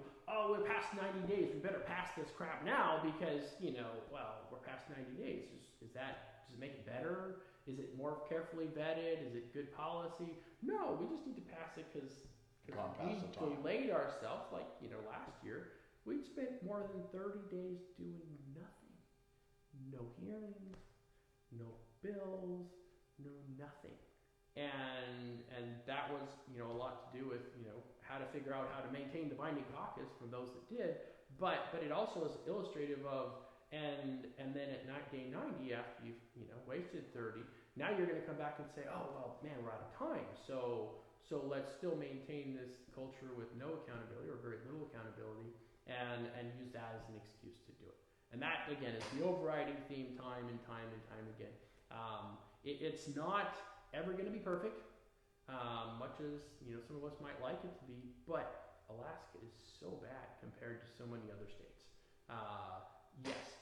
we're past 90 days, we better pass this crap now because we're past 90 days. Does it make it better? Is it more carefully vetted? Is it good policy? No, we just need to pass it because we delayed ourselves, like last year. We'd spent more than 30 days doing nothing. No hearings, no bills, no nothing. And that was, a lot to do with, how to figure out how to maintain the binding caucus for those that did. But it also is illustrative of, and then at day 90, after you've, wasted 30, now you're going to come back and say, oh, well, man, we're out of time. So let's still maintain this culture with no accountability or very little accountability and use that as an excuse to do it. And that, again, is the overriding theme time and time and time again. It's not ever going to be perfect, much as some of us might like it to be. But Alaska is so bad compared to so many other states. Yes,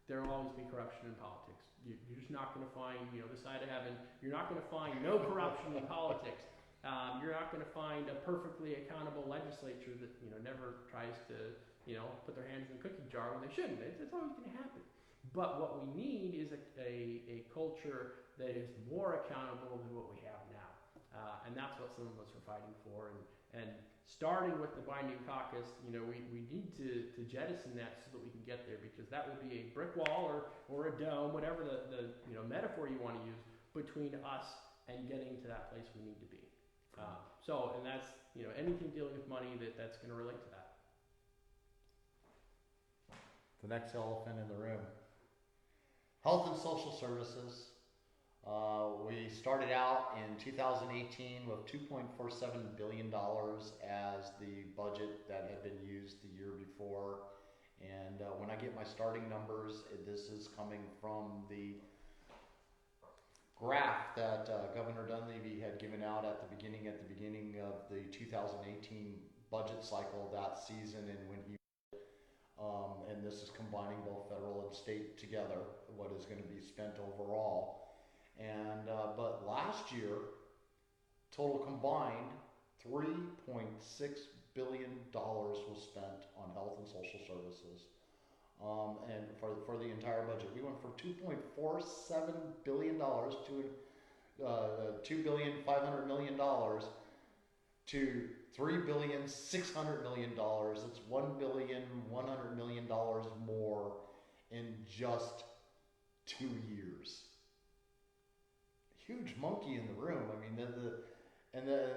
there will always be corruption in politics. You're just not going to find this side of heaven. You're not going to find no corruption in politics. You're not going to find a perfectly accountable legislature that never tries to put their hands in the cookie jar when they shouldn't. It's always going to happen. But what we need is a culture that is more accountable than what we have now. And that's what some of us are fighting for. And starting with the binding caucus, we need to jettison that so that we can get there, because that will be a brick wall or a dome, whatever the metaphor you want to use, between us and getting to that place we need to be. And that's anything dealing with money that's going to relate to that. The next elephant in the room. Health and social services. We started out in 2018 with $2.47 billion as the budget that had been used the year before. And when I get my starting numbers, this is coming from the graph that Governor Dunleavy had given out at the beginning of the 2018 budget cycle that season, and when he and this is combining both federal and state together, what is going to be spent overall. And but last year, total combined, $3.6 billion was spent on health and social services. And for the entire budget, we went from $2.47 billion to $2.5 billion to $3.6 billion. It's $1.1 billion more in just 2 years. Huge monkey in the room. I mean,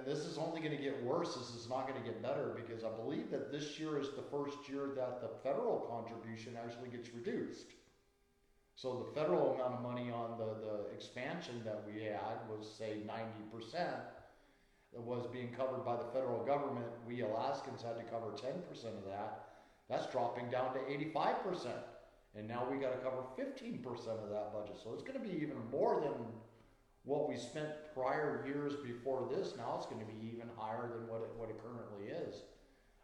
this is only going to get worse. This is not going to get better, because I believe that this year is the first year that the federal contribution actually gets reduced. So the federal amount of money on the expansion that we had was, say, 90%. That was being covered by the federal government. We Alaskans had to cover 10% of that. That's dropping down to 85%. And now we got to cover 15% of that budget. So it's going to be even more than what we spent prior years before this. Now it's going to be even higher than what it currently is.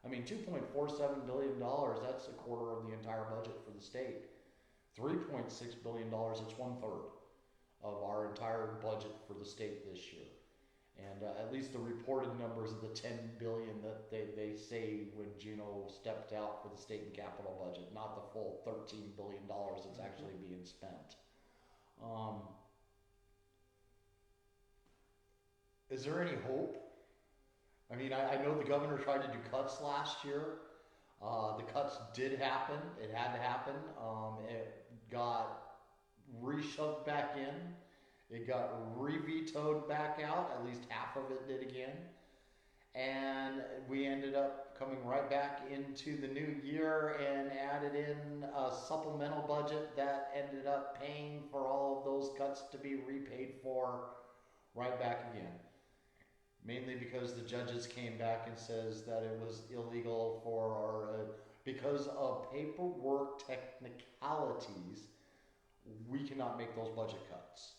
I mean, $2.47 billion, that's a quarter of the entire budget for the state. $3.6 billion, it's 1/3 of our entire budget for the state this year. And at least the reported numbers of the $10 billion that they say when Juneau stepped out for the state and capital budget, not the full $13 billion that's actually being spent. Is there any hope? I mean, I know the governor tried to do cuts last year. The cuts did happen. It had to happen. It got reshoved back in. It got re-vetoed back out. At least half of it did again. And we ended up coming right back into the new year and added in a supplemental budget that ended up paying for all of those cuts to be repaid for right back again. Mainly because the judges came back and says that it was illegal because of paperwork technicalities, we cannot make those budget cuts.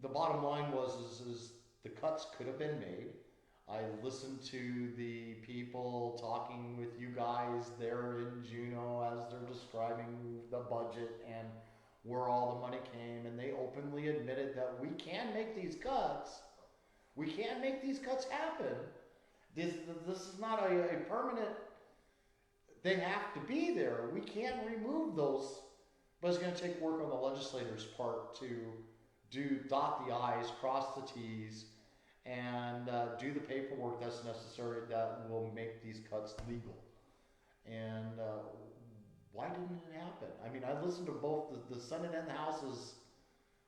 The bottom line is the cuts could have been made. I listened to the people talking with you guys there in Juneau as they're describing the budget and where all the money came, and they openly admitted that we can make these cuts. We can't make these cuts happen. This is not a permanent, they have to be there. We can't remove those, but it's going to take work on the legislators' part to dot the I's, cross the T's, and do the paperwork that's necessary that will make these cuts legal. And why didn't it happen? I mean, I listened to both the Senate and the House's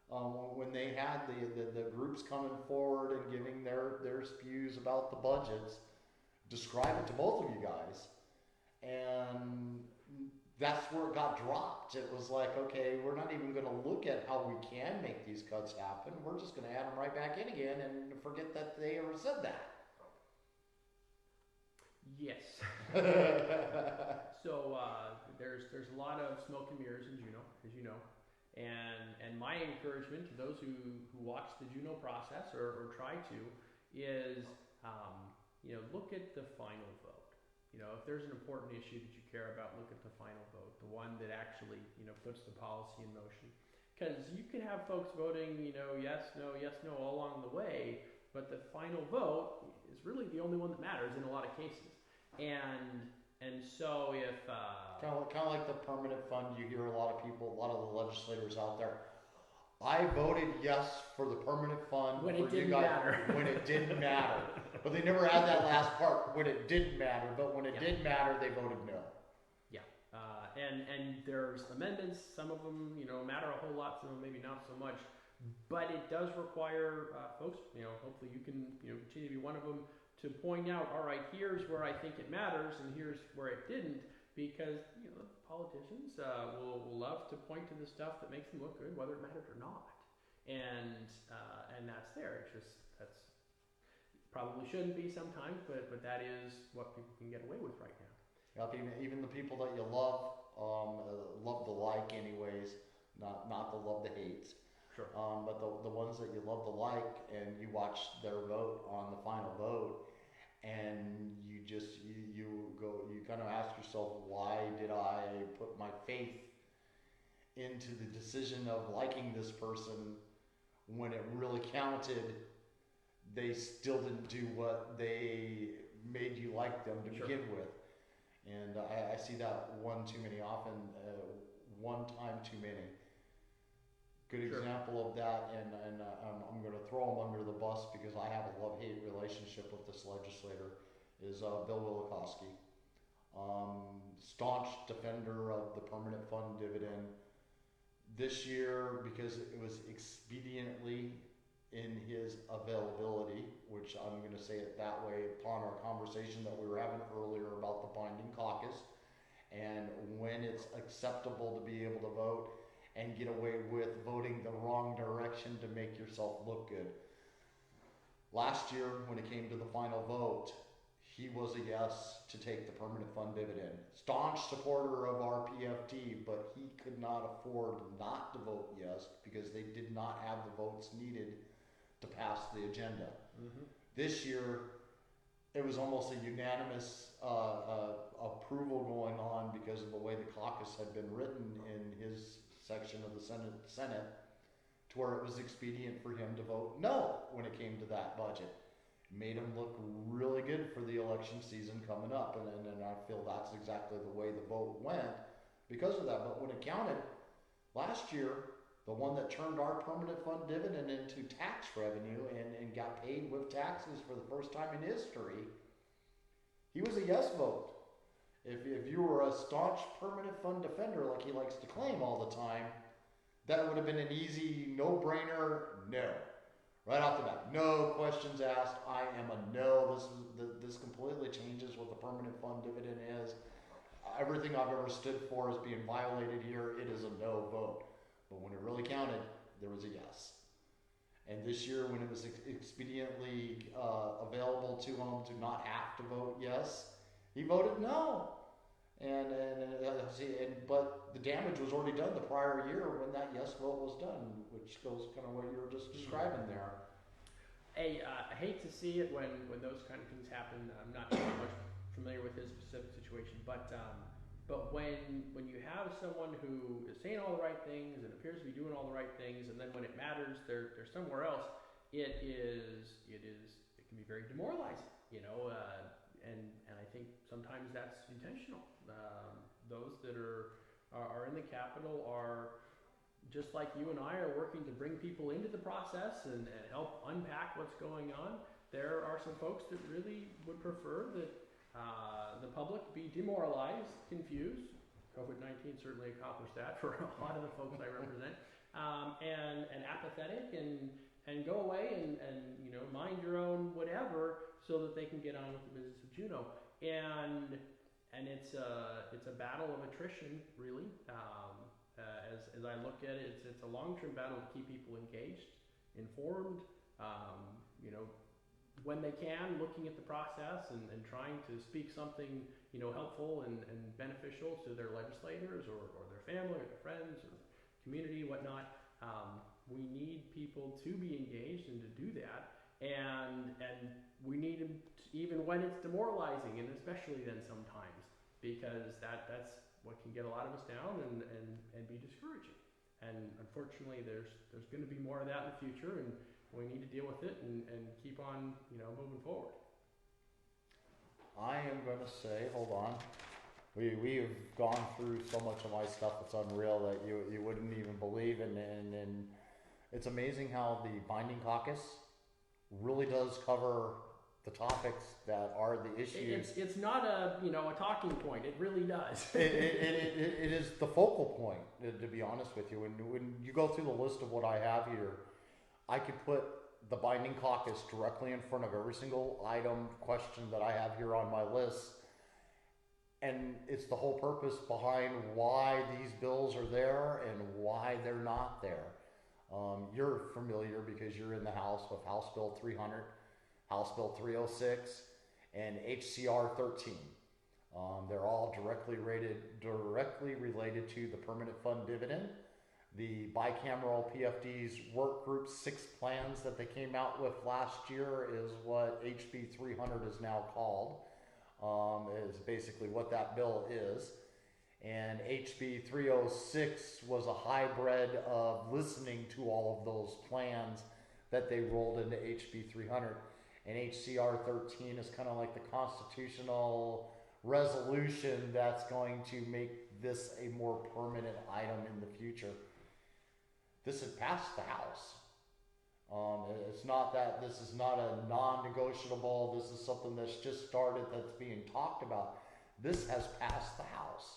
when they had the groups coming forward and giving their views about the budgets, describe it to both of you guys, and that's where it got dropped. It was like, okay, we're not even going to look at how we can make these cuts happen. We're just going to add them right back in again and forget that they ever said that. Yes. So there's a lot of smoke and mirrors in Juneau, as you know. And my encouragement to those who watch the Juneau process or try to is, look at the final vote. If there's an important issue that you care about, look at the final vote, the one that actually, puts the policy in motion. Because you can have folks voting, yes, no, all along the way, but the final vote is really the only one that matters in a lot of cases. And so if kind of like the permanent fund, you hear a lot of the legislators out there. I voted yes for the permanent fund when for it didn't you guys matter. when it didn't matter. But they never add that last part, when it didn't matter. But when it did matter, they voted no. Yeah, and there's amendments. Some of them, matter a whole lot. Some of them maybe not so much. But it does require folks. Hopefully you can continue to be one of them to point out. All right, here's where I think it matters, and here's where it didn't. Because politicians will love to point to the stuff that makes them look good, whether it mattered or not, and that's there. It's just that's probably shouldn't be sometimes, but that is what people can get away with right now. Even the people that you love the like anyways, not the love the hates. Sure. But the ones that you love the like, and you watch their vote on the final vote. And you kind of ask yourself, why did I put my faith into the decision of liking this person when it really counted? They still didn't do what they made you like them to begin with. And I see that one too many often, one time too many. Good example of that, and I'm going to throw him under the bus because I have a love-hate relationship with this legislator, is Bill Willikowski. Staunch defender of the permanent fund dividend. This year, because it was expediently in his availability, which I'm going to say it that way upon our conversation that we were having earlier about the binding caucus, and when it's acceptable to be able to vote and get away with voting the wrong direction to make yourself look good. Last year, when it came to the final vote, he was a yes to take the permanent fund dividend. Staunch supporter of our PFD, but he could not afford not to vote yes because they did not have the votes needed to pass the agenda. Mm-hmm. This year, it was almost a unanimous approval going on because of the way the caucus had been written in his section of the Senate, to where it was expedient for him to vote no when it came to that budget. Made him look really good for the election season coming up, and I feel that's exactly the way the vote went because of that. But when it counted last year, the one that turned our permanent fund dividend into tax revenue and got paid with taxes for the first time in history, he was a yes vote. If you were a staunch permanent fund defender, like he likes to claim all the time, that would have been an easy no-brainer no. Right off the bat, no questions asked. I am a no. This completely changes what the permanent fund dividend is. Everything I've ever stood for is being violated here. It is a no vote. But when it really counted, there was a yes. And this year, when it was expediently available to him to not have to vote yes, he voted no. But the damage was already done the prior year when that yes vote was done, which goes kind of what you were just describing there. Hey, I hate to see it when those kind of things happen. I'm not too much familiar with his specific situation, but when you have someone who is saying all the right things and appears to be doing all the right things, and then when it matters, they're somewhere else. It can be very demoralizing, and I think sometimes that's intentional. Those that are in the Capitol are just like you and I are working to bring people into the process and help unpack what's going on. There are some folks that really would prefer that the public be demoralized, confused. COVID-19 certainly accomplished that for a lot of the folks I represent, and apathetic and go away and mind your own whatever so that they can get on with the business of Juneau. And it's a battle of attrition, really. As I look at it, it's a long-term battle to keep people engaged, informed, when they can, looking at the process and trying to speak something, helpful and beneficial to their legislators or their family or their friends or community, whatnot. We need people to be engaged and to do that, and we need them even when it's demoralizing, and especially then sometimes, because that's what can get a lot of us down and be discouraging. And unfortunately, there's going to be more of that in the future, and we need to deal with it and keep on moving forward. I am going to say, hold on. We have gone through so much of my stuff that's unreal that you wouldn't even believe, and it's amazing how the binding caucus really does cover the topics that are the issues. It's not a talking point. It really does. it is the focal point, to be honest with you. When you go through the list of what I have here, I could put the binding caucus directly in front of every single item question that I have here on my list. And it's the whole purpose behind why these bills are there and why they're not there. You're familiar because you're in the House with House Bill 300, House Bill 306, and HCR 13. They're all directly related to the permanent fund dividend. The bicameral PFD's work group 6 plans that they came out with last year is what HB 300 is now called. Is basically what that bill is. And HB 306 was a hybrid of listening to all of those plans that they rolled into HB 300. And HCR 13 is kind of like the constitutional resolution that's going to make this a more permanent item in the future. This had passed the House. It's not that this is not a non-negotiable, this is something that's just started, that's being talked about. This has passed the House.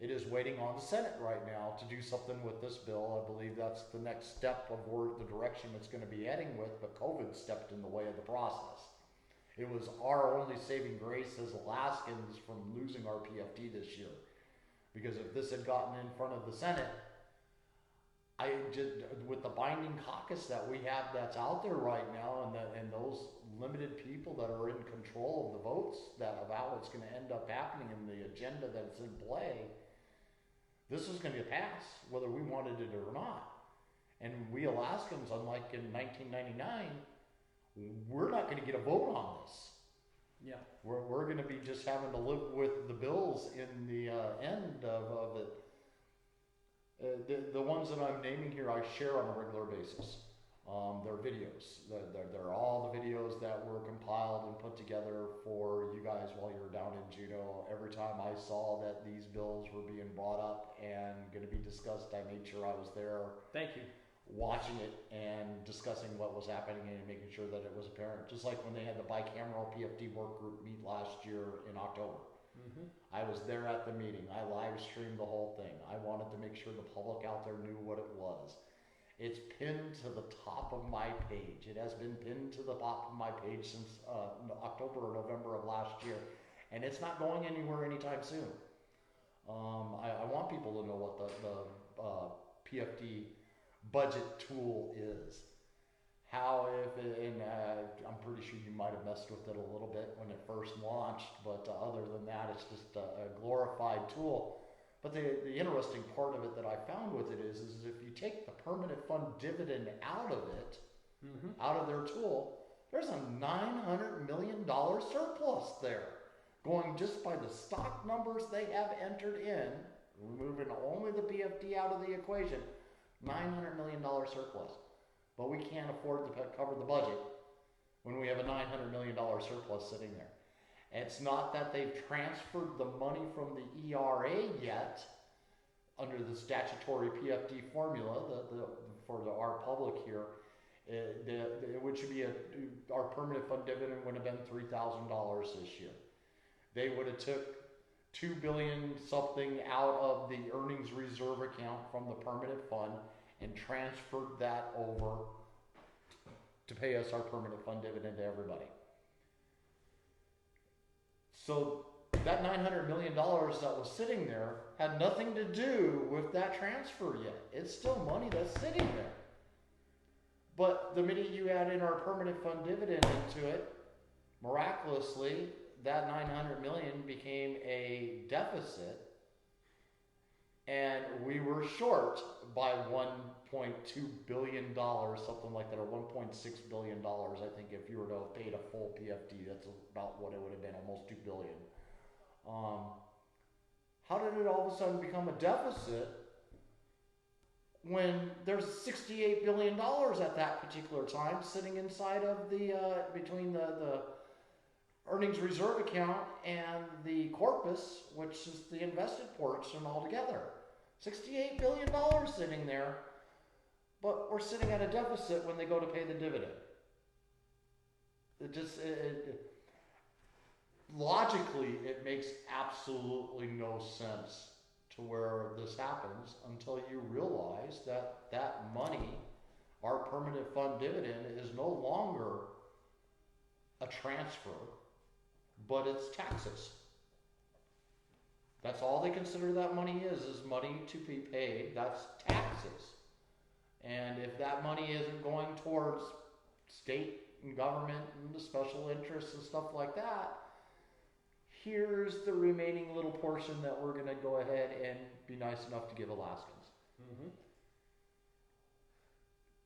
It is waiting on the Senate right now to do something with this bill. I believe that's the next step of the direction it's going to be heading with, but COVID stepped in the way of the process. It was our only saving grace as Alaskans from losing our PFD this year. Because if this had gotten in front of the Senate, with the binding caucus that we have that's out there right now, and those limited people that are in control of the votes of how it's going to end up happening and the agenda that's in play, this is going to pass whether we wanted it or not. And we Alaskans, unlike in 1999, we're not going to get a vote on this. Yeah, we're going to be just having to live with the bills in the end of it. The ones that I'm naming here, I share on a regular basis. They're videos. They're all the videos that were compiled and put together for you guys while you were down in Juneau. Every time I saw that these bills were being brought up and going to be discussed, I made sure I was there. Thank you. Watching it and discussing what was happening and making sure that it was apparent. Just like when they had the bicameral PFD work group meet last year in October. Mm-hmm. I was there at the meeting. I live streamed the whole thing. I wanted to make sure the public out there knew what it was. It's pinned to the top of my page. It has been pinned to the top of my page since October or November of last year. And it's not going anywhere anytime soon. I want people to know what the PFD-Budget tool is. How, I'm pretty sure you might have messed with it a little bit when it first launched, but other than that, it's just a glorified tool. But the interesting part of it that I found with it is if you take the permanent fund dividend out of it, out of their tool, there's a $900 million surplus there, going just by the stock numbers they have entered in, removing only the PFD out of the equation, $900 million surplus. But we can't afford to cover the budget when we have a $900 million surplus sitting there. It's not that they've transferred the money from the ERA yet under the statutory PFD formula for our public here. Which should be our permanent fund dividend would have been $3,000 this year. They would have took $2 billion something out of the earnings reserve account from the permanent fund and transferred that over to pay us our permanent fund dividend to everybody. So that $900 million that was sitting there had nothing to do with that transfer yet. It's still money that's sitting there. But the minute you add in our permanent fund dividend into it, miraculously, that $900 million became a deficit. and we were short by $1.2 billion, something like that, or $1.6 billion. I think if you were to have paid a full PFD, that's about what it would have been, almost $2 billion. How did it all of a sudden become a deficit when there's $68 billion at that particular time sitting inside of the, between the earnings reserve account and the corpus, which is the invested portion altogether? $68 billion sitting there, but we're sitting at a deficit when they go to pay the dividend. Logically, it makes absolutely no sense to where this happens until you realize that that money, our permanent fund dividend, is no longer a transfer, but it's taxes. That's all they consider that money is money to be paid. That's taxes. And if that money isn't going towards state and government and the special interests and stuff like that, here's the remaining little portion that we're going to go ahead and be nice enough to give Alaskans. Mm-hmm.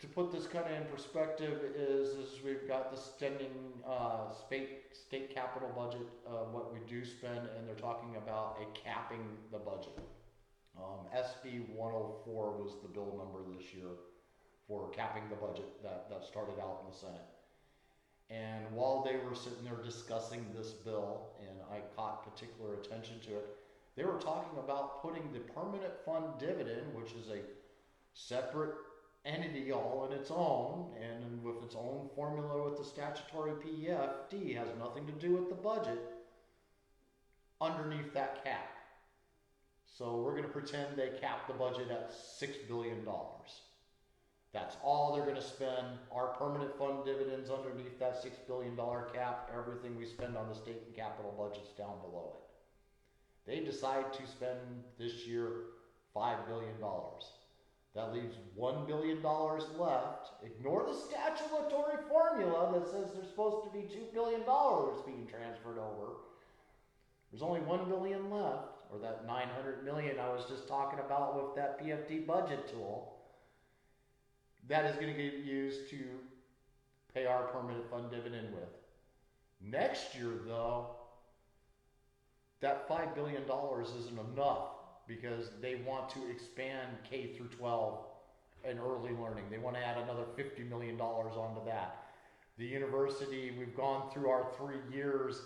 To put this kind of in perspective is we've got the spending state capital budget, what we do spend, and they're talking about a capping the budget. SB 104 was the bill number this year for capping the budget that started out in the Senate. And while they were sitting there discussing this bill, and I caught particular attention to it, they were talking about putting the permanent fund dividend, which is a separate entity all in its own, and with its own formula with the statutory PFD, has nothing to do with the budget, underneath that cap. So we're going to pretend they cap the budget at $6 billion. That's all they're going to spend. Our permanent fund dividends underneath that $6 billion cap, everything we spend on the state and capital budgets down below it. They decide to spend this year $5 billion. That leaves $1 billion left. Ignore the statutory formula that says there's supposed to be $2 billion being transferred over. There's only $1 billion left, or that $900 million I was just talking about with that PFD-Budget tool. That is going to get used to pay our permanent fund dividend with. Next year, though, that $5 billion isn't enough, because they want to expand K through 12 and early learning. They want to add another $50 million onto that. The university, we've gone through our 3 years.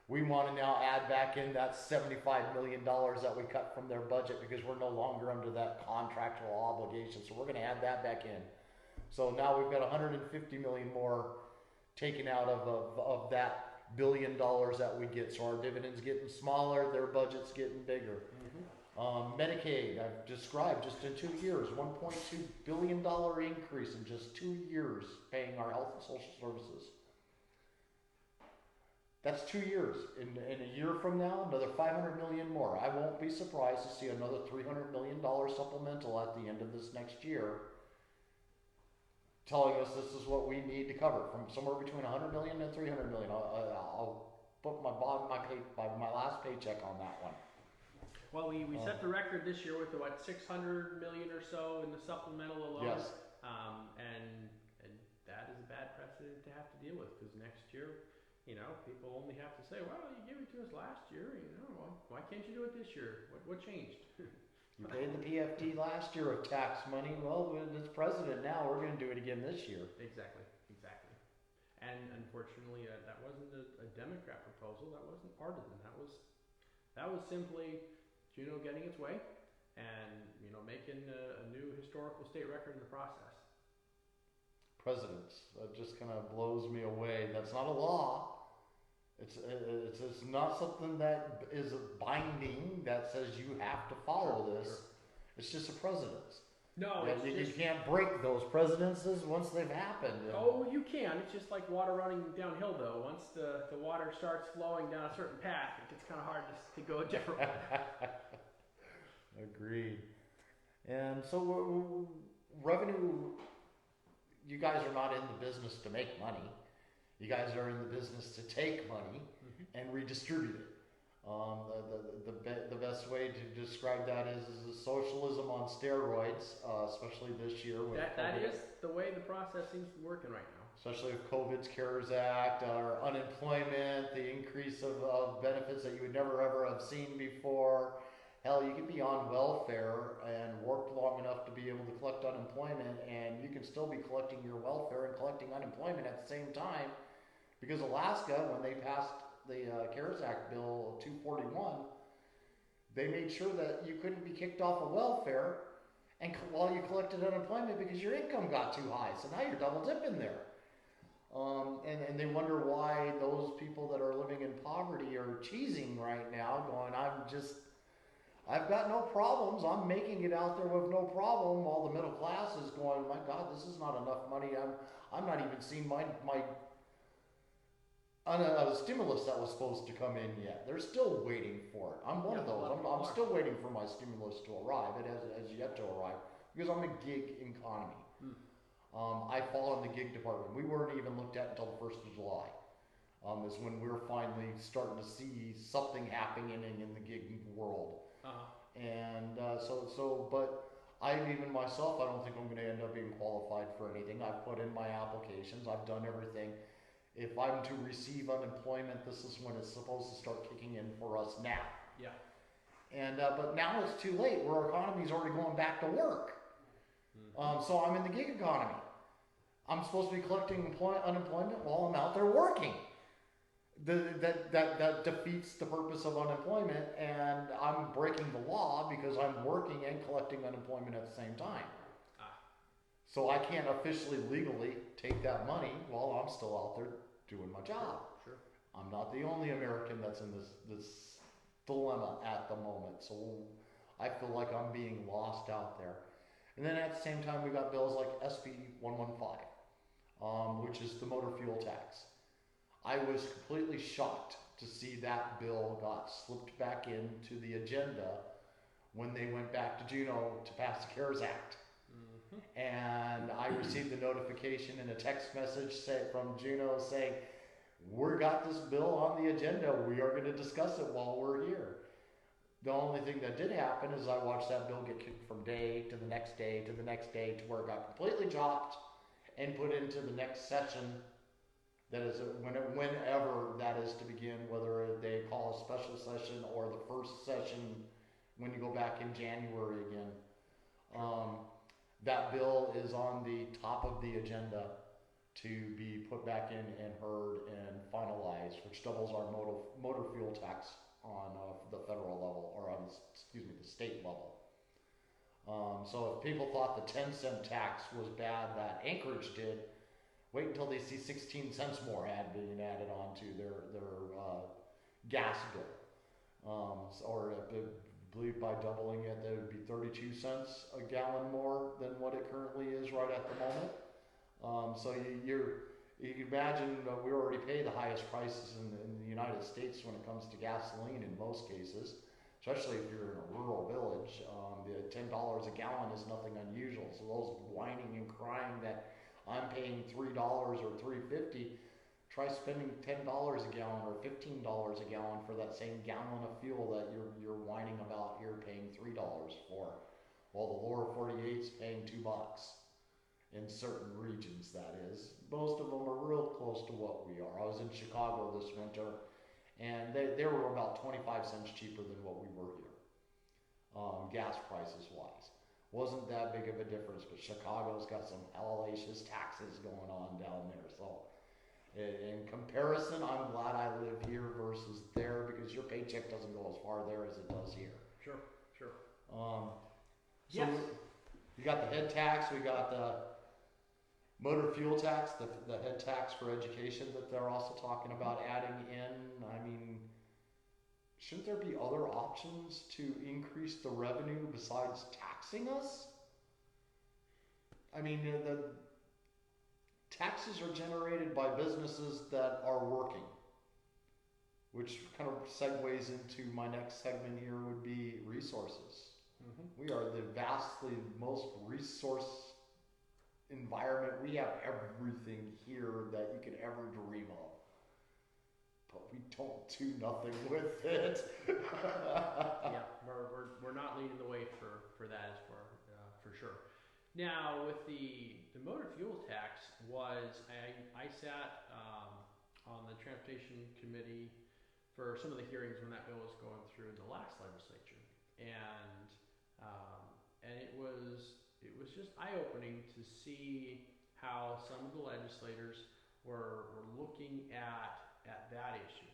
We want to now add back in that $75 million that we cut from their budget, because we're no longer under that contractual obligation. So we're going to add that back in. So now we've got $150 million more taken out of that $1 billion that we get. So our dividends getting smaller, their budget's getting bigger. Medicaid, I've described just in 2 years, $1.2 billion increase in just 2 years paying our health and social services. That's 2 years. In a year from now, another $500 million more. I won't be surprised to see another $300 million supplemental at the end of this next year, telling us this is what we need to cover, from somewhere between $100 million and $300 million. I'll put my last paycheck on that one. Well, we set the record this year with what, $600 million or so in the supplemental alone. Yes. And that is a bad precedent to have to deal with, because next year, people only have to say, well, you gave it to us last year, why can't you do it this year? What changed? You paid the PFD last year of tax money. Well, it's president now. We're going to do it again this year. Exactly. And unfortunately, that wasn't a Democrat proposal. That wasn't partisan. That was simply Juneau getting its way and making a new historical state record in the process. Presidents, that just kind of blows me away. That's not a law. It's not something that is binding that says you have to follow this. Sure. It's just a precedence. No, you can't break those precedences once they've happened. Oh, you can. It's just like water running downhill, though. Once the water starts flowing down a certain path, it gets kind of hard to go a different way. Agreed. And so revenue, you guys are not in the business to make money. You guys are in the business to take money and redistribute it. The best way to describe that is socialism on steroids, especially this year with that is the way the process seems to be working right now. especially with COVID's CARES Act, our unemployment, the increase of benefits that you would never ever have seen before. Hell, you could be on welfare and worked long enough to be able to collect unemployment, and you can still be collecting your welfare and collecting unemployment at the same time. Because Alaska, when they passed the CARES Act Bill 241, they made sure that you couldn't be kicked off of welfare and while you collected unemployment because your income got too high. So now you're double dipping there. And they wonder why those people that are living in poverty are cheesing right now, going, I've got no problems. I'm making it out there with no problem. While the middle class is going, my God, this is not enough money. I'm not even seeing my stimulus that was supposed to come in yet. They're still waiting for it. I'm one of those. I'm still waiting for my stimulus to arrive. It has yet to arrive because I'm a gig economy. I fall in the gig department. We weren't even looked at until the 1st of July. Is when we're finally starting to see something happening in the gig world. And but I even myself, I don't think I'm going to end up being qualified for anything. I've put in my applications. I've done everything. If I'm to receive unemployment, this is when it's supposed to start kicking in for us now. Yeah. And but now it's too late. Where our economy's already going back to work. So I'm in the gig economy. I'm supposed to be collecting unemployment while I'm out there working. That defeats the purpose of unemployment, and I'm breaking the law because I'm working and collecting unemployment at the same time. So I can't officially legally take that money while I'm still out there doing my job. Sure. I'm not the only American that's in this dilemma at the moment. So I feel like I'm being lost out there. And then at the same time, we got bills like SB 115, which is the motor fuel tax. I was completely shocked to see that bill got slipped back into the agenda when they went back to Juneau to pass the CARES Act. And I received the notification in a text message from Juneau saying, we got this bill on the agenda. We are going to discuss it while we're here. The only thing that did happen is I watched that bill get kicked from day to the next day to the next day to where it got completely dropped and put into the next session. That is whenever that is to begin, whether they call a special session or the first session when you go back in January again. That bill is on the top of the agenda to be put back in and heard and finalized, which doubles our motor fuel tax on the federal level, or on, the state level. So if people thought the 10-cent tax was bad that Anchorage did, wait until they see 16 cents more being added onto their gas bill. Or I believe by doubling it, that would be 32 cents a gallon more than what it currently is right at the moment. So you can imagine that we already pay the highest prices in the United States when it comes to gasoline in most cases, especially if you're in a rural village. The $10 a gallon is nothing unusual. So those whining and crying that I'm paying $3 or $3.50, try spending $10 a gallon or $15 a gallon for that same gallon of fuel that you're whining about here paying $3 for, while the lower 48's paying $2 in certain regions. That is, most of them are real close to what we are. I was in Chicago this winter, and they were about 25 cents cheaper than what we were here, gas prices wise. Wasn't that big of a difference, but Chicago's got some hellacious taxes going on down there. So in comparison, I'm glad I live here versus there, because your paycheck doesn't go as far there as it does here. Sure. So Yes. we got the head tax, we got the motor fuel tax, the head tax for education that they're also talking about adding in. I mean, shouldn't there be other options to increase the revenue besides taxing us? I mean, the taxes are generated by businesses that are working, which kind of segues into my next segment here would be resources. We are the vastly most resource environment. We have everything here that you could ever dream of. but we don't do nothing with it. Yeah, we're not leading the way for that as for sure. Now with the motor fuel tax was I sat on the transportation committee for some of the hearings when that bill was going through in the last legislature, and it was just eye-opening to see how some of the legislators were looking at that issue.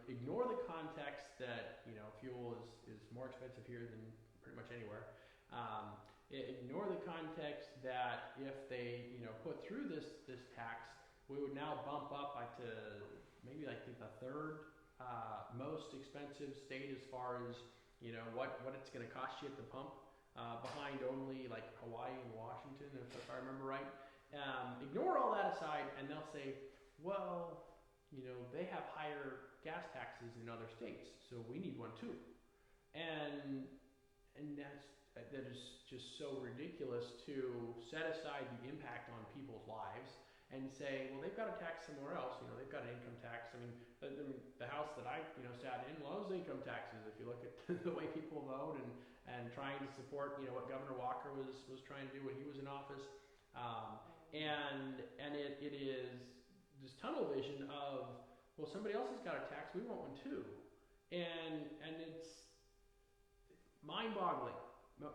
Ignore the context that fuel is more expensive here than pretty much anywhere. Ignore the context that if they put through this tax, we would now bump up to maybe like the third most expensive state as far as what it's going to cost you at the pump, behind only like Hawaii and Washington, if I remember right. Ignore all that aside, and they'll say, well, they have higher gas taxes in other states, so we need one too. And that is just so ridiculous to set aside the impact on people's lives and say, well, they've got a tax somewhere else. They've got an income tax. I mean, the house that I sat in loves income taxes. If you look at the way people vote and trying to support what Governor Walker was trying to do when he was in office, and it is this tunnel vision of, well, somebody else has got a tax, we want one too, and it's mind-boggling.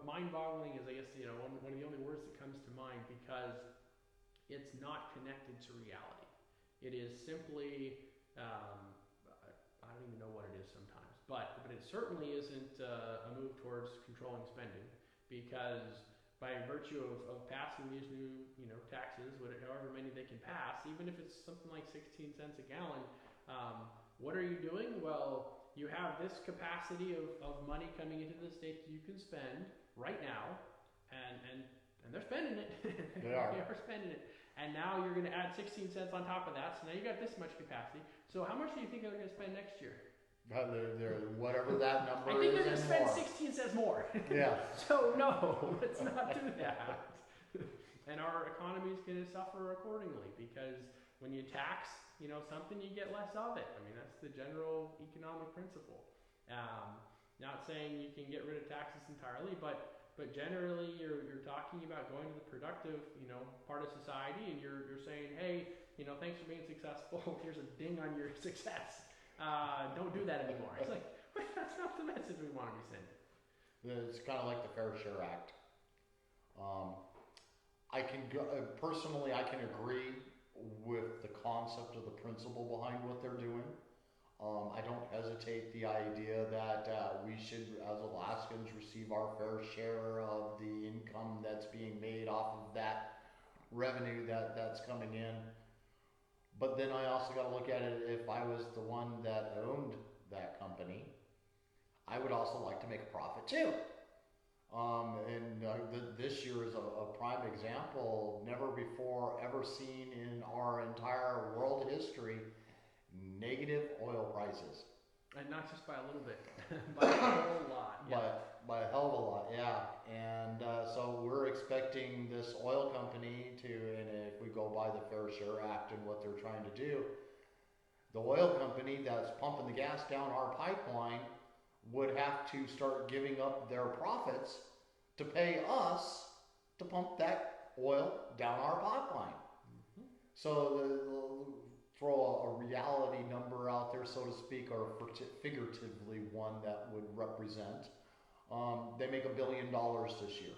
Mind-boggling is, I guess, one of the only words that comes to mind, because it's not connected to reality. It is simply, I don't even know what it is sometimes, but it certainly isn't a move towards controlling spending, because by virtue of passing these new taxes, however many they can pass, even if it's something like 16 cents a gallon, what are you doing? Well, you have this capacity of money coming into the state that you can spend right now, and they're spending it. They are. They are spending it. And now you're going to add 16 cents on top of that, so now you got this much capacity. So how much do you think they're going to spend next year? They're whatever that number is. I think they're going to spend more. 16 cents more. Yeah. So no, let's not do that. And our economy is going to suffer accordingly, because when you tax something, you get less of it. I mean, that's the general economic principle. Not saying you can get rid of taxes entirely, but generally you're talking about going to the productive part of society, and you're saying, hey, thanks for being successful, here's a ding on your success. Don't do that anymore. It's like, wait, that's not the message we want to be sending. It's kind of like the Fair Share Act. Personally, I can agree with the concept of the principle behind what they're doing. I don't hesitate the idea that we should, as Alaskans, receive our fair share of the income that's being made off of that revenue that's coming in. But then I also got to look at it, if I was the one that owned that company, I would also like to make a profit too. This year is a prime example. Never before ever seen in our entire world history negative oil prices. And not just by a little bit, by a whole lot. Yeah. By a hell of a lot, yeah. And so we're expecting this oil company to, and if we go by the Fair Share Act and what they're trying to do, the oil company that's pumping the gas down our pipeline would have to start giving up their profits to pay us to pump that oil down our pipeline. Mm-hmm. So throw a reality number out there, so to speak, or figuratively one that would represent. They make $1 billion this year.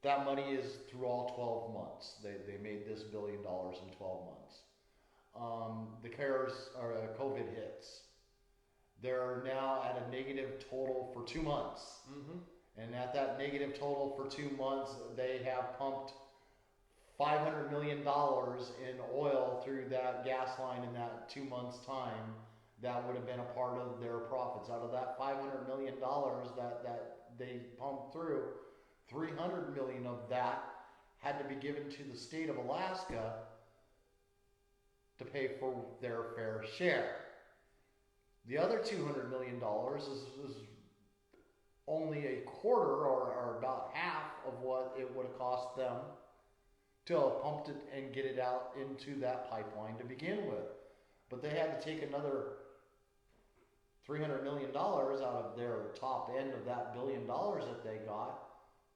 That money is through all 12 months. They made this $1 billion in 12 months. The COVID hits. They're now at a negative total for 2 months. Mm-hmm. And at that negative total for 2 months, they have pumped $500 million in oil through that gas line in that 2 months' time. That would have been a part of their profits. Out of that $500 million that they pumped through, $300 million of that had to be given to the state of Alaska to pay for their fair share. The other $200 million is only a quarter or about half of what it would have cost them to pump it and get it out into that pipeline to begin with. But they had to take another $300 million out of their top end of that $1 billion that they got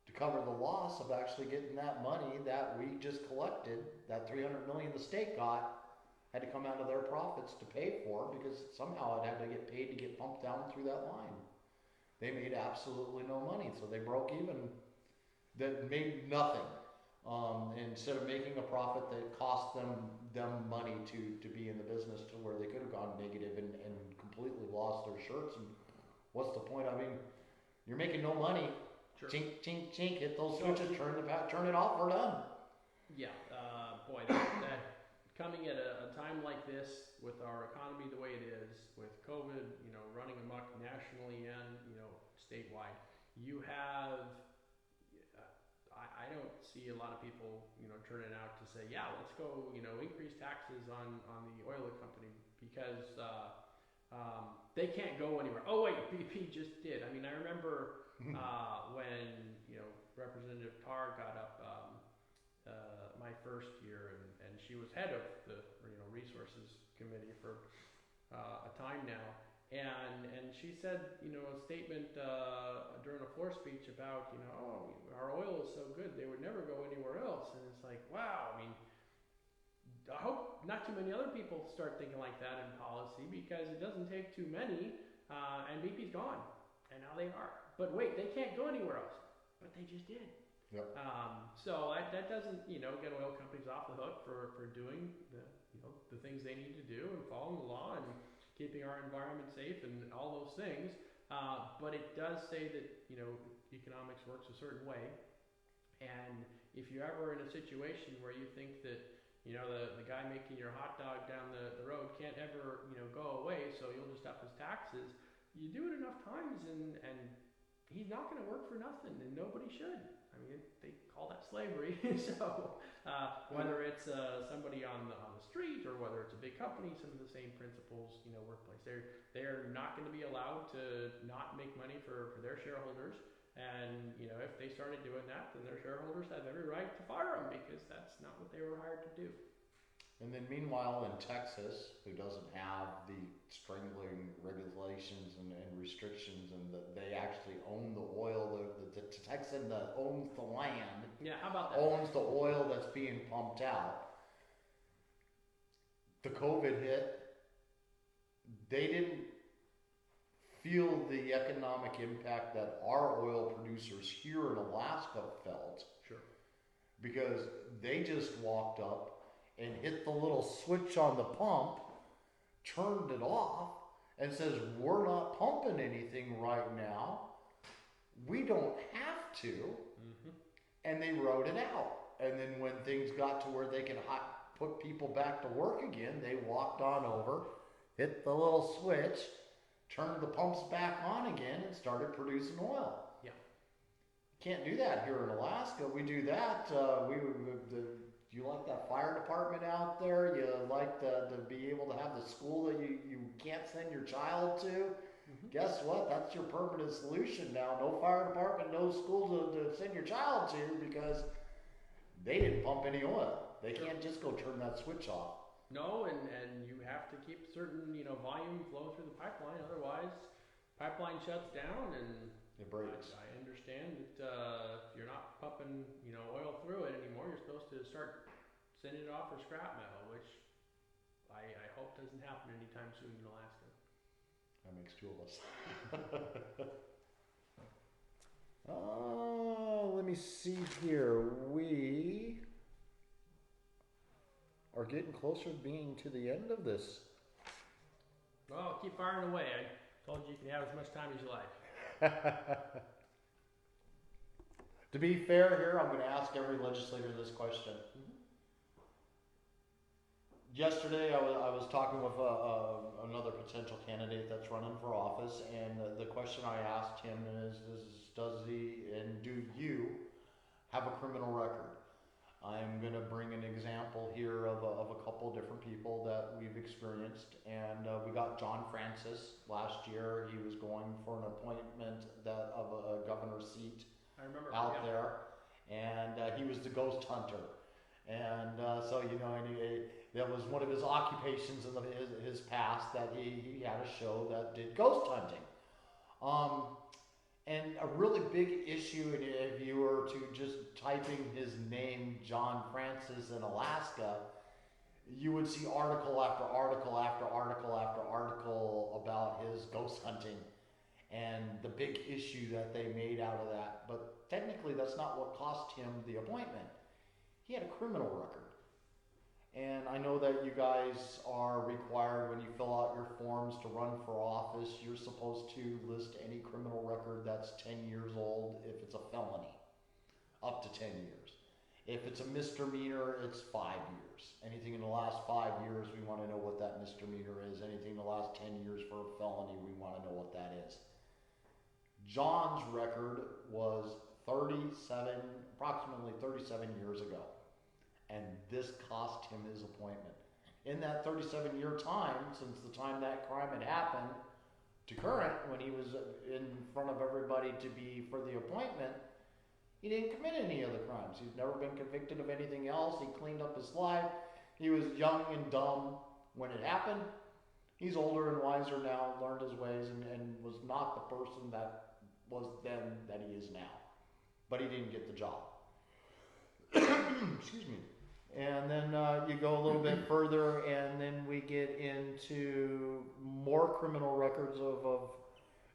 to cover the loss of actually getting that money that we just collected, that $300 million the state got, had to come out of their profits to pay for, because somehow it had to get paid to get pumped down through that line. They made absolutely no money, so they broke even. That made nothing. Instead of making a profit that cost them money to be in the business, to where they could have gone negative and completely lost their shirts. And what's the point? I mean, you're making no money. Sure. Chink, chink, chink. Hit those switches. Turn it off. We're done. Yeah. Boy, that coming at a time like this, with our economy the way it is, with COVID, running amok nationally and statewide, you have. I don't see a lot of people, turning out to say, yeah, let's go, increase taxes on the oil company, because they can't go anywhere. Oh wait, BP just did. I mean, I remember when Representative Tarr got up my first year, and she was head of the Resources Committee for a time now. And she said, a statement during a floor speech about, our oil is so good, they would never go anywhere else. And it's like, wow, I mean, I hope not too many other people start thinking like that in policy, because it doesn't take too many, and BP's gone, and now they are. But wait, they can't go anywhere else, but they just did. Yep. So that doesn't, get oil companies off the hook for doing the things they need to do and following the law and keeping our environment safe and all those things. But it does say that, economics works a certain way. And if you're ever in a situation where you think that, the guy making your hot dog down the road can't ever, go away, so you'll just up his taxes, you do it enough times and he's not going to work for nothing, and nobody should. I mean, they call that slavery. So whether it's somebody on the street, or whether it's a big company, some of the same principles, workplace. They're not going to be allowed to not make money for their shareholders. And if they started doing that, then their shareholders have every right to fire them, because that's not what they were hired to do. And then meanwhile in Texas, who doesn't have the strangling regulations and restrictions, and they actually own the oil, the Texan that owns the land, yeah, how about that? owns the oil that's being pumped out. The COVID hit, they didn't feel the economic impact that our oil producers here in Alaska felt. Sure. Because they just walked up and hit the little switch on the pump, turned it off, and says, we're not pumping anything right now. We don't have to. Mm-hmm. And they wrote it out. And then when things got to where they could put people back to work again, they walked on over, hit the little switch, turned the pumps back on again, and started producing oil. Yeah. Can't do that here in Alaska. We do that. You like that fire department out there? You like to be able to have the school that you can't send your child to? Mm-hmm. Guess what? That's your permanent solution now. No fire department, no school to send your child to, because they didn't pump any oil. They can't just go turn that switch off. No, and you have to keep certain, volume flow through the pipeline. Otherwise, pipeline shuts down and it breaks. I understand that if you're not pumping, oil through it anymore, you're supposed to start sending it off for scrap metal, which I hope doesn't happen anytime soon in Alaska. That makes two of us. Oh, let me see here. We are getting closer to being to the end of this. Well, keep firing away. I told you can have as much time as you like. To be fair here, I'm going to ask every legislator this question. Mm-hmm. Yesterday, I was talking with another potential candidate that's running for office, and the question I asked him is does he and do you have a criminal record? I'm going to bring an example here of a couple different people that we've experienced, and we got John Francis last year. He was going for an appointment of a governor's seat I remember out there, and he was the ghost hunter. And so, you know, that was one of his occupations in his past, that he had a show that did ghost hunting. And a really big issue, if you were to just typing his name, John Francis, in Alaska, you would see article after article after article after article about his ghost hunting and the big issue that they made out of that. But technically, that's not what cost him the appointment. He had a criminal record. And I know that you guys are required, when you fill out your forms to run for office, you're supposed to list any criminal record that's 10 years old if it's a felony, up to 10 years. If it's a misdemeanor, it's 5 years. Anything in the last 5 years, we want to know what that misdemeanor is. Anything in the last 10 years for a felony, we want to know what that is. John's record was approximately 37 years ago. And this cost him his appointment. In that 37-year time, since the time that crime had happened to current, when he was in front of everybody to be for the appointment, he didn't commit any other crimes. He's never been convicted of anything else. He cleaned up his life. He was young and dumb when it happened. He's older and wiser now, learned his ways, and was not the person that was then that he is now. But he didn't get the job. Excuse me. And then you go a little bit further, and then we get into more criminal records of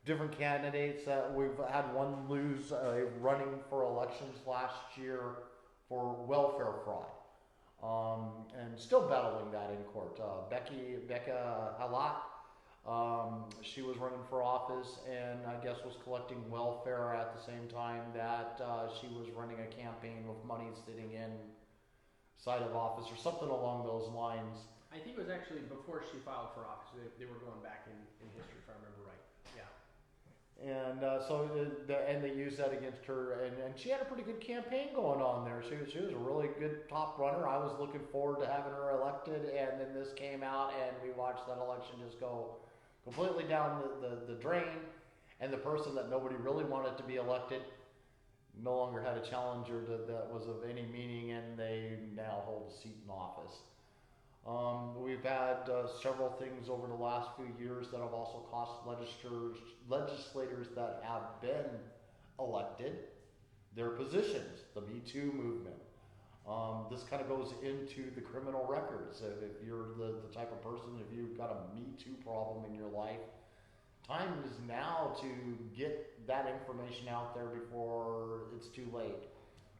different candidates. We've had one lose running for elections last year for welfare fraud, and still battling that in court. Becca Halat, she was running for office, and I guess was collecting welfare at the same time that she was running a campaign with money sitting inside of office or something along those lines. I think it was actually before she filed for office. They were going back in history, if I remember right. Yeah. And and they used that against her, and she had a pretty good campaign going on there. She was a really good top runner. I was looking forward to having her elected, and then this came out, and we watched that election just go completely down the drain, and the person that nobody really wanted to be elected no longer had a challenger that was of any meaning, and they now hold a seat in office. We've had several things over the last few years that have also cost legislators that have been elected their positions. The Me Too movement. This kind of goes into the criminal records. If you're the type of person, if you've got a Me Too problem in your life, time is now to get that information out there before it's too late.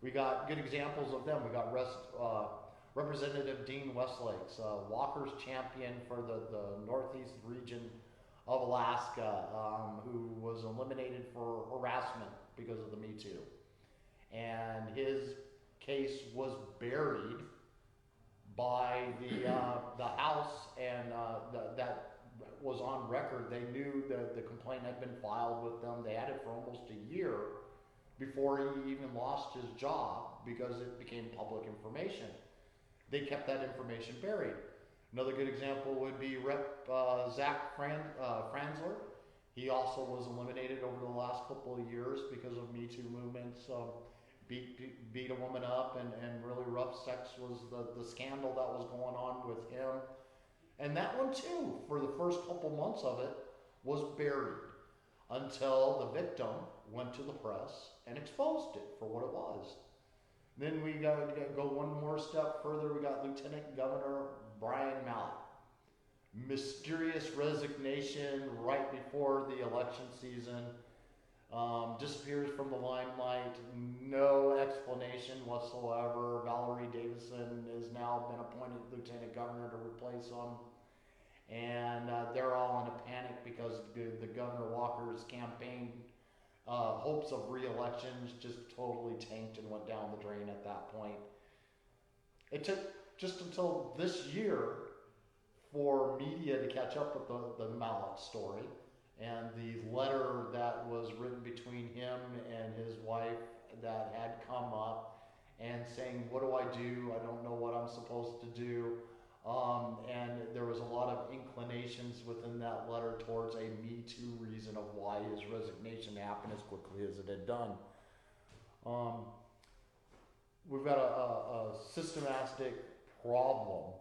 We got good examples of them. We got Representative Dean Westlakes, Walker's champion for the Northeast region of Alaska, who was eliminated for harassment because of the Me Too. And his case was buried by the House, and that was on record. They knew that the complaint had been filed with them. They had it for almost a year before he even lost his job because it became public information. They kept that information buried. Another good example would be Rep. Zach Franzler. He also was eliminated over the last couple of years because of Me Too movements. Beat a woman up, and really rough sex was the scandal that was going on with him. And that one too, for the first couple months of it, was buried until the victim went to the press and exposed it for what it was. Then we got to go one more step further. We got Lieutenant Governor Brian Mallett. Mysterious resignation right before the election season. Disappears from the limelight. No explanation whatsoever. Valerie Davison has now been appointed Lieutenant Governor to replace him. And they're all in a panic because the Governor Walker's campaign hopes of re-elections just totally tanked and went down the drain at that point. It took just until this year for media to catch up with the Mallett story and the letter that was written between him and his wife that had come up and saying, what do I do? I don't know what I'm supposed to do. And there was a lot of inclinations within that letter towards a Me Too reason of why his resignation happened as quickly as it had done. we've got a systematic problem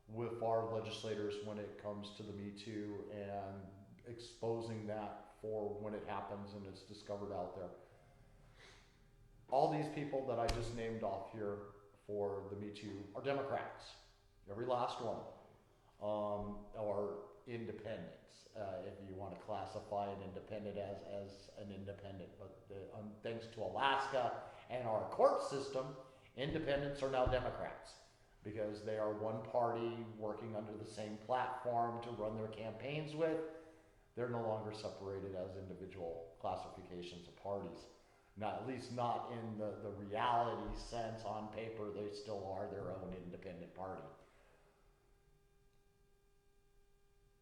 with our legislators when it comes to the Me Too and exposing that for when it happens and it's discovered out there. All these people that I just named off here for the Me Too are Democrats, every last one, or independents, if you want to classify an independent as an independent. But thanks to Alaska and our court system, independents are now Democrats because they are one party working under the same platform to run their campaigns with. They're no longer separated as individual classifications of parties. Not, at least not in the reality sense. On paper, they still are their own independent party.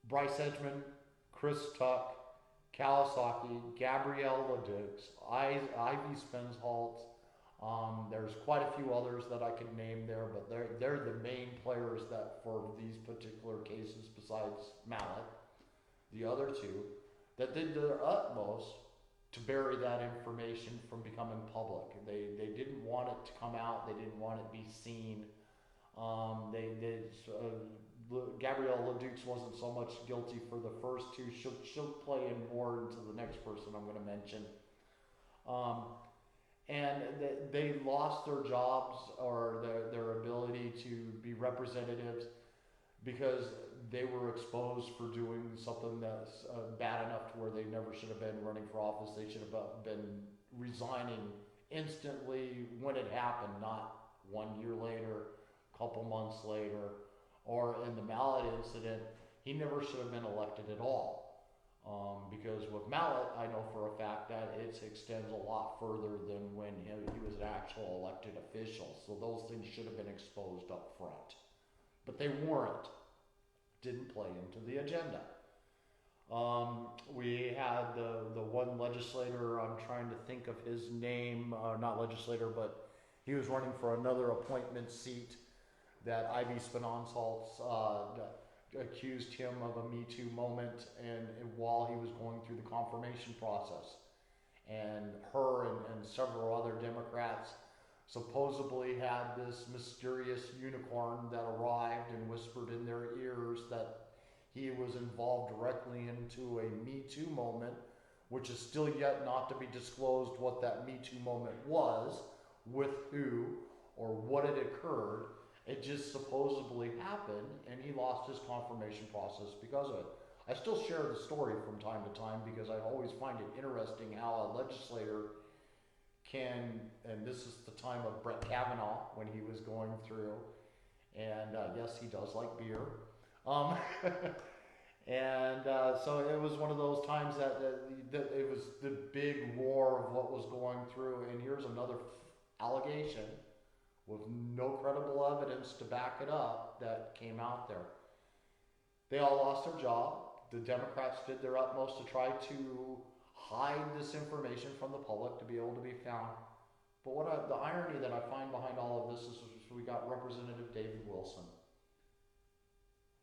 Bryce Edgman, Chris Tuck, Kawasaki, Gabrielle Leduc, Ivy Spenshalt. There's quite a few others that I could name there, but they're the main players that for these particular cases, besides Mallet, the other two, that did their utmost to bury that information from becoming public. They didn't want it to come out. They didn't want it to be seen. Gabrielle Leduc wasn't so much guilty for the first two. She'll play in more into the next person I'm going to mention. And they lost their jobs or their ability to be representatives because they were exposed for doing something that's bad enough to where they never should have been running for office. They should have been resigning instantly when it happened, not 1 year later, a couple months later. Or in the Mallet incident, he never should have been elected at all. Because with Mallet, I know for a fact that it extends a lot further than when he was an actual elected official. So those things should have been exposed up front. But they weren't. Didn't play into the agenda. We had the one legislator, I'm trying to think of his name, not legislator, but he was running for another appointment seat that Ivy Spenshalt accused him of a Me Too moment and while he was going through the confirmation process. And her and several other Democrats supposedly had this mysterious unicorn that arrived and whispered in their ears that he was involved directly into a Me Too moment, which is still yet not to be disclosed what that Me Too moment was, with who, or what had occurred. It just supposedly happened, and he lost his confirmation process because of it. I still share the story from time to time because I always find it interesting how a legislator can, and this is the time of Brett Kavanaugh when he was going through, and yes, he does like beer. So it was one of those times that it was the big roar of what was going through, and here's another allegation with no credible evidence to back it up that came out there. They all lost their job. The Democrats did their utmost to try to hide this information from the public to be able to be found. But the irony that I find behind all of this is we got Representative David Wilson,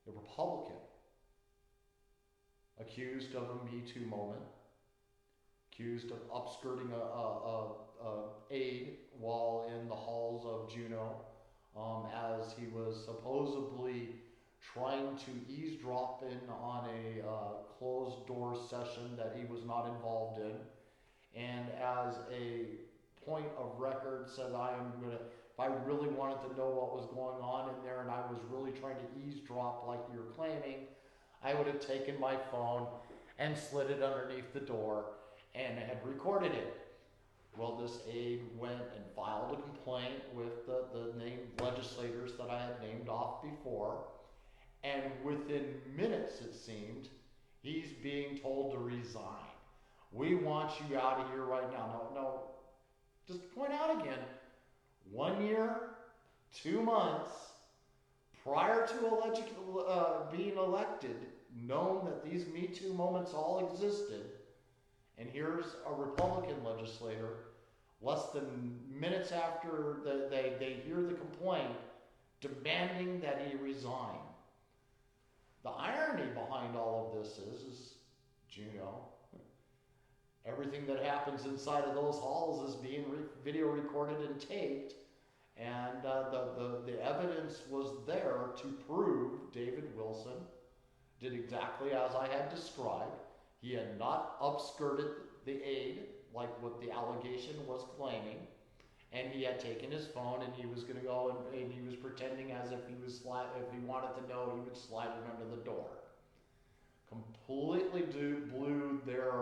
a Republican, accused of a Me Too moment, accused of upskirting a aide while in the halls of Juneau, as he was supposedly trying to eavesdrop in on a closed door session that he was not involved in, and as a point of record said, if I really wanted to know what was going on in there and I was really trying to eavesdrop like you're claiming, I would have taken my phone and slid it underneath the door and had recorded it. Well, this aide went and filed a complaint with the named legislators that I had named off before, and within minutes, it seemed, he's being told to resign. We want you out of here right now. No, just to point out again, 1 year, 2 months, prior to being elected, known that these Me Too moments all existed, and here's a Republican legislator, less than minutes after they hear the complaint, demanding that he resign. The irony behind all of this is Juneau, everything that happens inside of those halls is being video recorded and taped, And the evidence was there to prove David Wilson did exactly as I had described. He had not upskirted the aid like what the allegation was claiming, and he had taken his phone and he was going to go and he was pretending as if he was if he wanted to know, he would slide it under the door. Completely blew their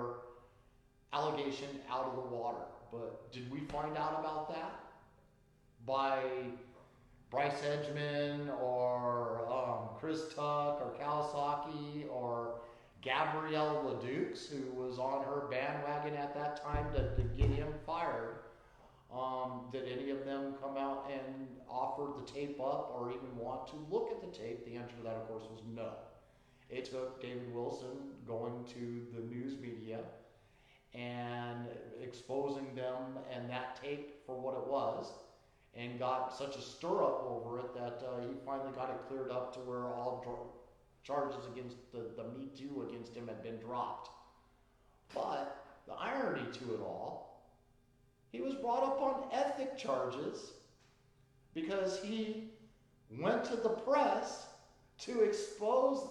allegation out of the water. But did we find out about that by Bryce Edgman or Chris Tuck or Kawasaki or Gabrielle Ledukes, who was on her bandwagon at that time to get him fired? Did any of them come out and offer the tape up or even want to look at the tape? The answer to that, of course, was no. It took David Wilson going to the news media and exposing them and that tape for what it was, and got such a stir up over it that he finally got it cleared up to where all charges against the Me Too against him had been dropped. But the irony to it all, he was brought up on ethic charges because he went to the press to expose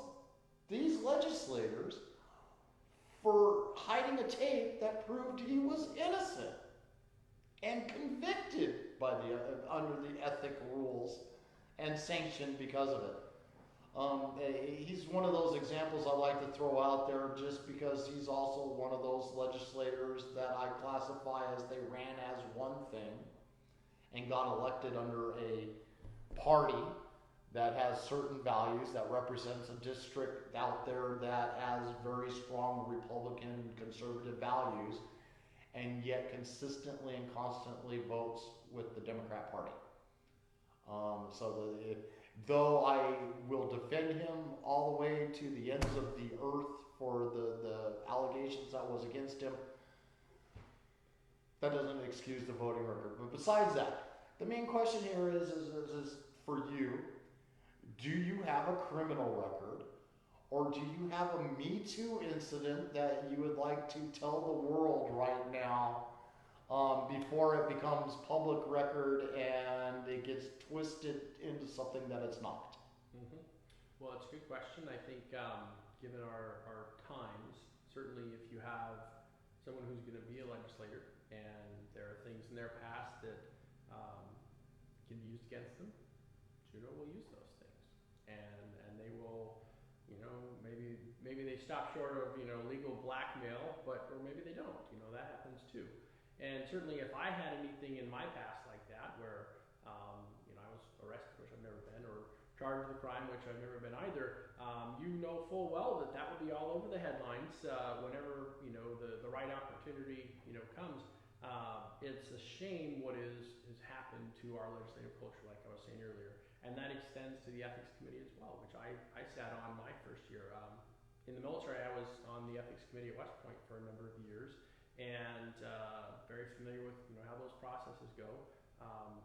these legislators for hiding a tape that proved he was innocent and convicted by under the ethic rules and sanctioned because of it. He's one of those examples I like to throw out there just because he's also one of those legislators that I classify as they ran as one thing and got elected under a party that has certain values, that represents a district out there that has very strong Republican conservative values, and yet consistently and constantly votes with the Democrat Party. Though I will defend him all the way to the ends of the earth for the allegations that was against him, that doesn't excuse the voting record. But besides that, the main question here is for you: do you have a criminal record, or do you have a Me Too incident that you would like to tell the world right now before it becomes public record and it gets twisted into something that it's not? Mm-hmm. Well, it's a good question. I think given our times, certainly if you have someone who's going to be a legislator and there are things in their past that can be used against them, Juneau will use those things. And they will, maybe they stop short of, legal blackmail, or maybe they don't, that happens too. And certainly if I had anything in my past like that where, I was arrested, which I've never been, or charged with a crime, which I've never been either, you know full well that would be all over the headlines whenever, the right opportunity, comes. It's a shame what has happened to our legislative culture, like I was saying earlier. And that extends to the Ethics Committee as well, which I sat on my first year. In the military, I was on the Ethics Committee at West Point for a number of years, and very familiar with how those processes go.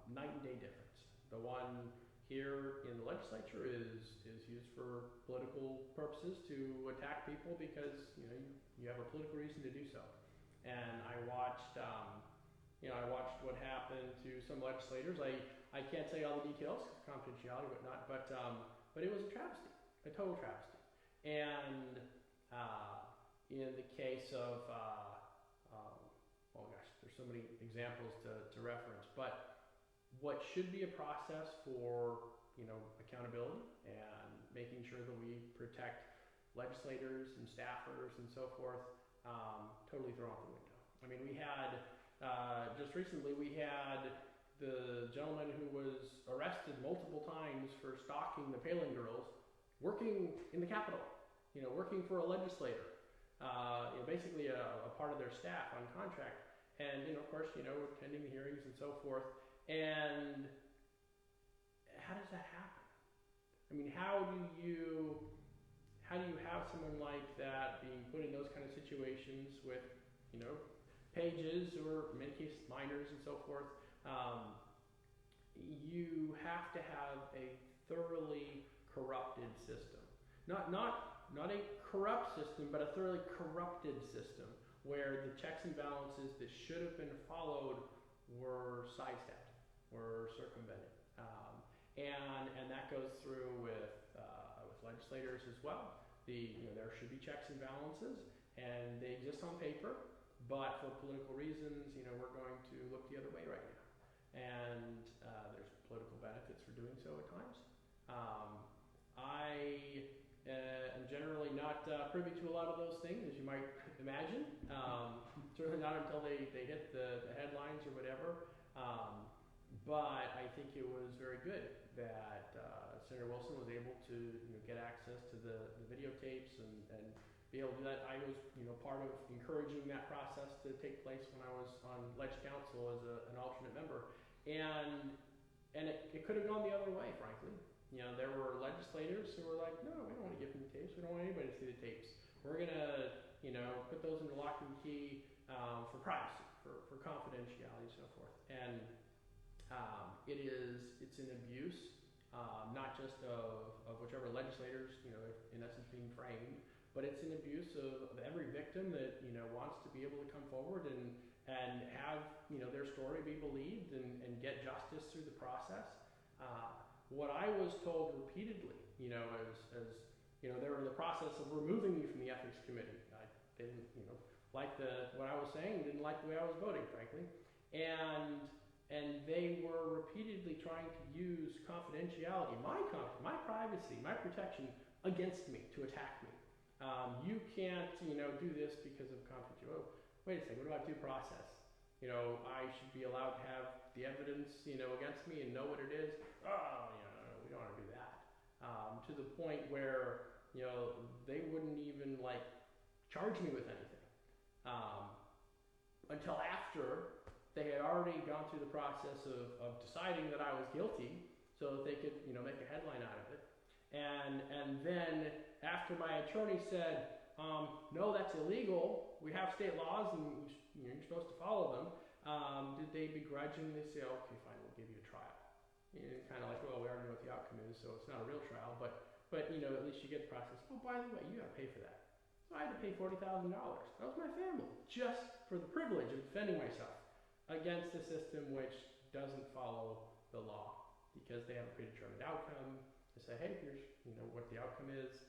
Night and day difference. The one here in the legislature is used for political purposes to attack people because you have a political reason to do so. And I watched what happened to some legislators. I can't say all the details, confidentiality, whatnot, but it was a travesty, a total travesty. And in the case of, there's so many examples to reference, but what should be a process for, accountability and making sure that we protect legislators and staffers and so forth, totally thrown out the window. I mean, we had, just recently, we had the gentleman who was arrested multiple times for stalking the Palin girls, working in the Capitol, working for a legislator, basically a part of their staff on contract, and of course, attending the hearings and so forth. And how does that happen? I mean, how do you have someone like that being put in those kind of situations with, pages or in many cases minors and so forth? You have to have a thoroughly corrupted system. Not a corrupt system, but a thoroughly corrupted system where the checks and balances that should have been followed were sidestepped. were circumvented. And that goes through with legislators as well. There should be checks and balances, and they exist on paper, but for political reasons, we're going to look the other way right now. And there's political benefits for doing so at times. I am generally not privy to a lot of those things, as you might imagine. Certainly not until they hit the headlines or whatever. But I think it was very good that Senator Wilson was able to get access to the videotapes and be able to do that. I was part of encouraging that process to take place when I was on Ledge Council as an alternate member. And it could have gone the other way, frankly. There were legislators who were like, no, we don't want to give them the tapes. We don't want anybody to see the tapes. We're going to, put those into lock and key for privacy, for confidentiality and so forth. And it's an abuse, not just of whichever legislators, in essence being framed, but it's an abuse of every victim that, wants to be able to come forward and have, their story be believed and get justice through the process. What I was told repeatedly, as they were in the process of removing me from the ethics committee. I didn't, like what I was saying, didn't like the way I was voting, frankly. And they were repeatedly trying to use confidentiality, my privacy, my protection against me, to attack me. You can't, do this because of confidentiality. Oh, wait a second, what about due process? I should be allowed to have the evidence, against me and know what it is. Oh, we don't want to do that. To the point where, they wouldn't even charge me with anything. Until after they had already gone through the process of deciding that I was guilty so that they could, make a headline out of it. And then after my attorney said, no, that's illegal. We have state laws and you're supposed to follow them. Did they begrudgingly say, okay, fine, we'll give you a trial? Kind of like, well, we already know what the outcome is, so it's not a real trial, but at least you get the process. Oh, by the way, you got to pay for that. So I had to pay $40,000. That was my family, just for the privilege of defending myself against a system which doesn't follow the law because they have a predetermined outcome. They say, hey, here's what the outcome is.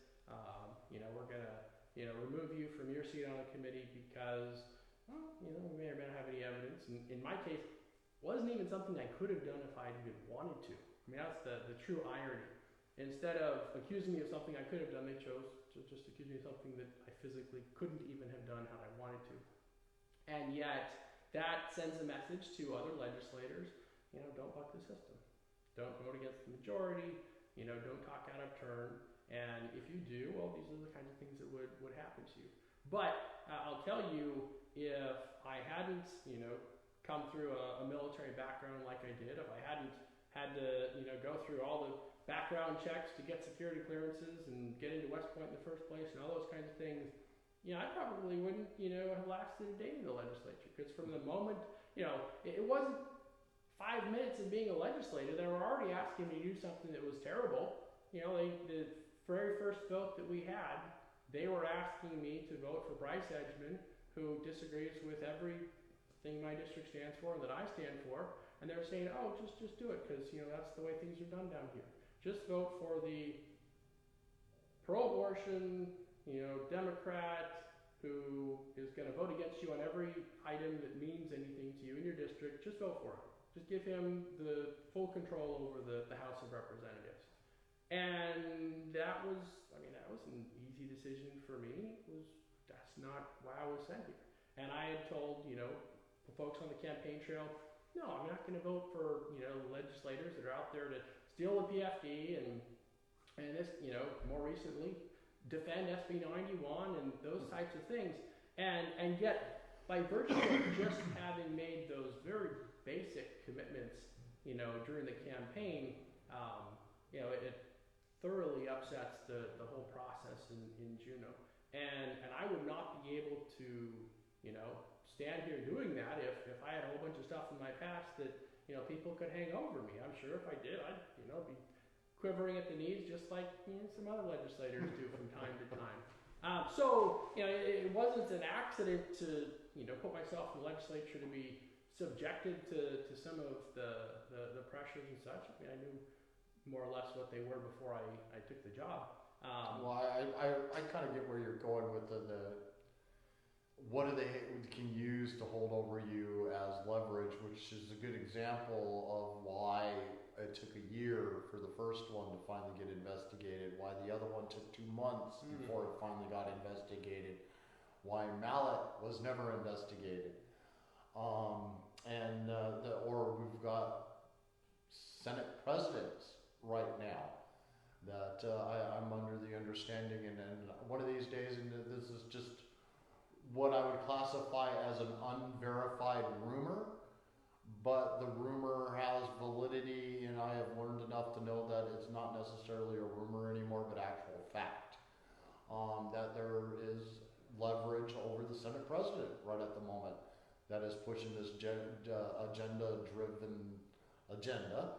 We're gonna remove you from your seat on a committee because we may or may not have any evidence. And in my case, wasn't even something I could have done if I even wanted to. I mean, that's the true irony. Instead of accusing me of something I could have done, they chose to just accuse me of something that I physically couldn't even have done had I wanted to. And yet, that sends a message to other legislators, don't buck the system. Don't vote against the majority, don't talk out of turn. And if you do, well, these are the kinds of things that would happen to you. But I'll tell you, if I hadn't, come through a military background like I did, if I hadn't had to, go through all the background checks to get security clearances and get into West Point in the first place and all those kinds of things, I probably wouldn't, have lasted a day in the legislature. Because from the moment, it wasn't 5 minutes of being a legislator, they were already asking me to do something that was terrible. The very first vote that we had, they were asking me to vote for Bryce Edgman, who disagrees with everything my district stands for and that I stand for. And they're saying, oh, just do it, because, that's the way things are done down here. Just vote for the pro-abortion, Democrat who is going to vote against you on every item that means anything to you in your district. Just vote for him. Just give him the full control over the House of Representatives. And that was an easy decision for me. That's not why I was sent here. And I had told, folks on the campaign trail, no, I'm not going to vote for, legislators that are out there to steal the PFD and this, more recently, defend SB 91 and those types of things. And yet, by virtue of just having made those very basic commitments, during the campaign, it thoroughly upsets the whole process in Juneau. And I would not be able to, stand here doing that if I had a whole bunch of stuff in my past that, people could hang over me. I'm sure if I did, I'd, be quivering at the knees just like some other legislators do from time to time. So, it wasn't an accident to, put myself in the legislature to be subjected to some of the pressures and such. I mean, I knew more or less what they were before I took the job. Well, I kind of get where you're going with the what do they can use to hold over you as leverage, which is a good example of why it took a year for the first one to finally get investigated, why the other one took 2 months before it finally got investigated, why Mallet was never investigated. Or we've got Senate presidents right now that I'm under the understanding, and one of these days, and this is just what I would classify as an unverified rumor, but the rumor has validity, and I have learned enough to know that it's not necessarily a rumor anymore, but actual fact. That there is leverage over the Senate president right at the moment that is pushing this agenda-driven agenda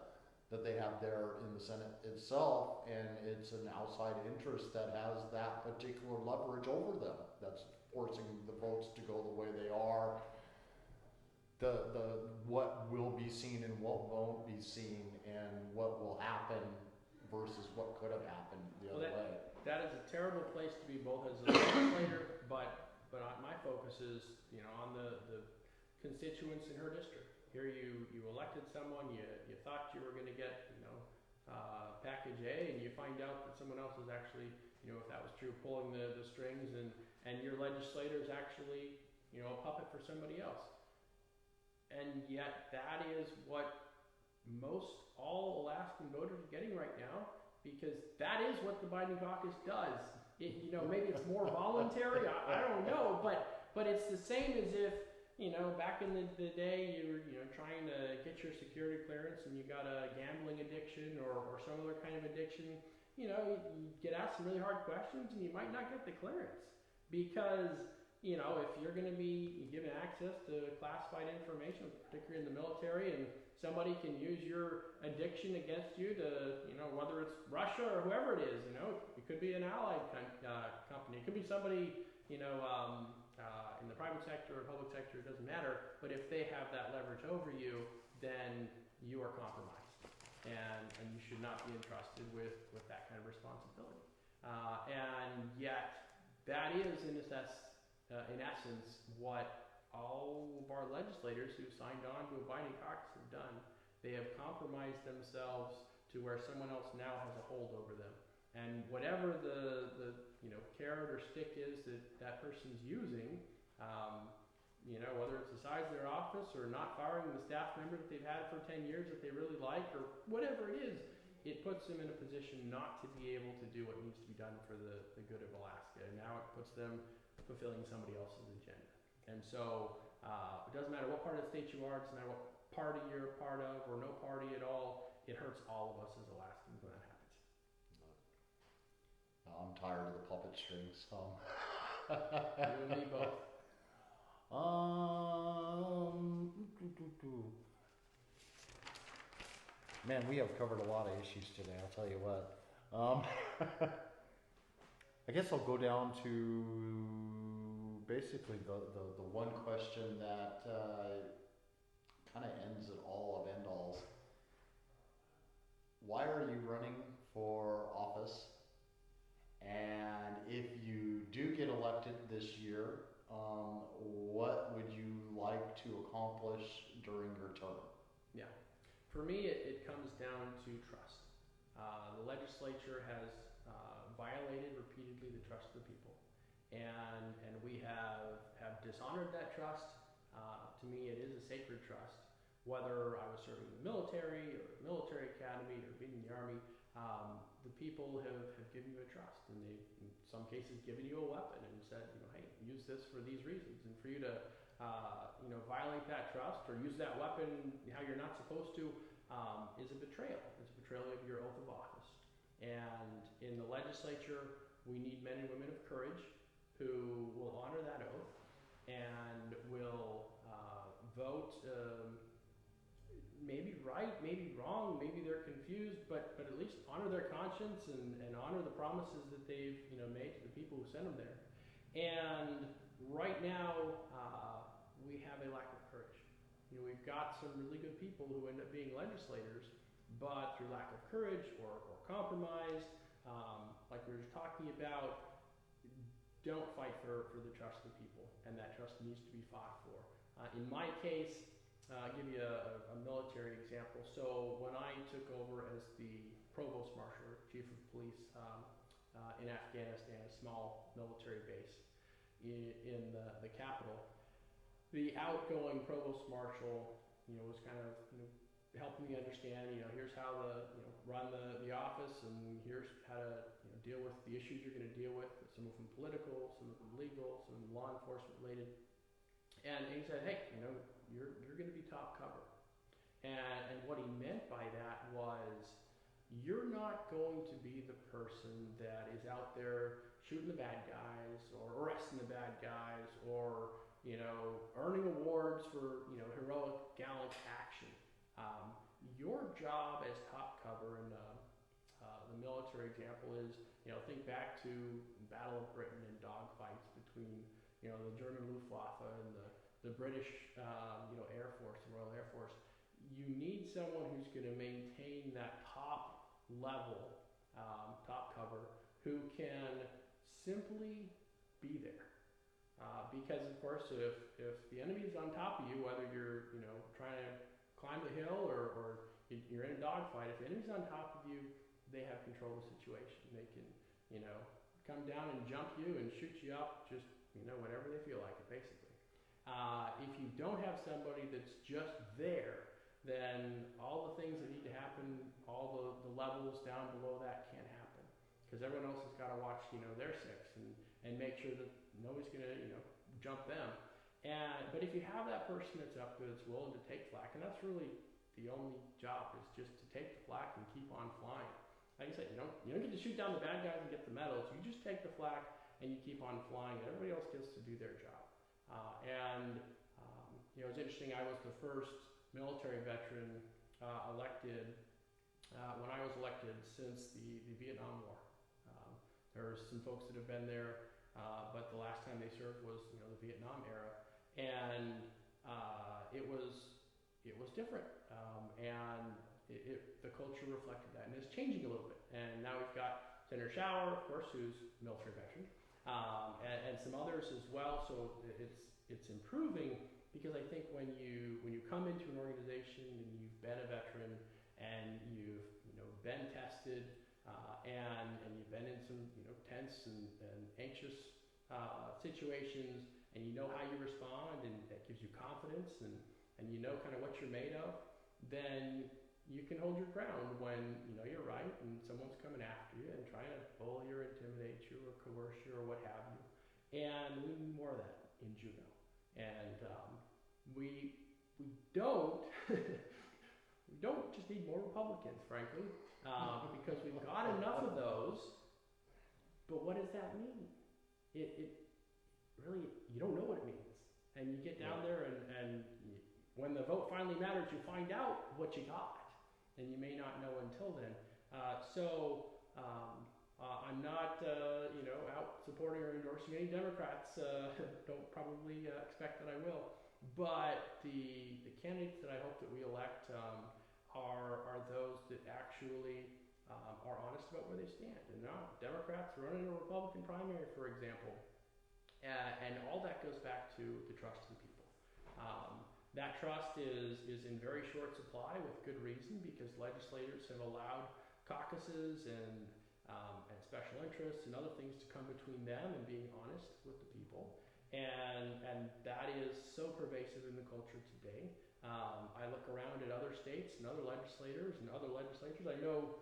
that they have there in the Senate itself, and it's an outside interest that has that particular leverage over them that's forcing the votes to go the way they are. The what will be seen and what won't be seen, and what will happen versus what could have happened the other way. That is a terrible place to be, both as a legislator, but my focus is, on the constituents in her district. Here you elected someone, you thought you were going to get, package A, and you find out that someone else is actually, if that was true, pulling the strings, and your legislator is actually, a puppet for somebody else. And yet that is what most all Alaskan voters are getting right now, because that is what the Biden caucus does. Maybe it's more voluntary, I don't know, but it's the same as if, back in the day you were, trying to get your security clearance and you got a gambling addiction or some other kind of addiction. You get asked some really hard questions and you might not get the clearance because, if you're going to be given access to classified information, particularly in the military, and somebody can use your addiction against you to, whether it's Russia or whoever it is, it could be an allied company, it could be somebody, in the private sector or public sector, it doesn't matter, but if they have that leverage over you, then you are compromised, and you should not be entrusted with that kind of responsibility. And yet, that is, in essence, what all of our legislators who signed on to a binding caucus have done. They have compromised themselves to where someone else now has a hold over them. And whatever the carrot or stick is that person's using, whether it's the size of their office or not firing the staff member that they've had for 10 years that they really like, or whatever it is, it puts them in a position not to be able to do what needs to be done for the good of Alaska. And now it puts them fulfilling somebody else's agenda. And so it doesn't matter what part of the state you are, it doesn't matter what party you're a part of or no party at all, it hurts all of us as Alaskans when that happens. I'm tired of the puppet strings, so. You and me both. Man, we have covered a lot of issues today, I'll tell you what. I guess I'll go down to basically the one question that kind of ends at all of end alls. Why are you running for office? And if you do get elected this year, what would you like to accomplish during your term? Yeah. For me, it comes down to trust. The legislature has violated repeatedly the trust of the people. And we have dishonored that trust. To me, it is a sacred trust. Whether I was serving in the military or the military academy or being in the army, the people have given you a trust, and they've, in some cases, given you a weapon and said, hey, use this for these reasons. And for you to, violate that trust or use that weapon how you're not supposed to is a betrayal. It's a betrayal of your oath of office. And in the legislature, we need men and women of courage who will honor that oath and will vote. Maybe right, maybe wrong, maybe they're confused, but at least honor their conscience and honor the promises that they've made to the people who sent them there. And right now, we have a lack of courage. we've got some really good people who end up being legislators, but through lack of courage or compromise, like we were just talking about, don't fight for the trust of the people, and that trust needs to be fought for. In my case, I'll give you a military example. So when I took over as the provost marshal, chief of police in Afghanistan, a small military base in the capital, the outgoing provost marshal, was kind of, helping me understand, here's how run the office, and here's how to deal with the issues you're going to deal with. Some of them political, some of them legal, some of them law enforcement related. And he said, hey, you're going to be top cover. And what he meant by that was, you're not going to be the person that is out there shooting the bad guys or arresting the bad guys or earning awards for heroic, gallant action. Your job as top cover in the military example is, think back to the Battle of Britain and dogfights between the German Luftwaffe and the British Air Force, the Royal Air Force. You need someone who's going to maintain that top level, top cover, who can simply be there. Because of course, if the enemy is on top of you, whether you're trying to climb the hill or you're in a dogfight, if the enemy's on top of you, they have control of the situation. They can come down and jump you and shoot you up just whenever they feel like it, basically. If you don't have somebody that's just there, then all the things that need to happen, all the levels down below that can't happen, because everyone else has got to watch their six and make sure that nobody's going to jump them. But if you have that person that's up there that's willing to take flak, and that's really the only job, is just to take the flak and keep on flying. Like I said, you don't get to shoot down the bad guys and get the medals. You just take the flak and you keep on flying, and everybody else gets to do their job. It's interesting. I was the first military veteran elected when I was elected since the Vietnam War. There's some folks that have been there, but the last time they served was the Vietnam era, and it was different, and the culture reflected that, and it's changing a little bit. And now we've got Senator Shower, of course, who's a military veteran, and some others as well. So it's improving, because I think when you come into an organization and you've been a veteran and you've been tested and you've been in some tense and anxious situations, and you know how you respond, and that gives you confidence, and kind of what you're made of, then you can hold your ground when you're right and someone's coming after you and trying to bully or intimidate you or coerce you or what have you. And we need more of that in Juneau. And we don't we don't just need more Republicans, frankly, because we've got enough of those. But what does that mean? It really, you don't know what it means. And you get down there and when the vote finally matters, you find out what you got, and you may not know until then. I'm not out supporting or endorsing any Democrats. Don't probably expect that I will. But the candidates that I hope that we elect are those that actually are honest about where they stand. And not Democrats running a Republican primary, for example. And all that goes back to the trust of the people. That trust is in very short supply, with good reason, because legislators have allowed caucuses and special interests and other things to come between them and being honest with the people. And that is so pervasive in the culture today. I look around at other states and other legislators and other legislatures. I know,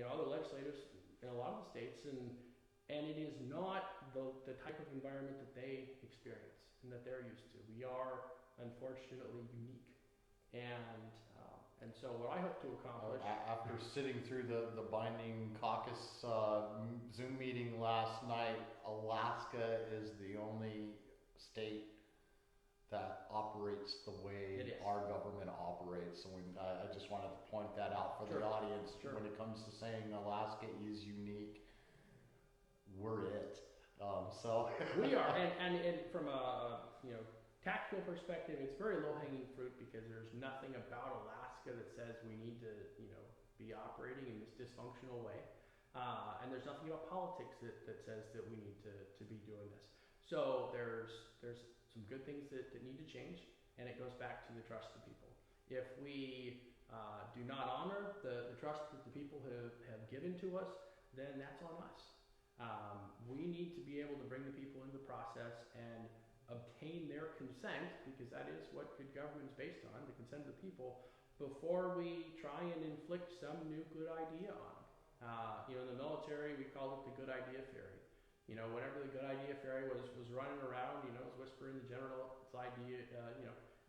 other legislators in a lot of the states, and it is not the type of environment that they experience and that they're used to. We are, unfortunately, unique. And so what I hope to accomplish... After sitting through the binding caucus Zoom meeting last night, Alaska is the only state that operates the way our government operates. So I just wanted to point that out for the audience. Sure. When it comes to saying Alaska is unique, we're it. So we are, and from a tactical perspective, it's very low-hanging fruit because there's nothing about Alaska that says we need to, be operating in this dysfunctional way. And there's nothing about politics that says that we need to be doing this. So there's some good things that need to change, and it goes back to the trust of people. If we do not honor the trust that the people have given to us, then that's on us. We need to be able to bring the people into the process and obtain their consent, because that is what good government is based on, the consent of the people, before we try and inflict some new good idea on them. In the military, we called it the good idea fairy. Whenever the good idea fairy was running around, it was whispering the general's idea,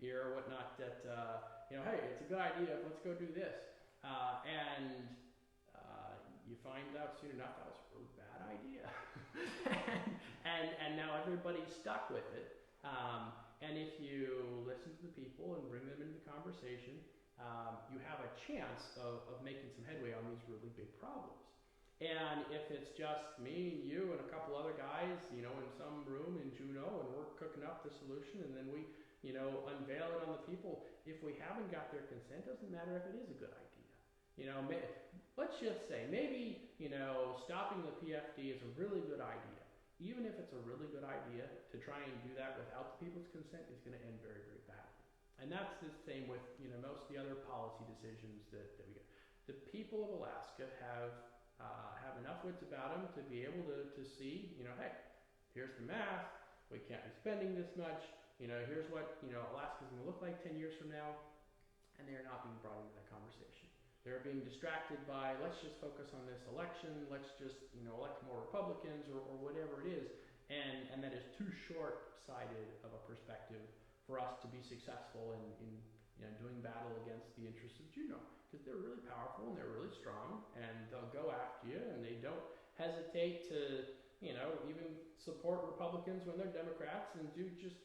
ear or whatnot that, hey, it's a good idea, let's go do this. And you find out soon enough that was a really bad idea. and now everybody's stuck with it. And if you listen to the people and bring them into the conversation, you have a chance of making some headway on these really big problems. And if it's just me and you and a couple other guys, in some room in Juneau, and we're cooking up the solution, and then we, unveil it on the people, if we haven't got their consent, doesn't matter if it is a good idea. Let's just say maybe, stopping the PFD is a really good idea. Even if it's a really good idea, to try and do that without the people's consent is going to end very, very badly. And that's the same with, most of the other policy decisions that we get. The people of Alaska have enough wits about them to be able to see, hey, here's the math, we can't be spending this much, here's what, Alaska's going to look like 10 years from now, and they're not being brought into that conversation. They're being distracted by, let's just focus on this election, let's just, elect more Republicans or whatever it is, and that is too short-sighted of a perspective for us to be successful in doing battle against the interests of Juneau, because they're really powerful and they're really strong, and they'll go after you, and they don't hesitate to, even support Republicans when they're Democrats, and do just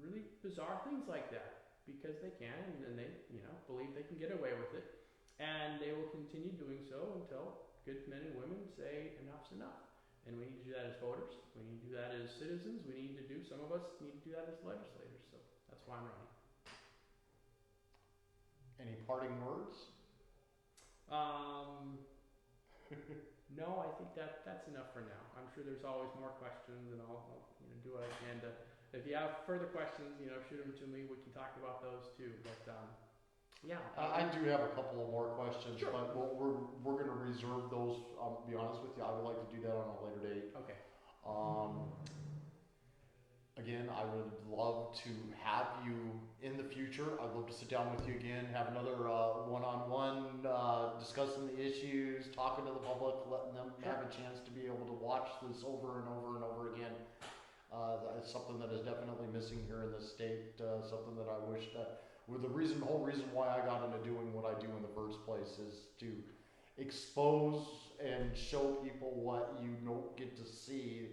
really bizarre things like that because they can, and they, believe they can get away with it, and they will continue doing so until good men and women say enough's enough. And we need to do that as voters. We need to do that as citizens. Some of us need to do that as legislators. So that's why I'm running. Any parting words? No, I think that's enough for now. I'm sure there's always more questions, and I'll do what I can to. If you have further questions, shoot them to me. We can talk about those too. But yeah, I do have a couple of more questions, sure. But we're going to reserve those. I'll be honest with you. I would like to do that on a later date. Okay. Again, I would love to have you in the future. I'd love to sit down with you again, have another one-on-one, discussing the issues, talking to the public, letting them have a chance to be able to watch this over and over and over again. It's something that is definitely missing here in this state, something that I wish that, the whole reason why I got into doing what I do in the first place is to expose and show people what you don't get to see.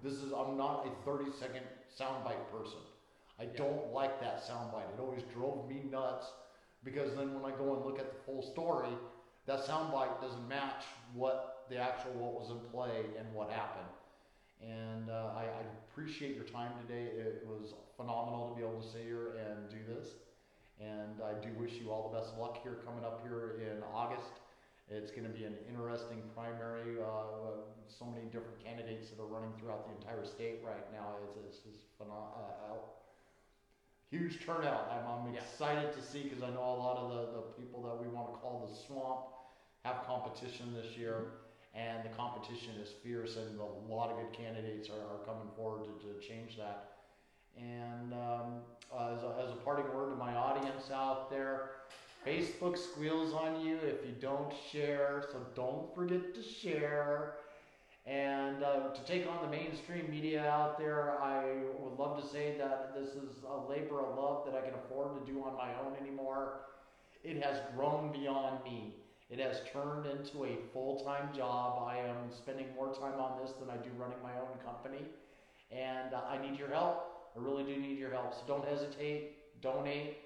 I'm not a 30-second soundbite person. I don't like that soundbite. It always drove me nuts, because then when I go and look at the full story, that soundbite doesn't match what was in play and what happened. And I appreciate your time today. It was phenomenal to be able to sit here and do this. And I do wish you all the best of luck here coming up here in August. It's going to be an interesting primary. So many different candidates that are running throughout the entire state right now. It's phenomenal. Huge turnout. I'm excited to see, because I know a lot of the people that we want to call the swamp have competition this year, and the competition is fierce, and a lot of good candidates are coming forward to change that. And as a parting word to my audience out there, Facebook squeals on you if you don't share, so don't forget to share. And to take on the mainstream media out there, I would love to say that this is a labor of love that I can afford to do on my own anymore. It has grown beyond me. It has turned into a full-time job. I am spending more time on this than I do running my own company. And I need your help. I really do need your help. So don't hesitate. Donate.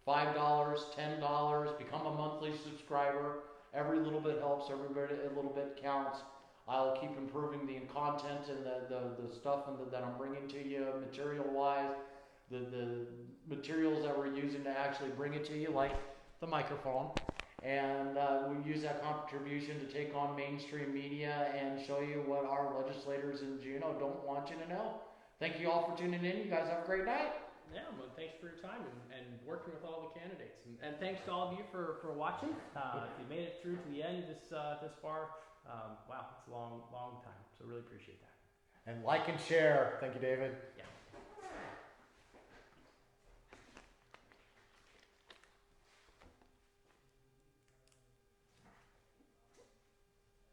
$5, $10, become a monthly subscriber. Every little bit helps, every little bit counts. I'll keep improving the content and the stuff that I'm bringing to you material-wise. the materials that we're using to actually bring it to you, like the microphone. And we use that contribution to take on mainstream media and show you what our legislators in Juneau don't want you to know. Thank you all for tuning in. You guys have a great night. Yeah, well, thanks for your time and working with all the candidates. And thanks to all of you for watching. If you made it through to the end this far, wow, it's a long time. So really appreciate that. And like and share. Thank you, David. Yeah.